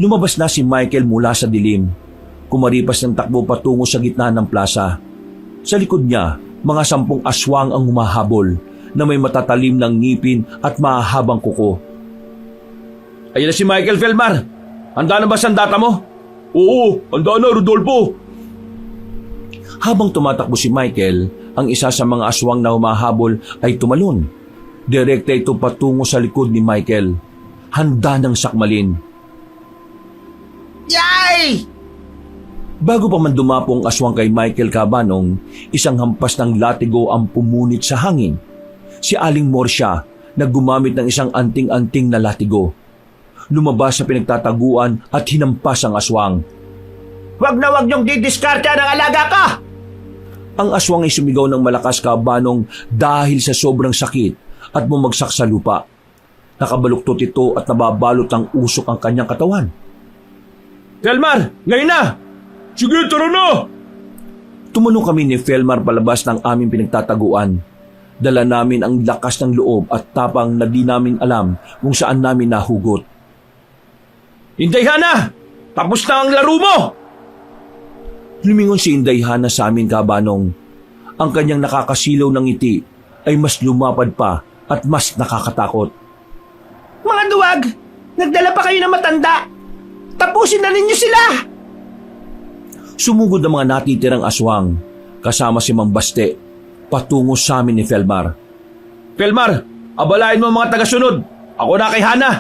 [SPEAKER 1] Lumabas na si Michael mula sa dilim. Kumaripas ng takbo patungo sa gitna ng plaza. Sa likod niya, mga 10 aswang ang humahabol na may matatalim ng ngipin at mahahabang kuko. Ayan na si Michael, Felmar. Handa na ba sandata mo?
[SPEAKER 3] Oo, handa na, Rodolfo.
[SPEAKER 1] Habang tumatakbo si Michael, ang isa sa mga aswang na humahabol ay tumalon. Direkta ito patungo sa likod ni Michael. Handa ng sakmalin.
[SPEAKER 2] Yay!
[SPEAKER 1] Bago pa man dumapo ang aswang kay Michael, Kabanong, isang hampas ng latigo ang pumunit sa hangin. Si Aling Morsya na gumamit ng isang anting-anting na latigo. Lumabas sa pinagtataguan at hinampas ang aswang.
[SPEAKER 2] Wag na wag niyong didiskarta ng alaga ka!
[SPEAKER 1] Ang aswang ay sumigaw ng malakas, Kabanong, dahil sa sobrang sakit at bumagsak sa lupa. Nakabaluktot ito at nababalot ng usok ang kanyang katawan. Felmar, ngayon na!
[SPEAKER 3] Sige, tara na!
[SPEAKER 1] Tumanong kami ni Felmar palabas ng aming pinagtataguan. Dala namin ang lakas ng loob at tapang na di namin alam kung saan namin nahugot.
[SPEAKER 3] Indayhana! Tapos na ang laro mo!
[SPEAKER 1] Lumingon si Indayhana sa amin, Kabanong. Ang kanyang nakakasilaw ng ngiti ay mas lumapad pa at mas nakakatakot.
[SPEAKER 2] Mga duwag! Nagdala pa kayo ng matanda! Tapusin na ninyo sila!
[SPEAKER 1] Sumugod ang mga natitirang aswang, kasama si Mambaste, patungo sa amin ni Felmar.
[SPEAKER 3] Felmar, abalain mo ang mga tagasunod. Ako na kay Hana.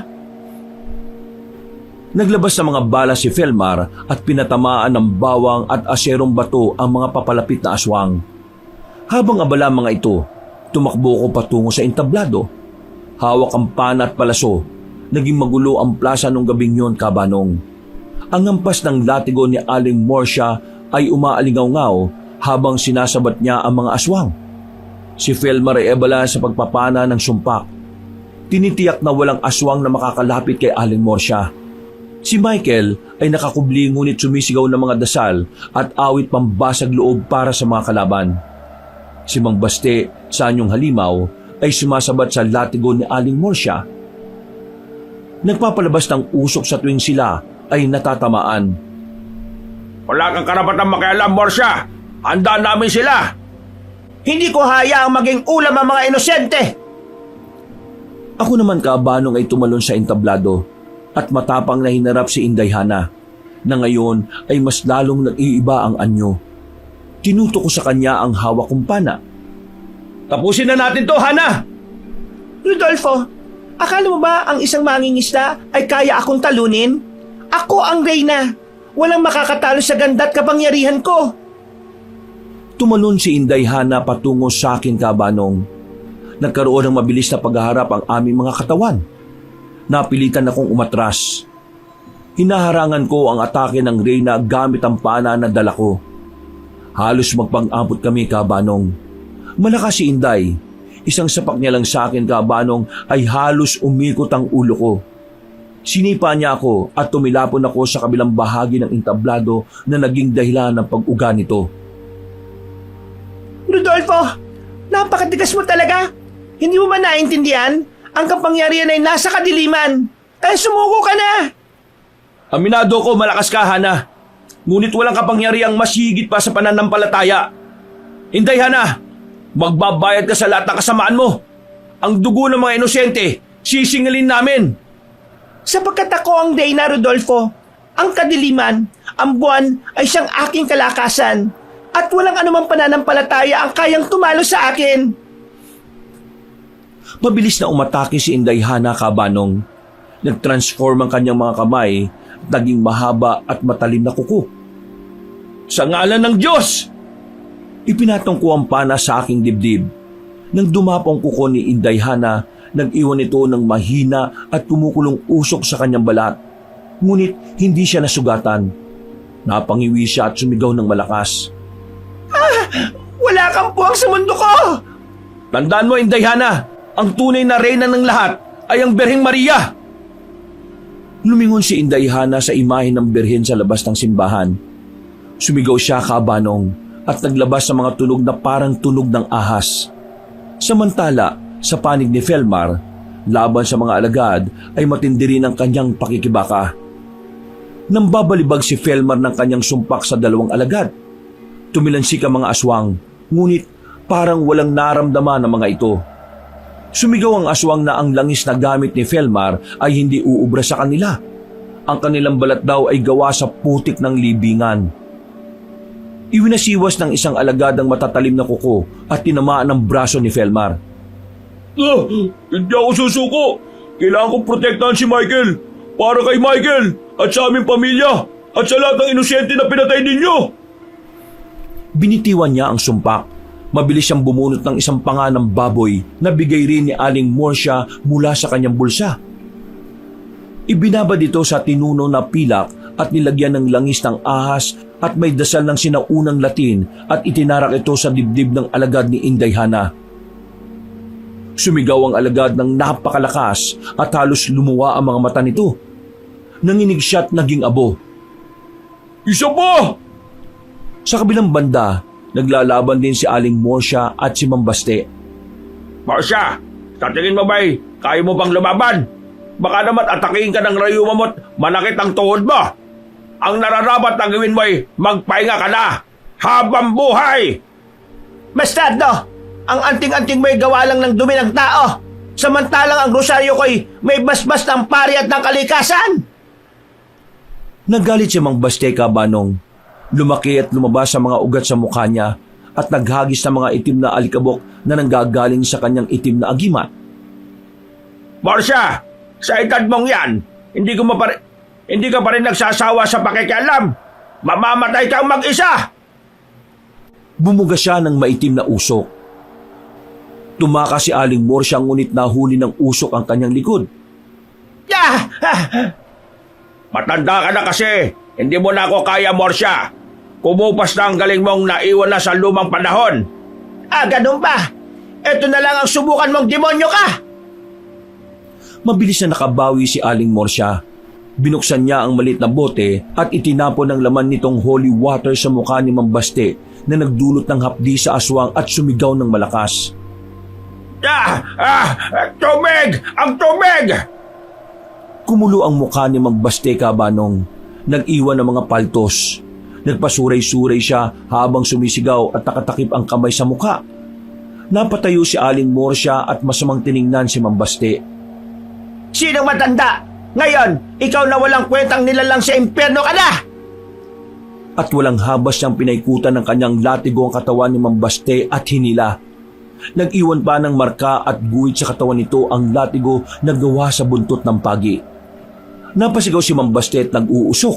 [SPEAKER 1] Naglabas ng mga bala si Felmar at pinatamaan ng bawang at aserong bato ang mga papalapit na aswang. Habang abala mga ito, tumakbo ko patungo sa entablado. Hawak ang pana at palaso. Naging magulo ang plaza nung gabing yon, Kabanong. Ang hampas ng latigo ni Aling Morsya ay umaalingaw-ngaw habang sinasabat niya ang mga aswang. Si Felmar ay abala sa pagpapana ng sumpak. Tinitiyak na walang aswang na makakalapit kay Aling Morsya. Si Michael ay nakakubli ngunit sumisigaw ng mga dasal at awit pambasag loob para sa mga kalaban. Si Mang Baste sa anyong halimaw ay sumasabat sa latigo ni Aling Morsya. Nagpapalabas ng usok sa tuwing sila ay natatamaan.
[SPEAKER 3] Wala kang karapatang makialam, Morsya. Handa namin sila.
[SPEAKER 2] Hindi ko hayaang maging ulam ang mga inosente!
[SPEAKER 1] Ako naman, Kabanong, ay tumalon sa entablado at matapang na hinarap si Indayhana na ngayon ay mas lalong nag-iiba ang anyo. Tinuto ko sa kanya ang hawak kong pana.
[SPEAKER 3] Tapusin na natin to, Hana.
[SPEAKER 4] Rodolfo, akala mo ba ang isang mangingisda ay kaya akong talunin? Ako ang reyna. Walang makakatalo sa ganda at kapangyarihan ko.
[SPEAKER 1] Tumalon si Inday Hana patungo sa akin, Kabanong. Nagkaroon ng mabilis na paghaharap ang aming mga katawan. Napilitan akong umatras. Hinaharangan ko ang atake ng reyna gamit ang pana na dala ko. Halos magpang-abot kami, Kabanong. Malakas si Inday. Isang sapak niya lang sa akin, Kabanong, ay halos umikot ang ulo ko. Sinipa niya ako at tumilapon ako sa kabilang bahagi ng entablado na naging dahilan ng pag-uga nito.
[SPEAKER 4] Rodolfo, napakatigas mo talaga. Hindi mo ba naintindihan? Ang kapangyarihan ay nasa kadiliman. Kaya sumuko ka na.
[SPEAKER 1] Aminado ko, malakas ka, Hana. Ngunit walang kapangyarihang mas higit pa sa pananampalataya. Inday, Hana, magbabayad ka sa lahat ng kasamaan mo. Ang dugo ng mga inosente, sisingalin namin.
[SPEAKER 4] Sapagkat ako ang reyna, Rodolfo, ang kadiliman, ang buwan ay siyang aking kalakasan. At walang anumang pananampalataya ang kayang tumalo sa akin.
[SPEAKER 1] Mabilis na umatake si Inday Hana, Kabanong. Nag-transform ang kanyang mga kamay at naging mahaba at matalim na kuko. Sa ngalan ng Diyos! Ipinatong ko ang pana sa aking dibdib. Nang dumapong kuko ni Inday Hana, nag-iwan ito ng mahina at kumukulong usok sa kanyang balat. Ngunit hindi siya nasugatan. Napangiwi siya at sumigaw ng malakas.
[SPEAKER 4] Wala kang puwang sa mundo ko!
[SPEAKER 1] Tandaan mo, Inday Hana, ang tunay na reyna ng lahat ay ang Birheng Maria! Lumingon si Inday Hana sa imahe ng Birhen sa labas ng simbahan. Sumigaw siya, Kabanong, at naglabas sa mga tunog na parang tunog ng ahas. Samantala, sa panig ni Felmar, laban sa mga alagad ay matindi rin ang kanyang pakikibaka. Nang babalibag si Felmar ng kanyang sumpak sa dalawang alagad, tumilansik ang mga aswang, ngunit parang walang naramdaman ng mga ito. Sumigaw ang aswang na ang langis na gamit ni Felmar ay hindi uubra sa kanila. Ang kanilang balat daw ay gawa sa putik ng libingan. Iwinasiwas ng isang alagad ang matatalim na kuko at tinamaan ang braso ni Felmar.
[SPEAKER 3] Hindi ako susuko. Kailangan kong protektahan si Michael. Para kay Michael at sa aming pamilya at sa lahat ng inosente na pinatay ninyo.
[SPEAKER 1] Binitiwan niya ang sumpak. Mabilis siyang bumunot ng isang panga ng baboy na bigay rin ni Aling Morsia mula sa kanyang bulsa. Ibinabad ito sa tinuno na pilak at nilagyan ng langis ng ahas at may dasal ng sinaunang Latin at itinarak ito sa dibdib ng alagad ni Inday Hana. Sumigaw ang alagad ng napakalakas at halos lumuwa ang mga mata nito. Nanginig siya at naging abo.
[SPEAKER 3] Isa pa!
[SPEAKER 1] Sa kabilang banda, naglalaban din si Aling Morsia at si Mambaste.
[SPEAKER 2] Marcia, sa tingin mo ba'y kaya mo bang lumaban? Baka naman atakihin ka ng rayuma mo't manakit ang tuhod mo. Ang nararapat na gawin mo'y magpahinga ka na habang buhay.
[SPEAKER 4] Bastardo! Ang anting-anting may gawa lang ng dumi ng tao. Samantalang ang rosaryo ko'y may basbas ng pari at ng kalikasan.
[SPEAKER 1] Nagalit si Mang Baste, Kabanong. Lumaki at lumabas sa mga ugat sa mukha niya at naghagis ng mga itim na alikabok na nanggagaling sa kanyang itim na agimat.
[SPEAKER 2] Marcia, sa edad mong yan, hindi ka pa rin nagsasawa sa pakikialam. Mamamatay kang mag-isa.
[SPEAKER 1] Bumuga siya ng maitim na usok. Tumakas si Aling Morsia ngunit nahuli ng usok ang kanyang likod.
[SPEAKER 4] Yeah!
[SPEAKER 2] Matanda ka na kasi. Hindi mo na ako kaya, Marcia. Kumupas na ang galing mong naiwan na sa lumang panahon.
[SPEAKER 4] Ganun ba? Ito na lang ang subukan mong demonyo ka!
[SPEAKER 1] Mabilis na nakabawi si Aling Morsia. Binuksan niya ang maliit na bote at itinapon ang laman nitong holy water sa mukha ni Mambaste na nagdulot ng hapdi sa aswang at sumigaw ng malakas.
[SPEAKER 2] Tubig! Ang tubig!
[SPEAKER 1] Kumulo ang mukha ni Mambaste, Kabanong. Nag-iwan ng mga paltos. Nagpasuray-suray siya habang sumisigaw at nakatakip ang kamay sa mukha. Napatayo si Aling Morsia at masamang tiningnan si Mambaste.
[SPEAKER 4] Sinong matanda? Ngayon, ikaw na walang kwentang nilalang sa impyerno ka na!
[SPEAKER 1] At walang habas niyang pinaikutan ng kanyang latigo ang katawan ni Mambaste at hinila. Nag-iwan pa ng marka at guhit sa katawan nito ang latigo na gawa sa buntot ng pagi. Napasigaw si Mang Bastet nag-uusok.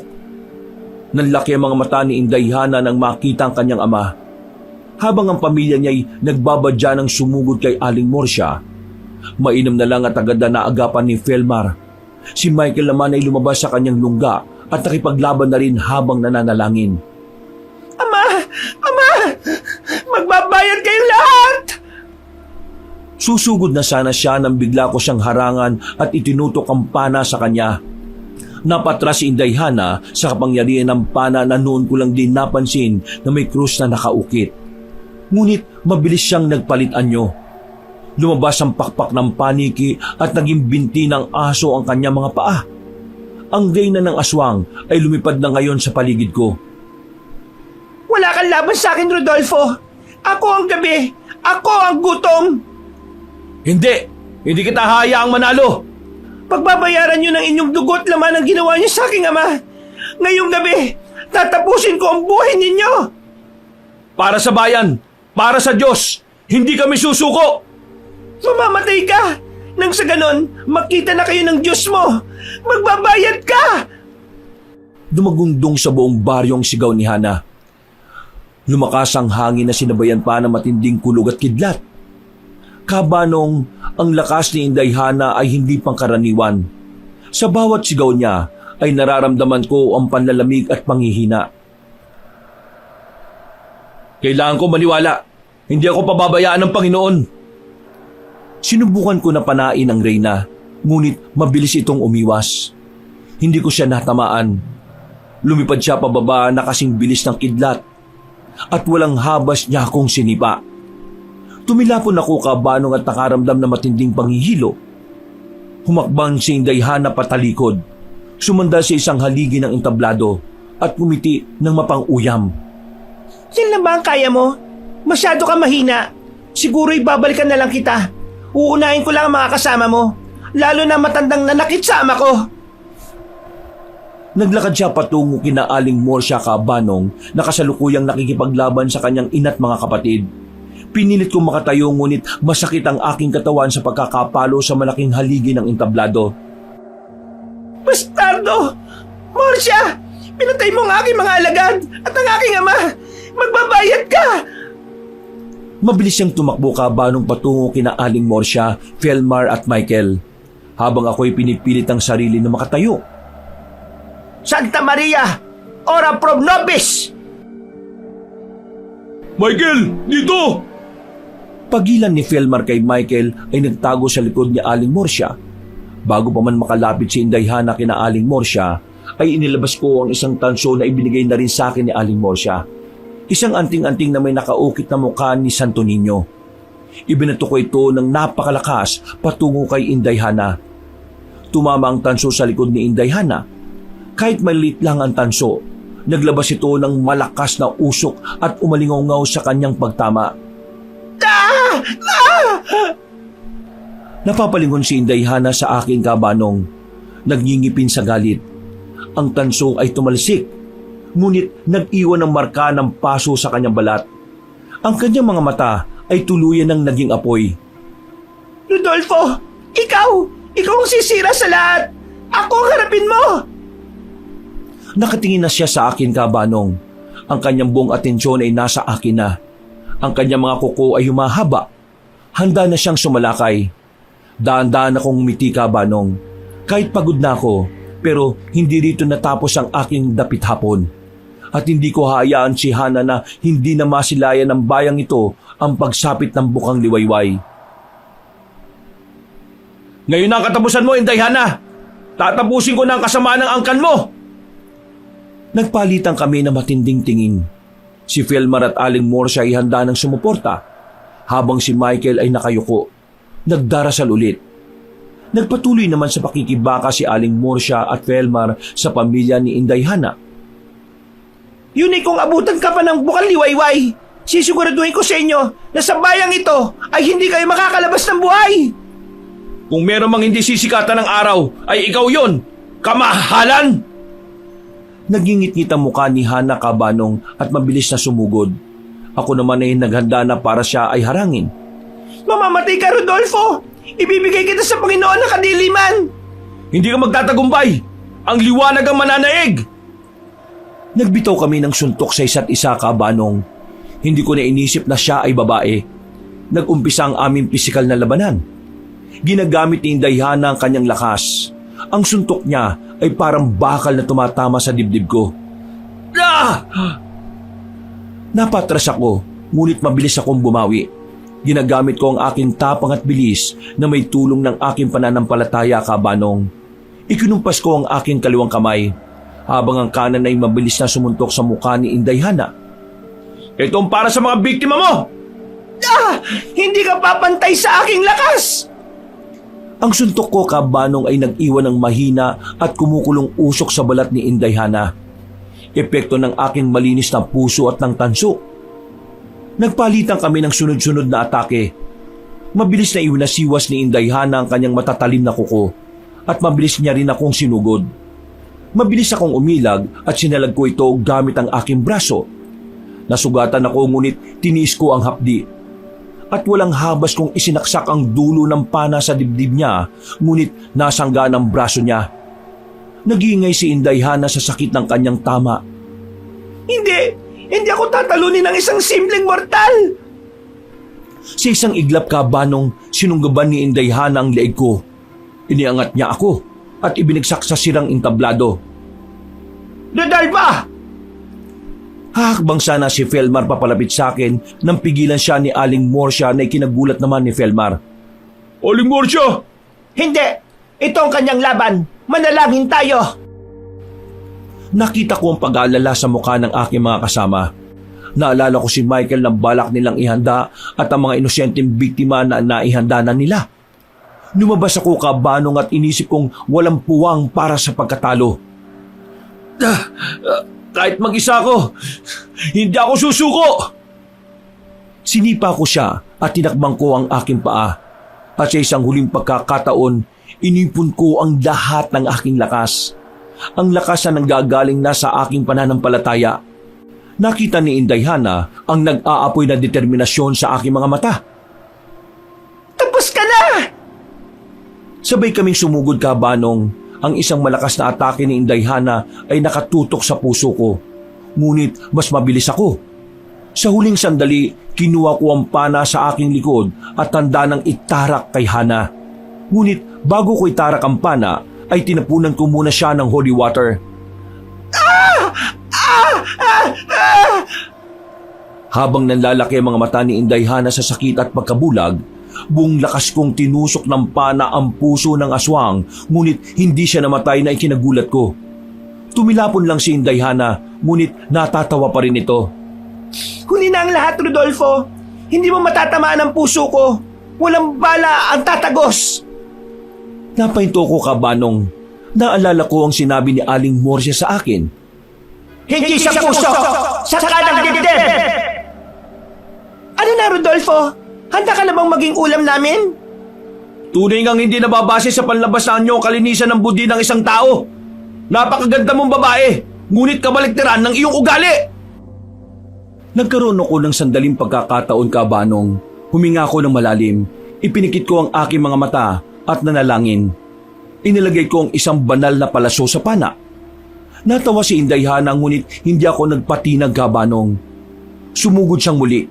[SPEAKER 1] Nanlaki ang mga mata ni Inday Hana nang makita ang kanyang ama. Habang ang pamilya niya'y nagbabadya ng sumugod kay Aling Morsia, mainam na lang at agad na naagapan ni Felmar. Si Michael naman ay lumabas sa kanyang lungga at nakipaglaban na rin habang nananalangin.
[SPEAKER 4] Ama! Ama! Magbabayad kayong lahat!
[SPEAKER 1] Susugod na sana siya nang bigla ko siyang harangan at itinutok ang pana sa kanya. Napatras si Inday Hana sa kapangyarihan ng pana na noon ko lang din napansin na may krus na nakaukit. Ngunit mabilis siyang nagpalit anyo. Lumabas ang pakpak ng paniki at naging binti ng aso ang kanyang mga paa. Ang reyna ng aswang ay lumipad na ngayon sa paligid ko.
[SPEAKER 4] Wala kang laban sa akin, Rodolfo! Ako ang gabi! Ako ang gutom!
[SPEAKER 1] Hindi kita hayaang manalo.
[SPEAKER 4] Pagbabayaran niyo ng inyong dugot laman ang ginawa niyo sa aking ama. Ngayong gabi, tatapusin ko ang buhay ninyo.
[SPEAKER 1] Para sa bayan, para sa Diyos, hindi kami susuko.
[SPEAKER 4] Mamamatay ka! Nang sa ganon, makita na kayo ng Diyos mo! Magbabayad ka!
[SPEAKER 1] Dumagundong sa buong baryong sigaw ni Hana. Lumakas ang hangin na sinabayan pa ng matinding kulog at kidlat. Kabanong, ang lakas ni Inday Hana ay hindi pangkaraniwan. Sa bawat sigaw niya ay nararamdaman ko ang panlalamig at panghihina. Kailangan ko maniwala. Hindi ako pababayaan ng Panginoon. Sinubukan ko na panain ang reyna, ngunit mabilis itong umiwas. Hindi ko siya natamaan. Lumipad siya pababa na kasing bilis ng kidlat at walang habas niya akong sinipa. Tumilapon ako kabanong at nakaramdam na matinding panghihilo. Humakbang si Inday Hana patalikod, sumandal sa isang haligi ng entablado at pumiti ng mapang-uyam.
[SPEAKER 4] Yan lang ba ang kaya mo? Masyado ka mahina. Siguro ibabalikan na lang kita. Uunahin ko lang ang mga kasama mo. Lalo na matandang nanakit sa ama ko.
[SPEAKER 1] Naglakad siya patungo kina Aling Morsia kabanong na kasalukuyang nakikipaglaban sa kanyang ina't mga kapatid. Pinilit kong makatayo ngunit masakit ang aking katawan sa pagkakapalo sa malaking haligi ng entablado.
[SPEAKER 4] Bastardo! Morsia! Pinatay mo ang aking mga alagad at ang aking ama! Magbabayad ka!
[SPEAKER 1] Mabilis siyang tumakbo kabanong patungo kina Aling Morsia, Felmar at Michael, habang ako'y pinipilit ang sarili na makatayo.
[SPEAKER 2] Santa Maria! Ora pro nobis!
[SPEAKER 3] Michael, dito!
[SPEAKER 1] Pagilan ni Felmar kay Michael ay nagtago sa likod ni Aling Morsia. Bago pa man makalapit si Inday Hana kina Aling Morsia, ay inilabas ko ang isang tanso na ibinigay na rin sa akin ni Aling Morsia. Isang anting-anting na may nakaukit na mukha ni Santo Niño. Ibinato ko ito ng napakalakas patungo kay Inday Hana. Tumama ang tanso sa likod ni Inday Hana. Kahit maliit lang ang tanso, naglabas ito ng malakas na usok at umalingaw sa kanyang pagtama. Napapalingon si Inday Hana sa aking kabanong. Nagngingipin sa galit. Ang tanso ay tumalsik, ngunit nag-iwan ng marka ng paso sa kanyang balat. Ang kanyang mga mata ay tuluyan ng naging apoy.
[SPEAKER 4] Rodolfo! Ikaw! Ikaw ang sisira sa lahat! Ako ang harapin mo!
[SPEAKER 1] Nakatingin na siya sa akin kabanong. Ang kanyang buong atensyon ay nasa akin na. Ang kanyang mga kuko ay humahaba. Handa na siyang sumalakay. Daan-daan akong umiti kabanong. Kahit pagod na ako, pero hindi rito natapos ang aking dapit hapon. At hindi ko hayaan si Hana na hindi na masilayan ng bayang ito ang pagsapit ng bukang liwayway. Ngayon na ang katapusan mo, Inday Hana! Tatapusin ko na ang kasamaan ng angkan mo! Nagpalitan kami na matinding tingin. Si Felmar at Aling Morsia ay handa ng sumuporta, habang si Michael ay nakayuko. Nagdarasal ulit. Nagpatuloy naman sa pakikibaka si Aling Morsia at Felmar sa pamilya ni Inday Hana.
[SPEAKER 4] Yun ay kung abutan ka pa ng bukal liwayway. Sisiguraduhin ko sa inyo na sa bayang ito ay hindi kayo makakalabas ng buhay.
[SPEAKER 1] Kung meron mang hindi sisikatan ng araw, ay ikaw yon, kamahalan! Nagingit-ngit ang mukha ni Hana kabanong at mabilis na sumugod. Ako naman ay naghanda na para siya ay harangin.
[SPEAKER 4] Mamamatay ka, Rodolfo! Ibibigay kita sa Panginoon ng kadiliman!
[SPEAKER 1] Hindi ka magtatagumpay! Ang liwanag ang mananaig! Nagbitaw kami ng suntok sa isa't isa, Kabanong. Hindi ko na inisip na siya ay babae. Nag-umpisa ang aming pisikal na labanan. Ginagamit ni Indayhana ang kanyang lakas. Ang suntok niya ay parang bakal na tumatama sa dibdib ko. Ah! Napatras ako, ngunit mabilis akong bumawi. Ginagamit ko ang aking tapang at bilis na may tulong ng aking pananampalataya, Kabanong. Ikinumpas ko ang aking kaliwang kamay, habang ang kanan ay mabilis na sumuntok sa mukha ni Indayhana. Ito ang para sa mga biktima mo!
[SPEAKER 4] Ah! Hindi ka papantay sa aking lakas!
[SPEAKER 1] Ang suntok ko, Kabanong, ay nag-iwan ng mahina at kumukulong usok sa balat ni Indayhana. Epekto ng aking malinis na puso at ng tanso. Nagpalitan kami ng sunod-sunod na atake. Mabilis na iwinasiwas ni Indayhana ang kanyang matatalim na kuko at mabilis niya rin akong sinugod. Mabilis akong umilag at sinalag ko ito gamit ang aking braso. Nasugatan ako ngunit tiniis ko ang hapdi. At walang habas kong isinaksak ang dulo ng pana sa dibdib niya, ngunit nasangga ng braso niya. Nag-iingay si Indayhana sa sakit ng kanyang tama.
[SPEAKER 4] Hindi! Hindi ako tatalunin ng isang simpleng mortal!
[SPEAKER 1] Sa isang iglap, Kabanong, sinunggaban ni Indayhana ang leeg ko. Iniangat niya ako at ibinagsak sa sirang entablado.
[SPEAKER 4] Rodolfo!
[SPEAKER 1] Hakbang sana si Felmar papalapit sa akin nang pigilan siya ni Aling Morsia na ikinagulat naman ni Felmar.
[SPEAKER 3] Aling Morsia!
[SPEAKER 4] Hindi! Ito ang kanyang laban! Manalangin tayo!
[SPEAKER 1] Nakita ko ang pag-aalala sa mukha ng aking mga kasama. Naalala ko si Michael na balak nilang ihanda at ang mga inosenteng biktima na naihanda na nila. Lumabas ako, Kabanong, at inisip kong walang puwang para sa pagkatalo. Kahit mag-isa ako, hindi ako susuko! Sinipa ko siya at tinakbang ko ang aking paa. At sa isang huling pagkakataon, inipon ko ang lahat ng aking lakas. Ang lakas na nanggagaling na sa aking pananampalataya. Nakita ni Indayhana ang nag-aapoy na determinasyon sa aking mga mata.
[SPEAKER 4] Tapos ka na!
[SPEAKER 1] Sabay kaming sumugod, Kabanong. Ang isang malakas na atake ni Indayhana ay nakatutok sa puso ko. Ngunit mas mabilis ako. Sa huling sandali, kinuha ko ang pana sa aking likod at tanda ng itarak kay Hana. Ngunit bago ko itarak ang pana, ay tinapunan ko muna siya ng holy water. Habang nanlalaki ang mga mata ni Indayhana sa sakit at pagkabulag, buong lakas kong tinusok ng pana ang puso ng aswang, ngunit hindi siya namatay na ikinagulat ko. Tumilapon lang si Indayhana, ngunit natatawa pa rin ito.
[SPEAKER 4] Huli na ang lahat, Rodolfo! Hindi mo matatamaan ang puso ko! Walang bala ang tatagos!
[SPEAKER 1] Napahinto ko, Kabanong. Naalala ko ang sinabi ni Aling Morsia sa akin.
[SPEAKER 4] Hindi sa puso! Sa kanang dibdib! Ano na, Rodolfo? Handa ka na bang maging ulam namin?
[SPEAKER 1] Tunay ngang hindi nababase sa panlabas na anyo ang kalinisan ng budi ng isang tao. Napakaganda mong babae, ngunit kabaliktaran ng iyong ugali. Nagkaroon ako ng sandaling pagkakataon, Kabanong. Huminga ako ng malalim. Ipinikit ko ang aking mga mata at nanalangin. Inilagay ko ang isang banal na palaso sa pana. Natawa si Indayhana, ngunit hindi ako nagpatinag, Kabanong. Sumugod siyang muli.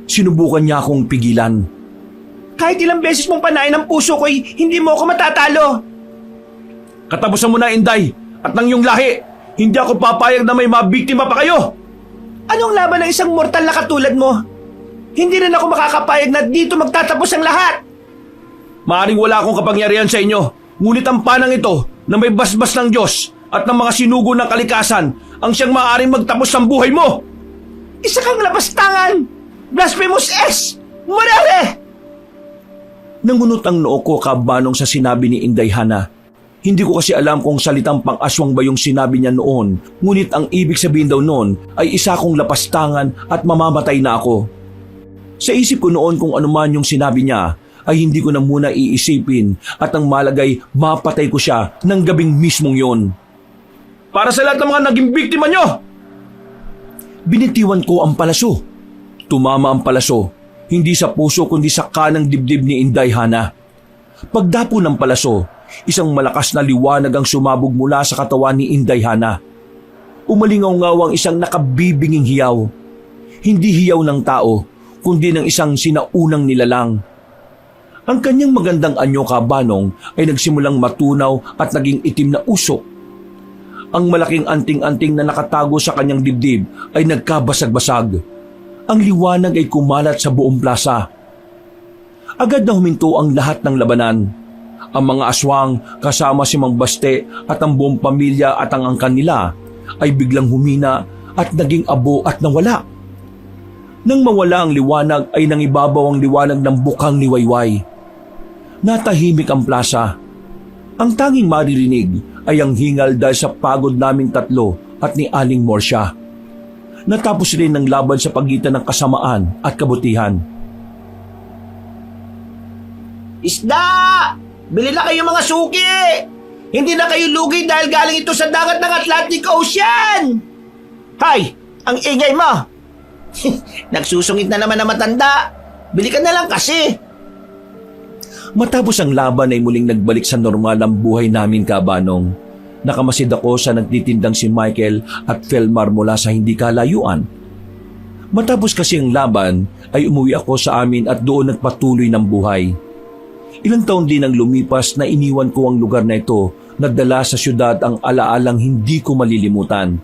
[SPEAKER 1] Sinubukan niya akong pigilan.
[SPEAKER 4] Kahit ilang beses mong panain ang puso ko'y hindi mo ako matatalo.
[SPEAKER 1] Katapusan mo na, Inday, at ng iyong lahi. Hindi ako papayag na may mabiktima pa kayo.
[SPEAKER 4] Anong laban ng isang mortal na katulad mo? Hindi rin ako makakapayag na dito magtatapos ang lahat.
[SPEAKER 1] Maaring wala akong kapangyarihan sa inyo, ngunit ang panang ito na may basbas ng Diyos at ng mga sinugo ng kalikasan ang siyang maaaring magtapos ng buhay mo.
[SPEAKER 4] Isa kang lapastangan! Blasphemous S! Morale!
[SPEAKER 1] Nangunot ang noo ko, Kabanong, sa sinabi ni Indayhana. Hindi ko kasi alam kung salitang pang-aswang ba yung sinabi niya noon, ngunit ang ibig sabihin daw noon ay isa kong lapastangan at mamamatay na ako. Sa isip ko noon kung ano man yung sinabi niya, ay hindi ko na muna iisipin at ang malagay mapatay ko siya ng gabing mismong yon. Para sa lahat ng mga naging biktima nyo! Binitiwan ko ang palaso. Tumama ang palaso. Hindi sa puso kundi sa kanang dibdib ni Inday Hana. Pagdapo ng palaso, isang malakas na liwanag ang sumabog mula sa katawan ni Inday Hana. Umalingaw-ngaw ang isang nakabibinging hiyaw. Hindi hiyaw ng tao, kundi ng isang sinaunang nilalang. Ang kanyang magandang anyo kabanong ay nagsimulang matunaw at naging itim na usok. Ang malaking anting-anting na nakatago sa kanyang dibdib ay nagkabasag-basag. Ang liwanag ay kumalat sa buong plaza. Agad na huminto ang lahat ng labanan. Ang mga aswang kasama si Mang Baste at ang buong pamilya at ang angkan nila ay biglang humina at naging abo at nawala. Nang mawala ang liwanag ay nangibabaw ang liwanag ng bukang ni Wayway. Natahimik ang plaza. Ang tanging maririnig ay ang hingal dahil sa pagod naming tatlo at ni Aling Morsya. Natapos rin ang laban sa pagitan ng kasamaan at kabutihan.
[SPEAKER 2] Isda! Bili na kayo mga suki! Hindi na kayo lugi dahil galing ito sa dagat ng Atlantic Ocean! Hay! Ang ingay mo! Nagsusungit na naman na matanda. Bili ka na lang kasi.
[SPEAKER 1] Matapos ang laban ay muling nagbalik sa normal ang buhay namin kabanong. Nakamasid ako sa nagtitindang si Michael at Felmar mula sa hindi kalayuan. Matapos kasi ang laban ay umuwi ako sa amin at doon nagpatuloy ng buhay. Ilang taon din ang lumipas na iniwan ko ang lugar na ito na dala sa syudad ang alaalang hindi ko malilimutan.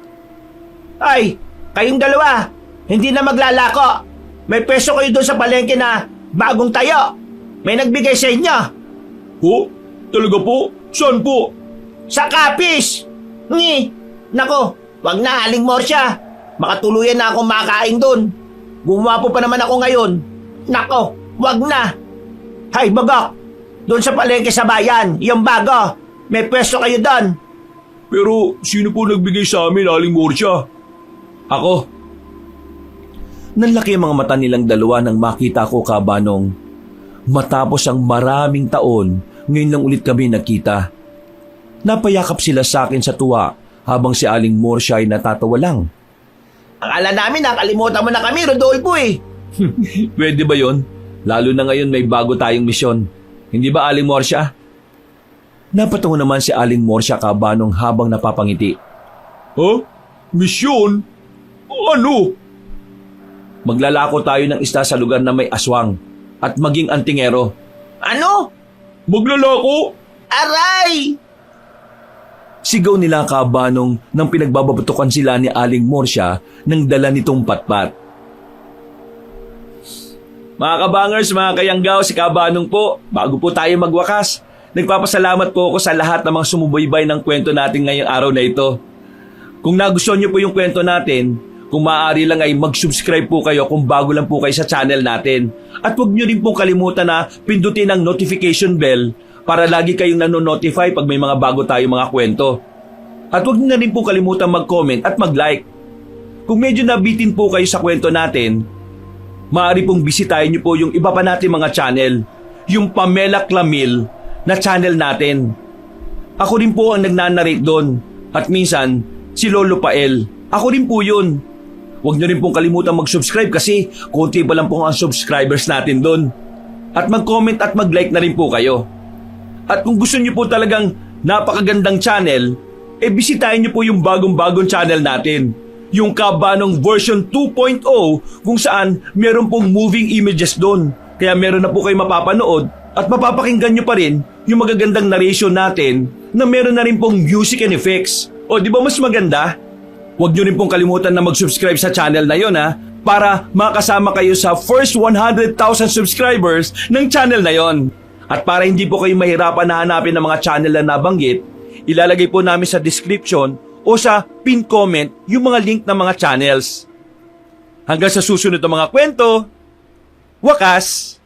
[SPEAKER 2] Ay! Kayong dalawa! Hindi na maglalako! May peso kayo doon sa palengke na bagong tayo! May nagbigay sa inyo!
[SPEAKER 3] Ho? Talaga po? Saan po?
[SPEAKER 2] Sa kapis! Ngi! Nako, wag na Aling Morsya! Makatuluyan na akong makain doon. Gumapo pa naman ako ngayon. Nako, wag na! Hay, bagak! Doon sa palengke sa bayan, yung bago. May pwesto kayo doon.
[SPEAKER 3] Pero sino po nagbigay sa amin, Aling Morsya?
[SPEAKER 1] Ako. Nanlaki ang mga mata nilang dalawa nang makita ko kabanong. Matapos ang maraming taon, ngayon lang ulit kami nakita. Napayakap sila sa akin sa tuwa habang si Aling Morsya ay natatawa lang.
[SPEAKER 2] Akala namin nakalimutan mo na kami, Rodolfo eh.
[SPEAKER 1] Pwede ba yon? Lalo na ngayon may bago tayong misyon. Hindi ba Aling Morsya? Napatungo naman si Aling Morsya kabanong habang napapangiti.
[SPEAKER 3] Ha? Misyon? Ano?
[SPEAKER 1] Maglalako tayo ng isda sa lugar na may aswang at maging antingero.
[SPEAKER 2] Ano?
[SPEAKER 3] Maglalako?
[SPEAKER 2] Aray!
[SPEAKER 1] Sigaw nila kabanong nang pinagbabatukan sila ni Aling Morsya nang dala nitong patpat. Mga kabangers, mga kayanggaw, si Kabanong po. Bago po tayo magwakas, nagpapasalamat po ako sa lahat ng mga sumubaybay ng kwento natin ngayong araw na ito. Kung nagustuhan niyo po yung kwento natin, kung maaari lang ay mag-subscribe po kayo kung bago lang po kayo sa channel natin. At huwag niyo rin po kalimutan na pindutin ang notification bell para lagi kayong nanonotify pag may mga bago tayong mga kwento. At huwag niyo na rin po kalimutan mag-comment at mag-like. Kung medyo nabitin po kayo sa kwento natin, maaari pong bisitahin niyo po yung iba pa natin mga channel, yung Pamela Clamil na channel natin. Ako rin po ang nagnanarrate doon at minsan si Lolo Pael. Ako rin po yun. Huwag niyo rin pong kalimutan mag-subscribe kasi konti pa lang po ang subscribers natin doon. At mag-comment at mag-like na rin po kayo. At kung gusto niyo po talagang napakagandang channel, bisitahin niyo po yung bagong-bagong channel natin. Yung Kabanong version 2.0 kung saan meron pong moving images doon. Kaya meron na po kayo mapapanood at mapapakinggan nyo pa rin yung magagandang narration natin na meron na rin pong music and effects. O di ba mas maganda? Huwag nyo rin pong kalimutan na mag-subscribe sa channel na yon para makasama kayo sa first 100,000 subscribers ng channel na yon. At para hindi po kayo mahirapan na hanapin ng mga channel na nabanggit, ilalagay po namin sa description o sa pin comment yung mga link ng mga channels. Hanggang sa susunod na mga kwento, wakas!